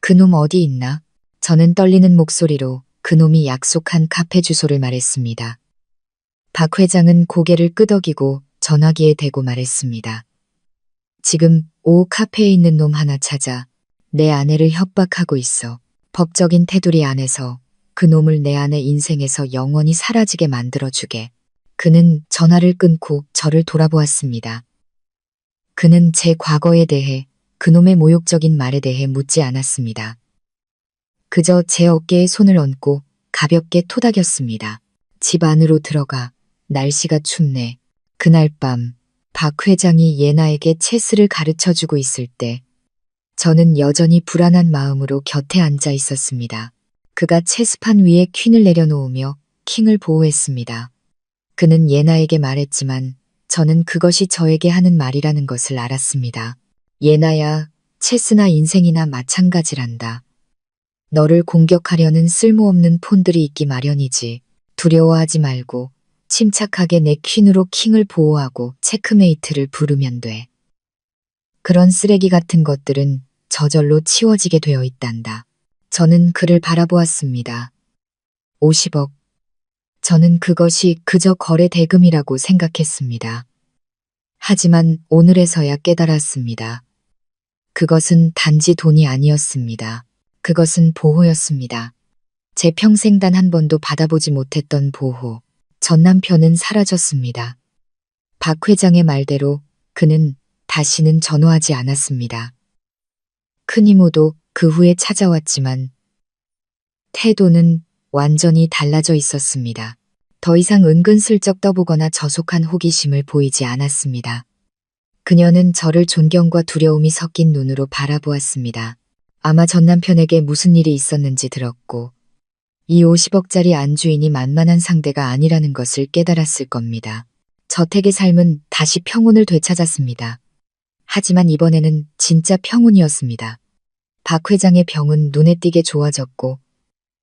그놈 어디 있나? 저는 떨리는 목소리로 그놈이 약속한 카페 주소를 말했습니다. 박 회장은 고개를 끄덕이고 전화기에 대고 말했습니다. 지금 오후 카페에 있는 놈 하나 찾아 내 아내를 협박하고 있어. 법적인 테두리 안에서 그 놈을 내 아내 인생에서 영원히 사라지게 만들어주게. 그는 전화를 끊고 저를 돌아보았습니다. 그는 제 과거에 대해 그놈의 모욕적인 말에 대해 묻지 않았습니다. 그저 제 어깨에 손을 얹고 가볍게 토닥였습니다. 집 안으로 들어가. 날씨가 춥네. 그날 밤 박 회장이 예나에게 체스를 가르쳐주고 있을 때 저는 여전히 불안한 마음으로 곁에 앉아 있었습니다. 그가 체스판 위에 퀸을 내려놓으며 킹을 보호했습니다. 그는 예나에게 말했지만 저는 그것이 저에게 하는 말이라는 것을 알았습니다. 예나야, 체스나 인생이나 마찬가지란다. 너를 공격하려는 쓸모없는 폰들이 있기 마련이지. 두려워하지 말고 침착하게 내 퀸으로 킹을 보호하고 체크메이트를 부르면 돼. 그런 쓰레기 같은 것들은 저절로 치워지게 되어 있단다. 저는 그를 바라보았습니다. 50억. 저는 그것이 그저 거래 대금이라고 생각했습니다. 하지만 오늘에서야 깨달았습니다. 그것은 단지 돈이 아니었습니다. 그것은 보호였습니다. 제 평생 단 한 번도 받아보지 못했던 보호. 전 남편은 사라졌습니다. 박 회장의 말대로 그는 다시는 전화하지 않았습니다. 큰 이모도 그 후에 찾아왔지만 태도는 완전히 달라져 있었습니다. 더 이상 은근슬쩍 떠보거나 저속한 호기심을 보이지 않았습니다. 그녀는 저를 존경과 두려움이 섞인 눈으로 바라보았습니다. 아마 전 남편에게 무슨 일이 있었는지 들었고 이 50억짜리 안주인이 만만한 상대가 아니라는 것을 깨달았을 겁니다. 저택의 삶은 다시 평온을 되찾았습니다. 하지만 이번에는 진짜 평온이었습니다. 박 회장의 병은 눈에 띄게 좋아졌고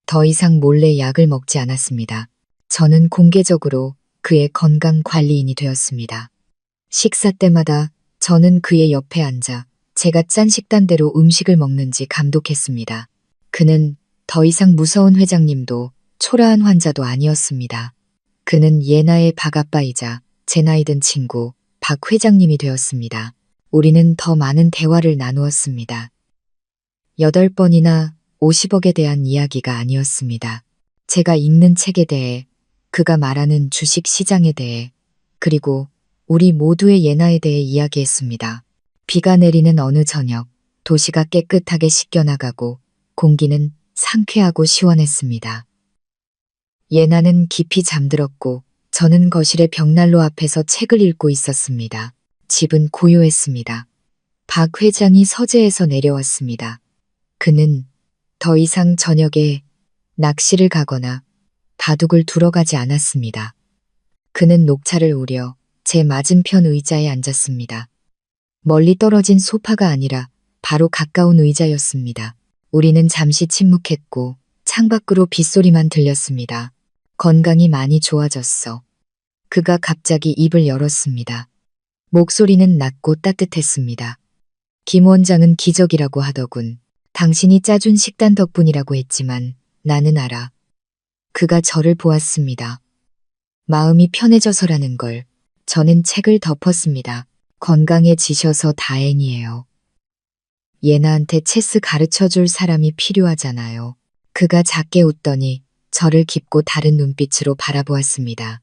더 이상 몰래 약을 먹지 않았습니다. 저는 공개적으로 그의 건강 관리인이 되었습니다. 식사 때마다 저는 그의 옆에 앉아 제가 짠 식단대로 음식을 먹는지 감독했습니다. 그는 더 이상 무서운 회장님도 초라한 환자도 아니었습니다. 그는 예나의 박 아빠이자 제 나이 든 친구 박 회장님이 되었습니다. 우리는 더 많은 대화를 나누었습니다. 8번이나 50억에 대한 이야기가 아니었습니다. 제가 읽는 책에 대해, 그가 말하는 주식 시장에 대해, 그리고 우리 모두의 예나에 대해 이야기했습니다. 비가 내리는 어느 저녁, 도시가 깨끗하게 씻겨나가고 공기는 상쾌하고 시원했습니다. 예나는 깊이 잠들었고 저는 거실의 벽난로 앞에서 책을 읽고 있었습니다. 집은 고요했습니다. 박 회장이 서재에서 내려왔습니다. 그는 더 이상 저녁에 낚시를 가거나 바둑을 두러 가지 않았습니다. 그는 녹차를 우려 제 맞은편 의자에 앉았습니다. 멀리 떨어진 소파가 아니라 바로 가까운 의자였습니다. 우리는 잠시 침묵했고 창밖으로 빗소리만 들렸습니다. 건강이 많이 좋아졌어. 그가 갑자기 입을 열었습니다. 목소리는 낮고 따뜻했습니다. 김 원장은 기적이라고 하더군. 당신이 짜준 식단 덕분이라고 했지만 나는 알아. 그가 저를 보았습니다. 마음이 편해져서라는 걸. 저는 책을 덮었습니다. 건강해지셔서 다행이에요. 예나한테 체스 가르쳐줄 사람이 필요하잖아요. 그가 작게 웃더니 저를 깊고 다른 눈빛으로 바라보았습니다.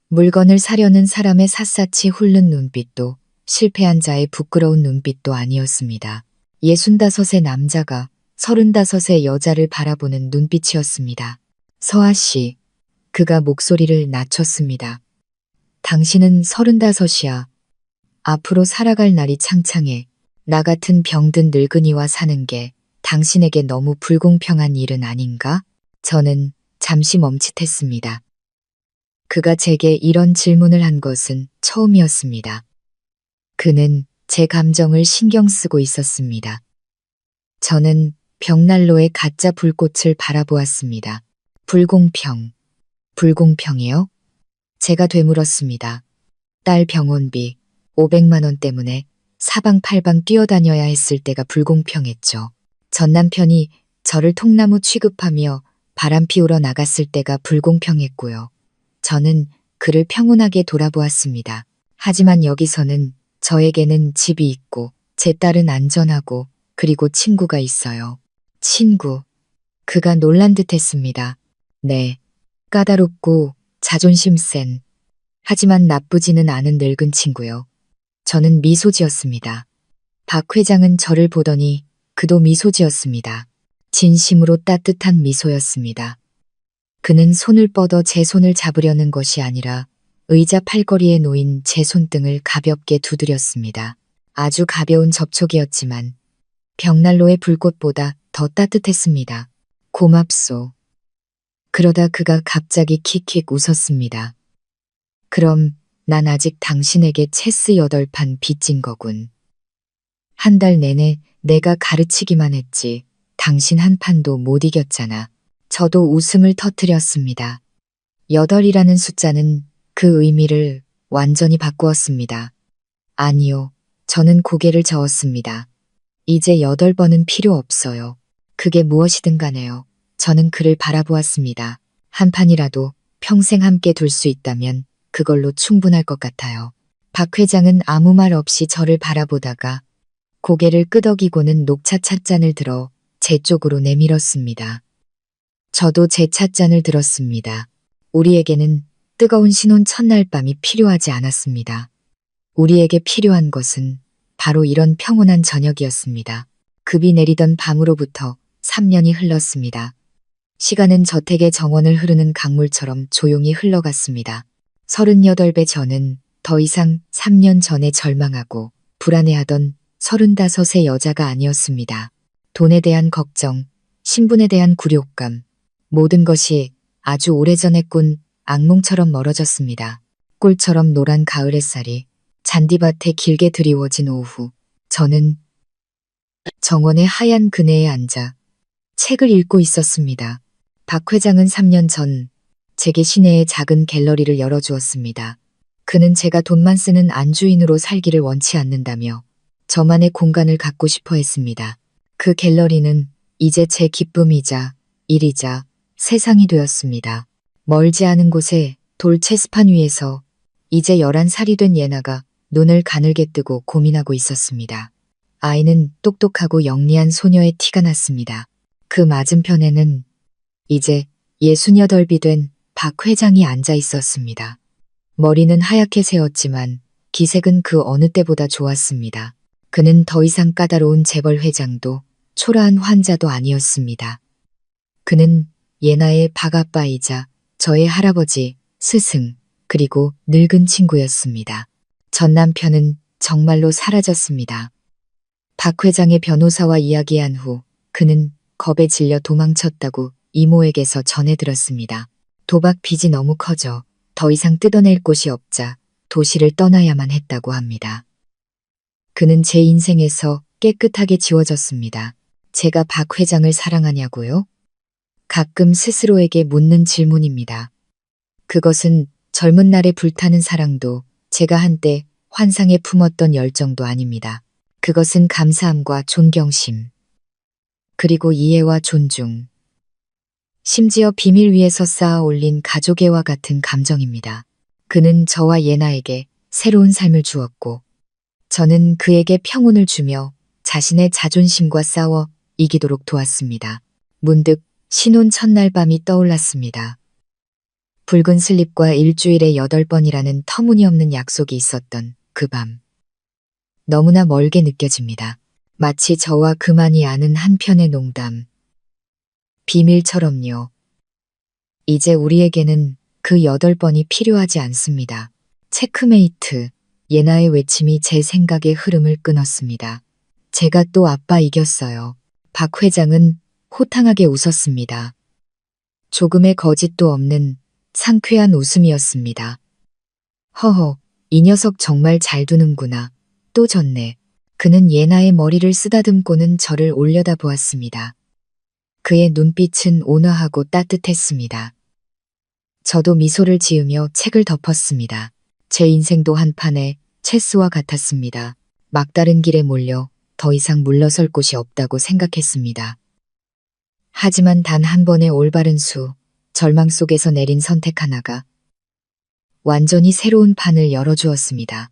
물건을 사려는 사람의 샅샅이 훑는 눈빛도 실패한 자의 부끄러운 눈빛도 아니었습니다. 65의 남자가 35의 여자를 바라보는 눈빛이었습니다. 서아 씨, 그가 목소리를 낮췄습니다. 당신은 35이야. 앞으로 살아갈 날이 창창해. 나 같은 병든 늙은이와 사는 게 당신에게 너무 불공평한 일은 아닌가? 저는 잠시 멈칫했습니다. 그가 제게 이런 질문을 한 것은 처음이었습니다. 그는 제 감정을 신경 쓰고 있었습니다. 저는 벽난로의 가짜 불꽃을 바라보았습니다. 불공평. 불공평이요? 제가 되물었습니다. 딸 병원비 500만 원 때문에 사방팔방 뛰어다녀야 했을 때가 불공평했죠. 전 남편이 저를 통나무 취급하며 바람 피우러 나갔을 때가 불공평했고요. 저는 그를 평온하게 돌아보았습니다. 하지만 여기서는 저에게는 집이 있고 제 딸은 안전하고 그리고 친구가 있어요. 친구. 그가 놀란 듯 했습니다. 네. 까다롭고 자존심 센. 하지만 나쁘지는 않은 늙은 친구요. 저는 미소 지었습니다. 박 회장은 저를 보더니 그도 미소 지었습니다. 진심으로 따뜻한 미소였습니다. 그는 손을 뻗어 제 손을 잡으려는 것이 아니라 의자 팔걸이에 놓인 제 손등을 가볍게 두드렸습니다. 아주 가벼운 접촉이었지만 벽난로의 불꽃보다 더 따뜻했습니다. 고맙소. 그러다 그가 갑자기 킥킥 웃었습니다. 그럼 난 아직 당신에게 체스 8판 빚진 거군. 한 달 내내 내가 가르치기만 했지 당신 한 판도 못 이겼잖아. 저도 웃음을 터뜨렸습니다. 8이라는 숫자는 그 의미를 완전히 바꾸었습니다. 아니요. 저는 고개를 저었습니다. 이제 8번은 필요 없어요. 그게 무엇이든 간에요. 저는 그를 바라보았습니다. 한 판이라도 평생 함께 둘 수 있다면 그걸로 충분할 것 같아요. 박 회장은 아무 말 없이 저를 바라보다가 고개를 끄덕이고는 녹차 찻잔을 들어 제 쪽으로 내밀었습니다. 저도 제 찻잔을 들었습니다. 우리에게는 뜨거운 신혼 첫날 밤이 필요하지 않았습니다. 우리에게 필요한 것은 바로 이런 평온한 저녁이었습니다. 급이 내리던 밤으로부터 3년이 흘렀습니다. 시간은 저택의 정원을 흐르는 강물처럼 조용히 흘러갔습니다. 38배 저는 더 이상 3년 전에 절망하고 불안해하던 35의 여자가 아니었습니다. 돈에 대한 걱정, 신분에 대한 굴욕감, 모든 것이 아주 오래전에 꾼 악몽처럼 멀어졌습니다. 꿀처럼 노란 가을 햇살이 잔디밭에 길게 드리워진 오후, 저는 정원의 하얀 그네에 앉아 책을 읽고 있었습니다. 박 회장은 3년 전 제게 시내의 작은 갤러리를 열어주었습니다. 그는 제가 돈만 쓰는 안주인으로 살기를 원치 않는다며 저만의 공간을 갖고 싶어 했습니다. 그 갤러리는 이제 제 기쁨이자 일이자 세상이 되었습니다. 멀지 않은 곳에 돌 채스판 위에서 이제 11살이 된 예나가 눈을 가늘게 뜨고 고민하고 있었습니다. 아이는 똑똑하고 영리한 소녀의 티가 났습니다. 그 맞은편에는 이제 68이 된 박 회장이 앉아 있었습니다. 머리는 하얗게 새었지만 기색은 그 어느 때보다 좋았습니다. 그는 더 이상 까다로운 재벌 회장도 초라한 환자도 아니었습니다. 그는 예나의 박아빠이자 저의 할아버지, 스승, 그리고 늙은 친구였습니다. 전 남편은 정말로 사라졌습니다. 박 회장의 변호사와 이야기한 후 그는 겁에 질려 도망쳤다고 이모에게서 전해 들었습니다. 도박 빚이 너무 커져 더 이상 뜯어낼 곳이 없자 도시를 떠나야만 했다고 합니다. 그는 제 인생에서 깨끗하게 지워졌습니다. 제가 박 회장을 사랑하냐고요? 가끔 스스로에게 묻는 질문입니다. 그것은 젊은 날에 불타는 사랑도 제가 한때 환상에 품었던 열정도 아닙니다. 그것은 감사함과 존경심, 그리고 이해와 존중, 심지어 비밀 위에서 쌓아 올린 가족애와 같은 감정입니다. 그는 저와 예나에게 새로운 삶을 주었고, 저는 그에게 평온을 주며 자신의 자존심과 싸워 이기도록 도왔습니다. 문득 신혼 첫날 밤이 떠올랐습니다. 붉은 슬립과 일주일에 8번이라는 터무니없는 약속이 있었던 그 밤. 너무나 멀게 느껴집니다. 마치 저와 그만이 아는 한편의 농담. 비밀처럼요. 이제 우리에게는 그 8번이 필요하지 않습니다. 체크메이트. 예나의 외침이 제 생각의 흐름을 끊었습니다. 제가 또 아빠 이겼어요. 박 회장은 호탕하게 웃었습니다. 조금의 거짓도 없는 상쾌한 웃음이었습니다. 허허, 이 녀석 정말 잘 두는구나. 또 졌네. 그는 예나의 머리를 쓰다듬고는 저를 올려다보았습니다. 그의 눈빛은 온화하고 따뜻했습니다. 저도 미소를 지으며 책을 덮었습니다. 제 인생도 한판의 체스와 같았습니다. 막다른 길에 몰려 더 이상 물러설 곳이 없다고 생각했습니다. 하지만 단 한 번의 올바른 수, 절망 속에서 내린 선택 하나가 완전히 새로운 판을 열어주었습니다.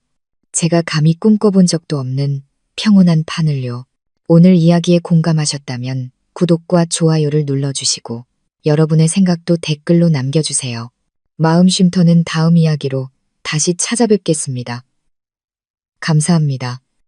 제가 감히 꿈꿔본 적도 없는 평온한 판을요. 오늘 이야기에 공감하셨다면 구독과 좋아요를 눌러주시고 여러분의 생각도 댓글로 남겨주세요. 마음 쉼터는 다음 이야기로 다시 찾아뵙겠습니다. 감사합니다.